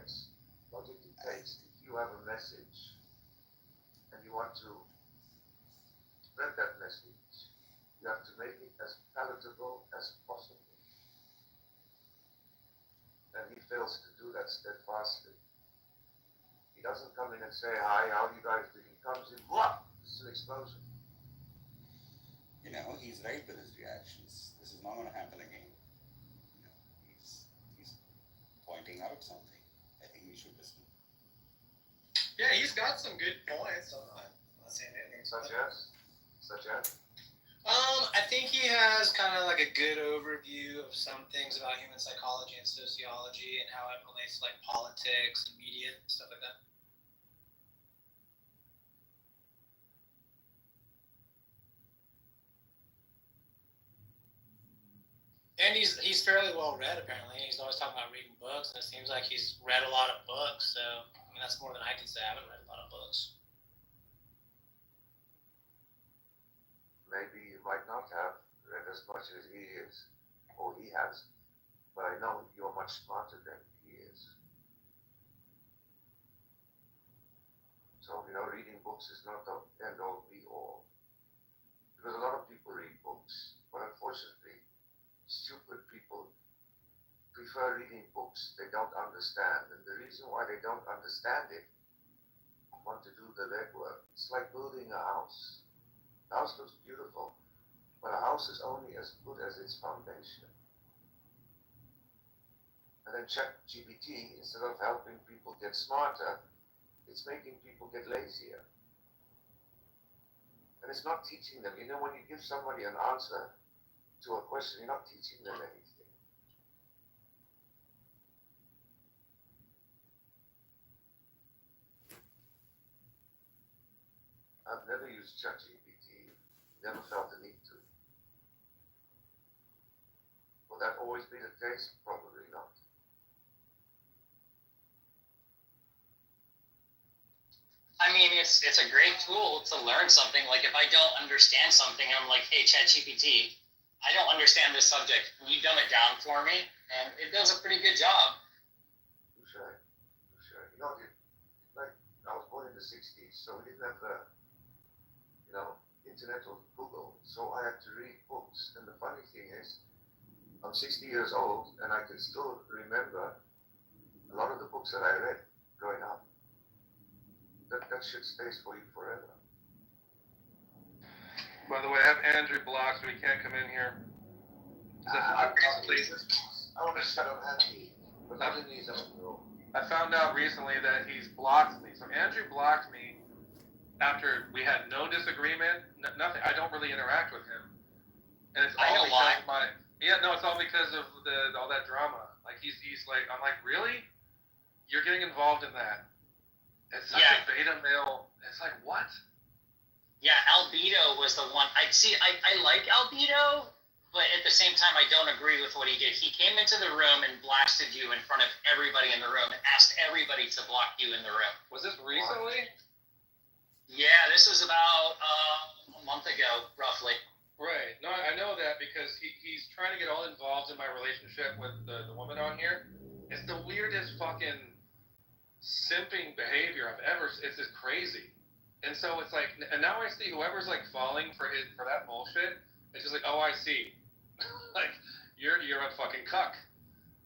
Logic dictates if you have a message and you want to spread that message, you have to make it as palatable as possible. And he fails to do that steadfastly. He doesn't come in and say, hi, how do you guys do? He comes in, what? This is an explosion. He's right with his reactions. This is not going to happen again. He's pointing out something. I think we should listen. Yeah, he's got some good points. I'm not saying anything. Such as? I think he has kind of like a good overview of some things about human psychology and sociology and how it relates to like politics and media and stuff like that. And he's fairly well read apparently. He's always talking about reading books, and it seems like he's read a lot of books. So I mean, that's more than I can say. I haven't read a lot of books. Maybe you might not have read as much as he is, or he has, but I know you're much smarter than he is. So, reading books is not the end-all, be-all. Because a lot of people read books, but unfortunately, stupid people prefer reading books they don't understand. And the reason why they don't understand it, want to do the legwork. It's like building a house. The house looks beautiful, but a house is only as good as its foundation. And then ChatGPT, instead of helping people get smarter, it's making people get lazier. And it's not teaching them. When you give somebody an answer to a question, you're not teaching them anything. I've never used ChatGPT, never felt the need to. Will that always be the case? Probably not. I mean, it's a great tool to learn something. Like if I don't understand something, I'm like, hey, ChatGPT, I don't understand this subject. Can you dumb it down for me? And it does a pretty good job. Sure. You know, like I was born in the '60s, so we didn't have internet or Google, so I had to read books. And the funny thing is, I'm 60 years old, and I can still remember a lot of the books that I read growing up. That shit stays for you forever. By the way, I have Andrew blocked, so he can't come in here. Please. I want to shut up Andy, but I didn't need that. I found out recently that he's blocked me. So Andrew blocked me after we had no disagreement, nothing. I don't really interact with him, and it's all because it's all because of all that drama. Like he's like, I'm like, really? You're getting involved in that? It's such a beta male. It's like, what? Yeah, Albedo was the one. I like Albedo, but at the same time, I don't agree with what he did. He came into the room and blasted you in front of everybody in the room and asked everybody to block you in the room. Was this recently? Yeah, this was about a month ago, roughly. Right. No, I know that because he's trying to get all involved in my relationship with the woman on here. It's the weirdest fucking simping behavior I've ever. It's just crazy. And so it's like, and now I see whoever's like falling for that bullshit. It's just like, oh, I see. Like you're a fucking cuck.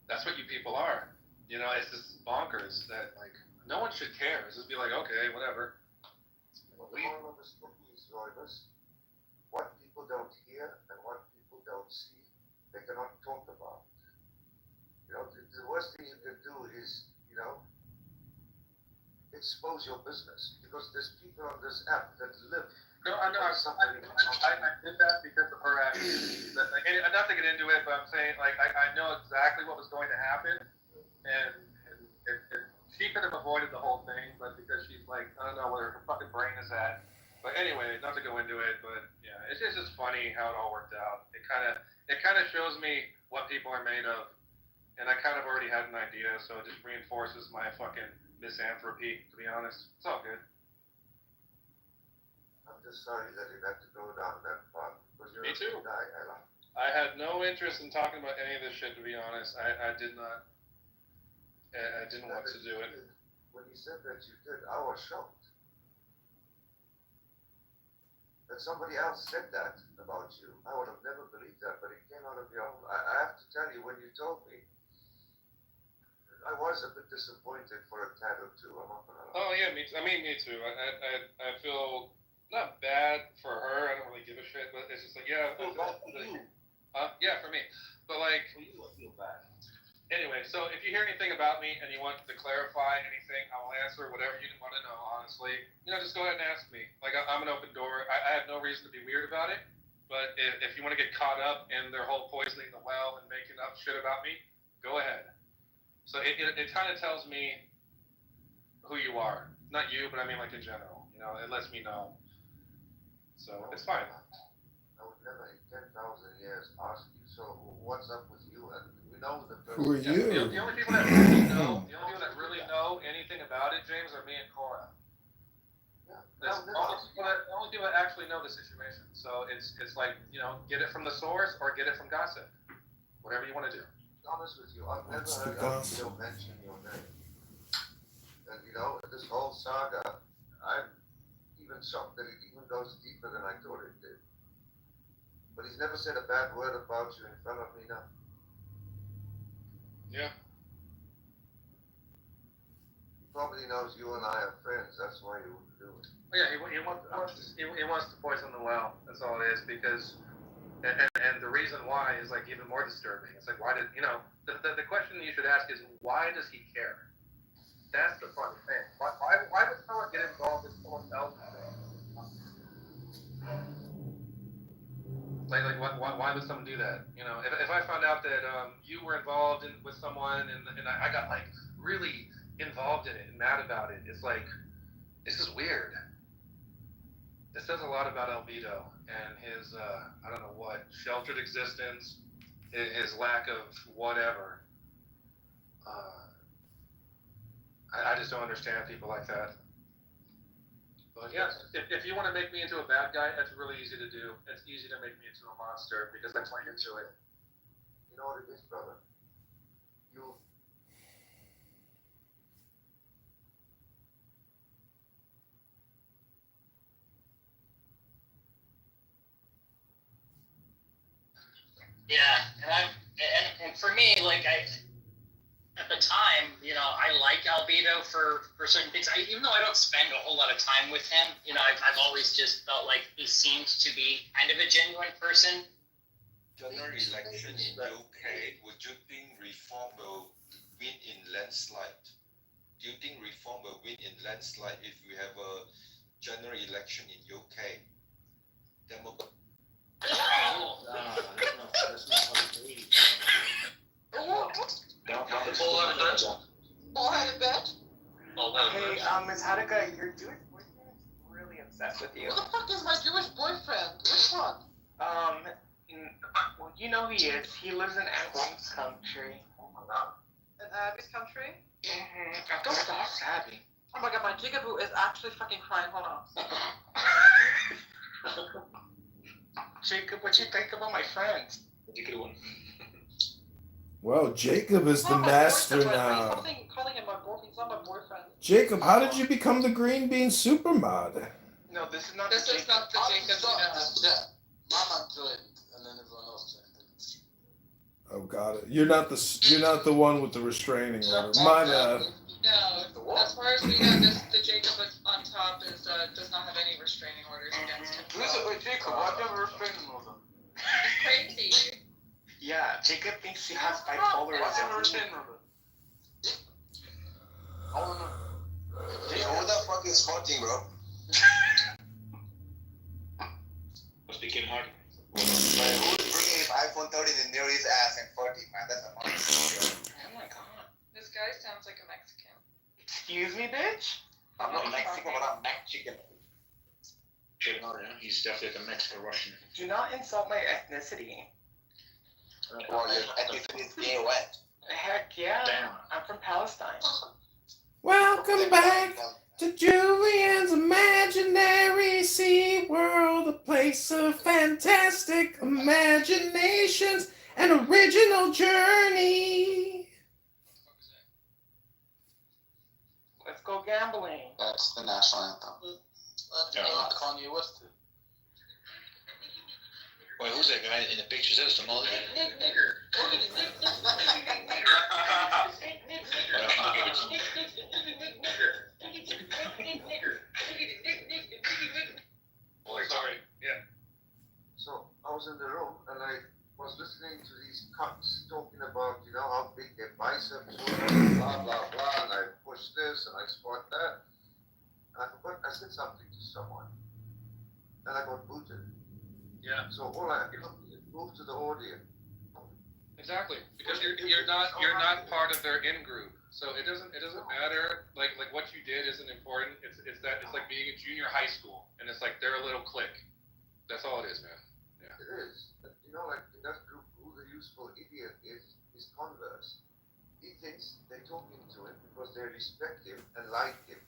That's what you people are. You know, it's just bonkers that like no one should care. It's just be like, okay, whatever. The moral of the story is, Roybus, what people don't hear and what people don't see, they cannot talk about. You know, the worst thing you can do is, expose your business, because there's people on this app that live. No, I know. I did that because of her actions. Like, not to get into it, but I'm saying, like, I know exactly what was going to happen, and she could have avoided the whole thing, but because she's like, I don't know where her fucking brain is at. But anyway, not to go into it, but yeah, it's just funny how it all worked out. It kind of shows me what people are made of, and I kind of already had an idea, so it just reinforces my fucking misanthropy, to be honest. It's all good. I'm just sorry that you had to go down that path, because you're Me too. A guy, Ella. I had no interest in talking about any of this shit, to be honest. I did not. I didn't want to do it. When you said that you did, I was shocked. That somebody else said that about you. I would have never believed that, but it came out of your own. I have to tell you, when you told me, I was a bit disappointed for a tad or two. I'm not gonna lie. Oh yeah, me too. I mean, me too. I feel not bad for her. I don't really give a shit, but it's just like, yeah. Yeah, for me. But like, for you, I feel bad. Anyway, so if you hear anything about me and you want to clarify anything, I will answer whatever you want to know, honestly. Just go ahead and ask me. Like, I'm an open door. I have no reason to be weird about it. But if you want to get caught up in their whole poisoning the well and making up shit about me, go ahead. So it kind of tells me who you are. Not you, but I mean like in general. It lets me know. So it's fine. I would never in 10,000 years ask you, so what's up with you? And we know the person. Who are you? The only people that really know anything about it, James, are me and Cora. Yeah. The only people that actually know the situation. So it's like, get it from the source or get it from gossip. Whatever you want to do. Honest with you, I've never heard Albedo mention your name. And this whole saga, I'm even shocked that it even goes deeper than I thought it did. But he's never said a bad word about you in front of me now. Yeah. He probably knows you and I are friends, that's why he wouldn't do it. Well, yeah, he wants to poison the well, that's all it is, because and the reason why is like even more disturbing. It's like, why did the question you should ask is, why does he care? That's the funny thing. Why would someone get involved in someone else's thing? Like why would someone do that? If I found out that you were involved with someone and I got like really involved in it and mad about it, it's like, this is weird. This says a lot about Albedo and his, I don't know what, sheltered existence, his lack of whatever. I just don't understand people like that. But yeah, if you want to make me into a bad guy, that's really easy to do. It's easy to make me into a monster because I play into it. You know what it is, brother? You Yeah, and for me, like at the time, I like Albedo for certain things. Even though I don't spend a whole lot of time with him, I've always just felt like he seemed to be kind of a genuine person. General election in UK, would you think Reform will win in landslide? Do you think Reform will win in landslide if we have a general election in UK? That's not what it is. Bullheaded bitch. Hey, Ms. Hadaka, your Jewish boyfriend is really obsessed with you. Who the fuck is my Jewish boyfriend? Which one? Well, you know he is. He lives in Abby's country. Oh my god. In Abby's country? Mm-hmm. Don't stop, Abby. Oh my god, my jigaboo is actually fucking crying. Hold on. Jacob, what you think about my friends? That's a good one. Well, Jacob is the master now. Calling him my boyfriend. He's not my boyfriend. Jacob, how did you become the Green Bean Supermod? No, this is not the Jacob. This is not the Jacob. Mama joined, and then everyone else joined. Oh, got it. You're not the one with the restraining order. My bad. No, as far as we know, the Jacob on top does not have any restraining orders against him. Wait, Jacob, why do you have a restraining order? It's crazy. Yeah, Jacob thinks he has bipolar. What's a restraining order? I don't know. Jacob, what the fuck is farting, bro? Must be Kim Hardy. Man, who's bringing his iPhone 13 in near his ass and farting, man? That's a monster. Oh my god. This guy sounds like a Mexican. Excuse me, bitch? I'm not Mexican, but I'm Mexican. Shit, no, he's definitely like a Mexican-Russian. Do not insult my ethnicity. Well, your ethnicity is being wet. Heck yeah. Damn. I'm from Palestine. Welcome back to Julian's Imaginary Sea World, a place of fantastic imaginations and original journey. Let's go gambling. That's the national anthem. That's Kanye West. Wait, who's that guy in the pictures? That's the Mulligan. Sorry. Yeah. So I was in the room and I was listening to these cucks talking about, how big their biceps were, blah, blah, blah, and I pushed this and I squat that. And I forgot, I said something to someone. And I got booted. Yeah. So all I moved to the audience. Exactly, because you're not part of their in group, so it doesn't matter. Like what you did isn't important. It's like being in junior high school, and it's like they're a little clique. That's all it is, man. Yeah. It is. But, like in that group, who the useful idiot is Converse. He thinks they're talking to him because they respect him and like him.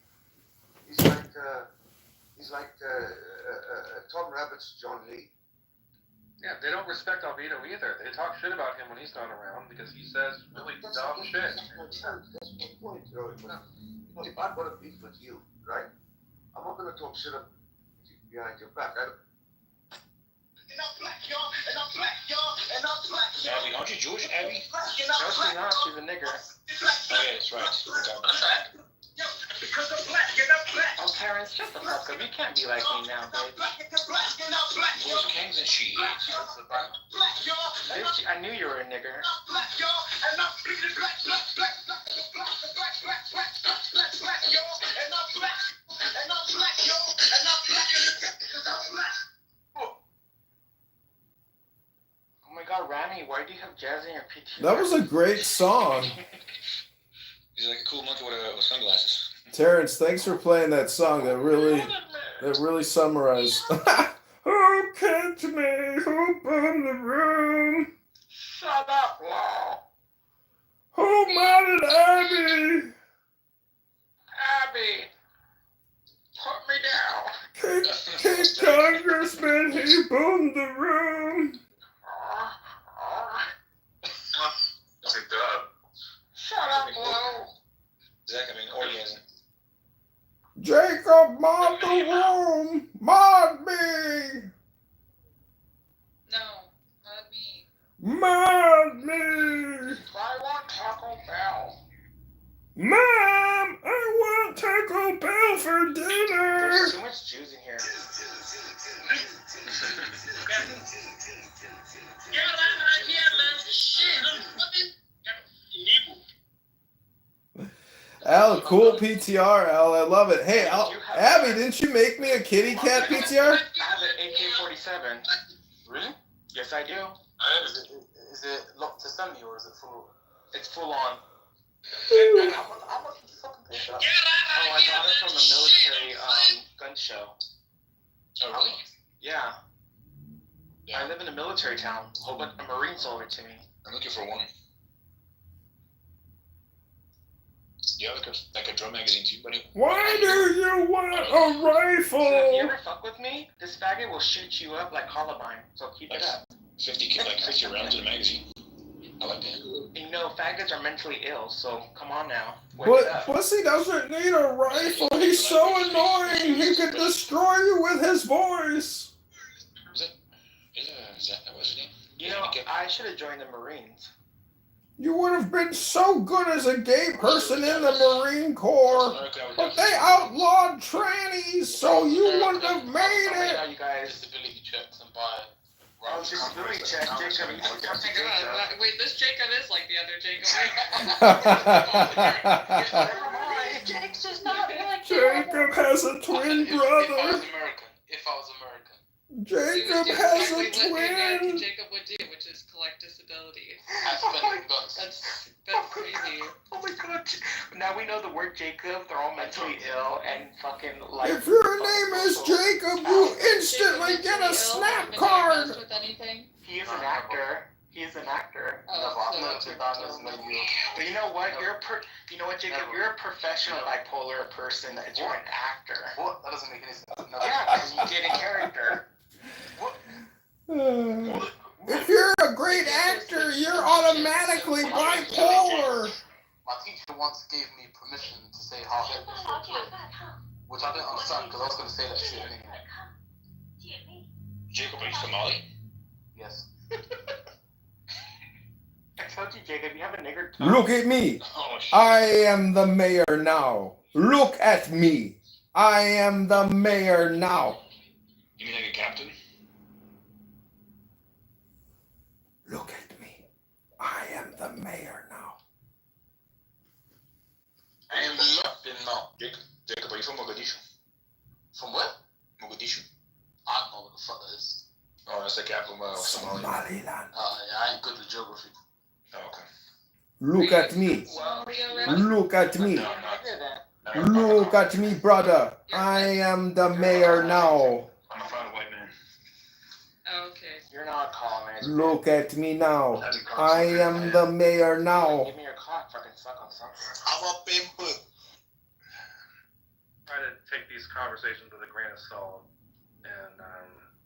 He's like Tom Rabbit's John Lee. Yeah, they don't respect Albedo either. They talk shit about him when he's not around because he says really dumb shit. That's my point, if I've got a beef with you, right? I'm not going to talk shit behind your back. And I'm black, y'all. And I'm black, y'all. And I'm black, y'all. Abby, aren't you Jewish, Abby? No, she's not. She's a nigger. Oh, yeah, that's right. Because I'm black and I'm black. Oh, Terrence, shut the fuck up. You can't be like me now, bitch. Who's kings and she eats? Bitch, I knew you were a nigger. Oh my god, Rami, why do you have jazz in your PTR? That was a great song. He's like a cool monkey with sunglasses. Terrence, thanks for playing that song. That really summarized. Oh, catch me, hope on the room. Shut up, Law. Who mounted Abby? Abby, put me down. the room. Take that. Shut up, bro. Zach, I mean, orgasm. Jacob, mod the room. Mod me. No, not me. Mod me. I want Taco Bell. Mom, I want Taco Bell for dinner. There's too much Jews in here. Get out of here, man. Shit, I'm fucking evil. Al, cool PTR, Al. I love it. Hey, Al, Abby, didn't you make me a kitty cat PTR? I have an AK-47. Really? Yes, I do. Is it locked to semi or is it full? It's full on. How much did you fucking pay for that? Oh, I got it from a military gun show. Oh, really? Yeah. I live in a military town. A whole bunch of Marines sold it to me. I'm looking for one. You have like a drum magazine too, buddy? Why do you want a So if you rifle? ever fuck with me, this faggot will shoot you up like Columbine. So keep it up. 50 rounds in a magazine. I like that. You know, faggots are mentally ill, so come on now. Wake it But up. Pussy doesn't need a rifle. He's so annoying. He could destroy you with his voice. What's his name? You know, I should have joined the Marines. You would have been so good as a gay person in the Marine Corps. But they outlawed trannies, so you wouldn't have made it. You guys. Disability checks and buy. Oh, disability check, Jacob. You can talk to Jacob. Wait, this Jacob is like the other Jacob. Never mind. Jake's just not like Jacob has a twin brother. If I was American. Jacob has a What twin. Jacob would do, which is collect disability. I spent bucks. That's crazy. Oh my god. Now we know the word Jacob. They're all mentally ill and fucking like. If your name is Jacob, you instantly get a snap card. With anything? He is an actor. He is an actor. But you know what? You know what, Jacob? You're a professional bipolar person. That you're an actor. What? That doesn't make any sense. No. Yeah, because you get in character. If you're a great actor, you're automatically bipolar. My teacher once gave me permission to say how hip is your kid, which I didn't understand because I was going to say that shit anyway. Jacob, are you Somali? Yes. I told you, Jacob, you have a nigger. Look at me. Oh, shit. I am the mayor now. Look at me. I am the mayor now. You mean like a captain? Look at me. I am the mayor now. I am the captain now. Jacob, are you from Mogadishu? From where? Mogadishu. I don't know what the fuck that is. Oh, that's the capital of Somalia. Somaliland. Yeah, I ain't good with geography. Oh, okay. Look at me. Look at me. Look at me, brother. I am the mayor now. I'm a proud white man. Okay. You're not a colonizer. Look at me now. I am the mayor now. Give me your cock, fucking suck on something. I'm a pimp. Try to take these conversations with a grain of salt, and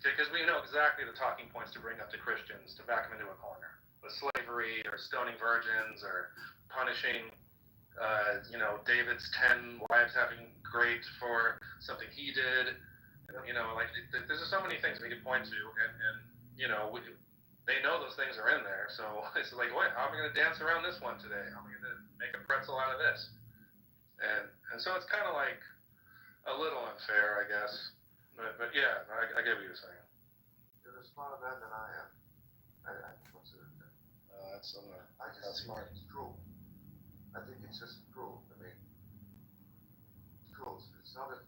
because we know exactly the talking points to bring up to Christians to back them into a corner, with slavery or stoning virgins or punishing, David's 10 wives having great for something he did. Like there's just so many things we could point to, and they know those things are in there. So it's like, what? How am I going to dance around this one today? How am I going to make a pretzel out of this? And so it's kind of like a little unfair, I guess. But yeah, I get what you're saying. You're a smarter man than I am. I consider that. That's smart. It's true. I think it's just true. I mean, it's true. It's not a.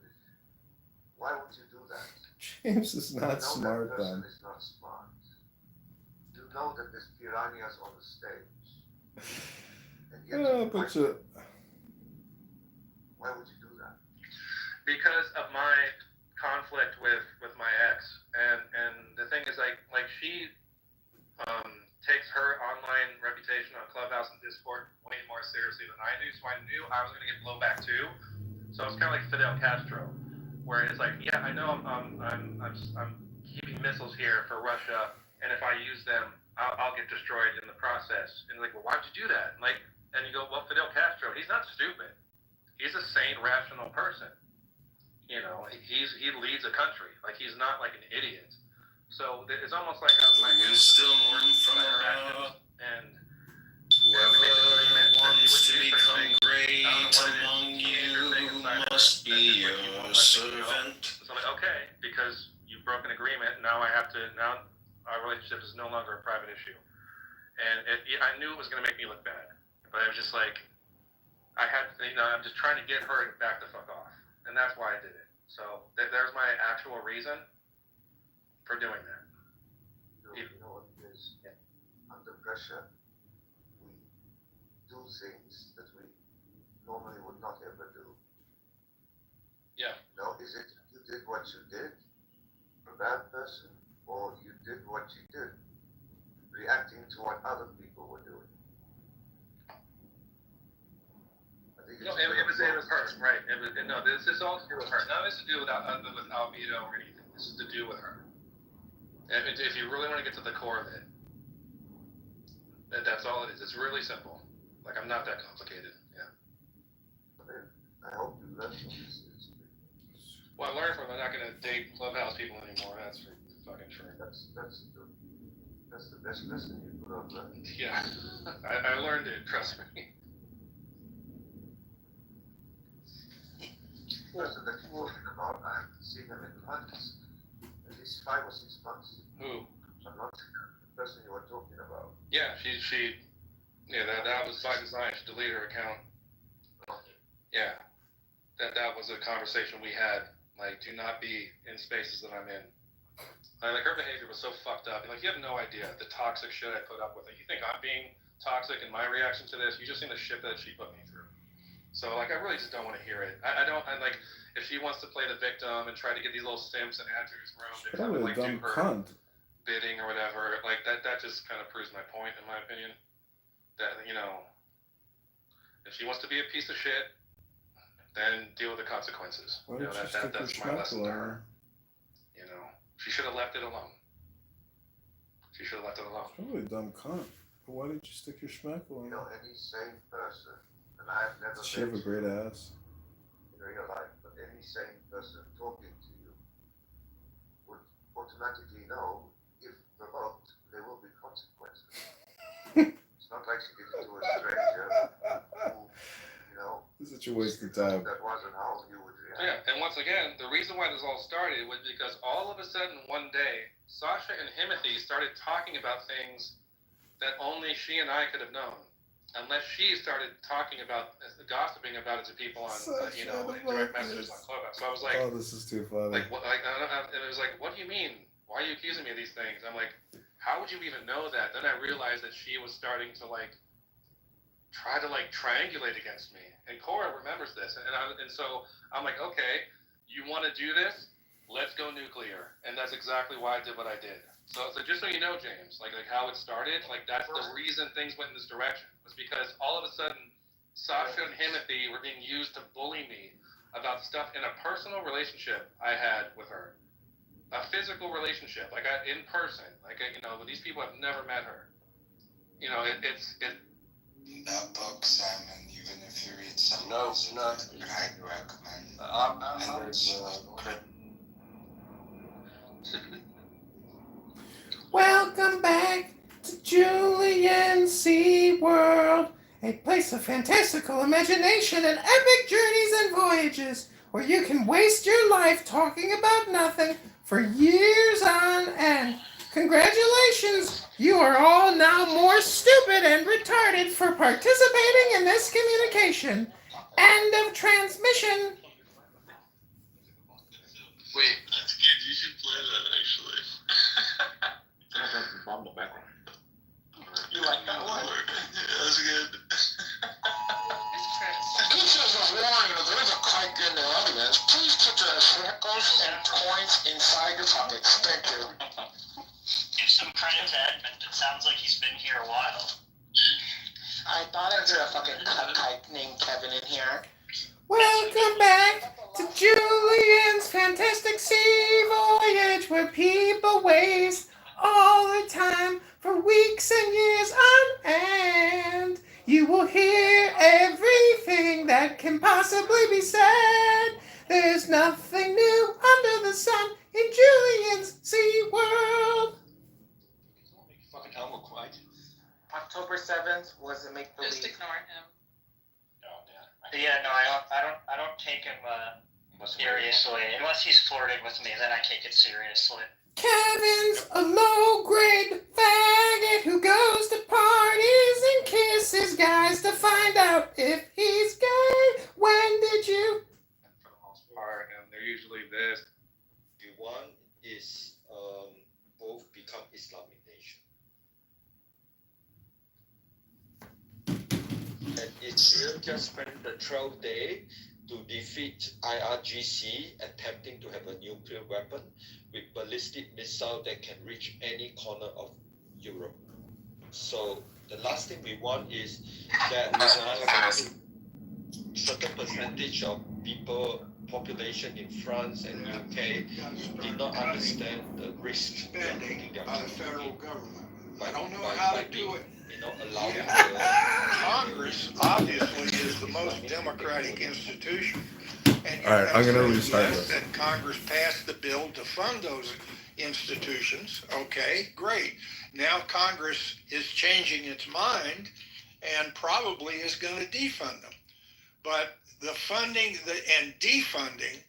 Why would you do that? James is not You know smart, that person then. is not smart. You know that there's piranhas on the stage. And yet why would you do that? Because of my conflict with my ex, and the thing is, like she takes her online reputation on Clubhouse and Discord way more seriously than I do, so I knew I was going to get blowback too. So it's kind of like Fidel Castro, where it's like, yeah, I know I'm keeping missiles here for Russia, and if I use them, I'll get destroyed in the process. And like, well, why'd you do that? And you go, well, Fidel Castro, he's not stupid. He's a sane, rational person. You know, he leads a country. Like, he's not like an idiot. So it's almost like my hands from her actions. And whoever wants to become great among you must be your servant. So I'm like, okay, because you've broken agreement, now our relationship is no longer a private issue. And I knew it was going to make me look bad. But I was just like, I'm just trying to get her back the fuck off. And that's why I did it. So there's my actual reason for doing that. You know what it is? Yeah. Under pressure, we do things that we normally would not ever do. Yeah. No, is it you did what you did, a bad person, or you did what you did, reacting to what other people were doing? No, it was her, right? This is all to do with her. None of this to do with Albedo or anything. This is to do with her. And if you really want to get to the core of it, that's all it is. It's really simple. Like, I'm not that complicated. Yeah. I hope you learned from this. Well, I learned from I'm not going to date Clubhouse people anymore. That's for fucking sure. That's the best lesson you could have learned. Yeah, I learned it. Trust me. The person that you're talking about, I haven't seen him in months. At least 5 or 6 months. Who? I'm not the person you were talking about. Yeah, that was by design. She deleted her account. Yeah, that was a conversation we had. Like, do not be in spaces that I'm in. Like, her behavior was so fucked up. Like, you have no idea the toxic shit I put up with. Like, you think I'm being toxic in my reaction to this? You just seen the shit that she put me through. So, like, I really just don't want to hear it. I like, if she wants to play the victim and try to get these little simps in Andrew's room to kind of, like, do her bidding or whatever, like, that just kind of proves my point, in my opinion. That, you know, if she wants to be a piece of shit, then deal with the consequences. Why did you stick your that's my lesson to schmeckle? her. You know, she should have left it alone. She should have left it alone. Probably a dumb cunt. But why did you stick your schmeckle in? You know, any sane person, and I have never Does she have a great ass? in real life, but any sane person talking to you would automatically know if provoked, there will be consequences. It's not like she did it to a stranger who, you know, This is such a waste of time. that wasn't how you would react. Yeah, and once again, the reason why this all started was because all of a sudden one day, Sasha and Timothy started talking about things that only she and I could have known. Unless she started talking about, gossiping about it to people on, direct messages on Clubhouse. So I was like, Oh, this is too funny. and it was like, what do you mean? Why are you accusing me of these things? I'm like, how would you even know that? Then I realized that she was starting to try to triangulate against me. And Cora remembers this, and so I'm like, okay, you want to do this? Let's go nuclear. And that's exactly why I did what I did. So just so you know, James, like how it started, that's the reason things went in this direction, was because all of a sudden Sasha and Timothy were being used to bully me about stuff in a personal relationship I had with her, a physical relationship, in person, these people have never met her. It's that book, Simon, even if you read some No, of it, no. I highly recommend. Welcome back to Julian Sea World, a place of fantastical imagination and epic journeys and voyages, where you can waste your life talking about nothing for years on end. Congratulations! You are all now more stupid and retarded for participating in this communication. End of transmission. Wait, that's good. You should play that actually. You like that one? Yeah, that's good. This is a warning. There is a kike in the audience. Please put the circles and points inside your pockets. Thank you. Give some credit to Edmund. It sounds like he's been here a while. I thought I heard a fucking kike named Kevin in here. Welcome back to Julian's fantastic sea voyage where people waste all the time for weeks and years on end. You will hear everything that can possibly be said. There's nothing new under the sun in Julian's Sea World. Fucking Elmo quiet. October 7th was a make believe. Just ignore him. Yeah, no, I don't take him seriously unless he's flirting with me. Then I take it seriously. Kevin's a low-grade faggot who goes to parties and kisses guys to find out if he's gay. When did you? For the most part, and they're usually this. One is both become Islamic nation. And Israel just spent the 12th day to defeat IRGC attempting to have a nuclear weapon with ballistic missile that can reach any corner of Europe. So the last thing we want is that certain percentage of population in France and UK did not understand the risk spending by the federal government. I don't know by how to do it. Allowing Congress obviously is the most democratic institution. And all right, I'm going to restart this. That Congress passed the bill to fund those institutions. Okay, great. Now Congress is changing its mind and probably is going to defund them. But the funding and defunding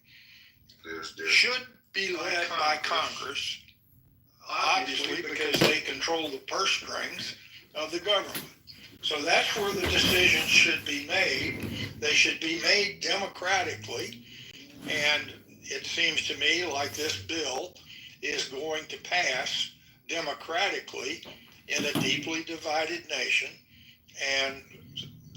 should be led by Congress, obviously, because they control the purse strings of the government. So that's where the decisions should be made. They should be made democratically. And it seems to me like this bill is going to pass democratically in a deeply divided nation. And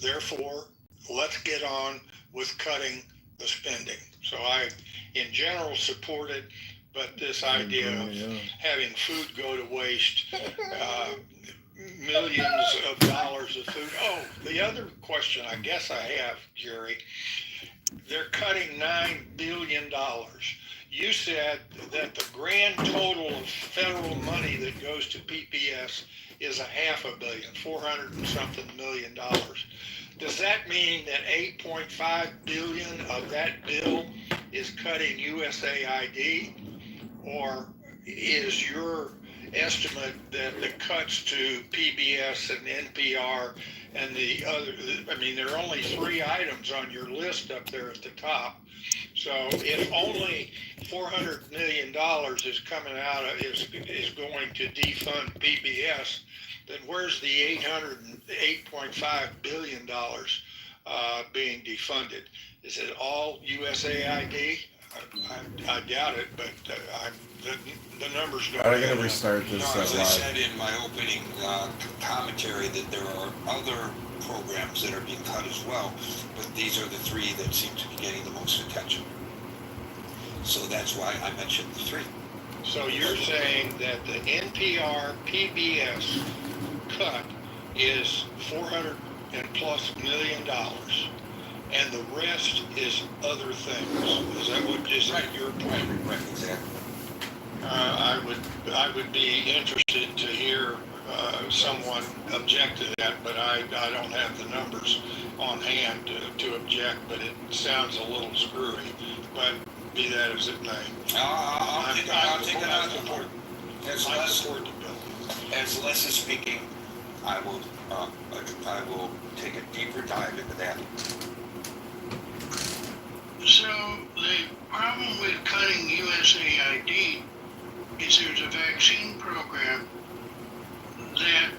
therefore, let's get on with cutting the spending. So I, in general, support it, but this idea of having food go to waste, millions of dollars of food. Oh, the other question I guess I have, Jerry, they're cutting $9 billion. You said that the grand total of federal money that goes to PPS is $500 million, 400 and something million dollars. Does that mean that 8.5 billion of that bill is cutting USAID, or is your estimate that the cuts to PBS and NPR and the other, I mean, there are only 3 items on your list up there at the top. So if only $400 million is coming out of, is going to defund PBS, then where's the $8.5 billion being defunded? Is it all USAID? I doubt it, but the numbers don't. I'm going to restart this. No, as I said in my opening commentary, that there are other programs that are being cut as well, but these are the 3 that seem to be getting the most attention. So that's why I mentioned the 3. So you're saying that the NPR PBS cut is $400+ million, and the rest is other things. Is that what is right. Your point? Right, exactly. I would be interested to hear someone object to that, but I don't have the numbers on hand to object. But it sounds a little screwy. But be that as it may, I'll take it out of the board. As Les is speaking, I will take a deeper dive into that. So the problem with cutting USAID is there's a vaccine program that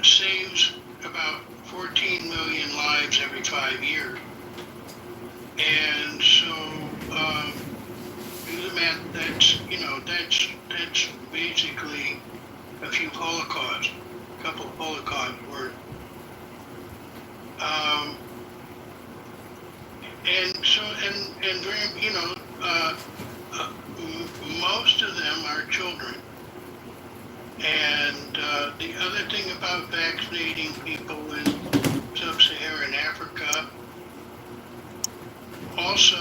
saves about 14 million lives every 5 years. And so that's basically a few Holocausts, a couple of Holocausts worth. And very, most of them are children. And the other thing about vaccinating people in sub-Saharan Africa, also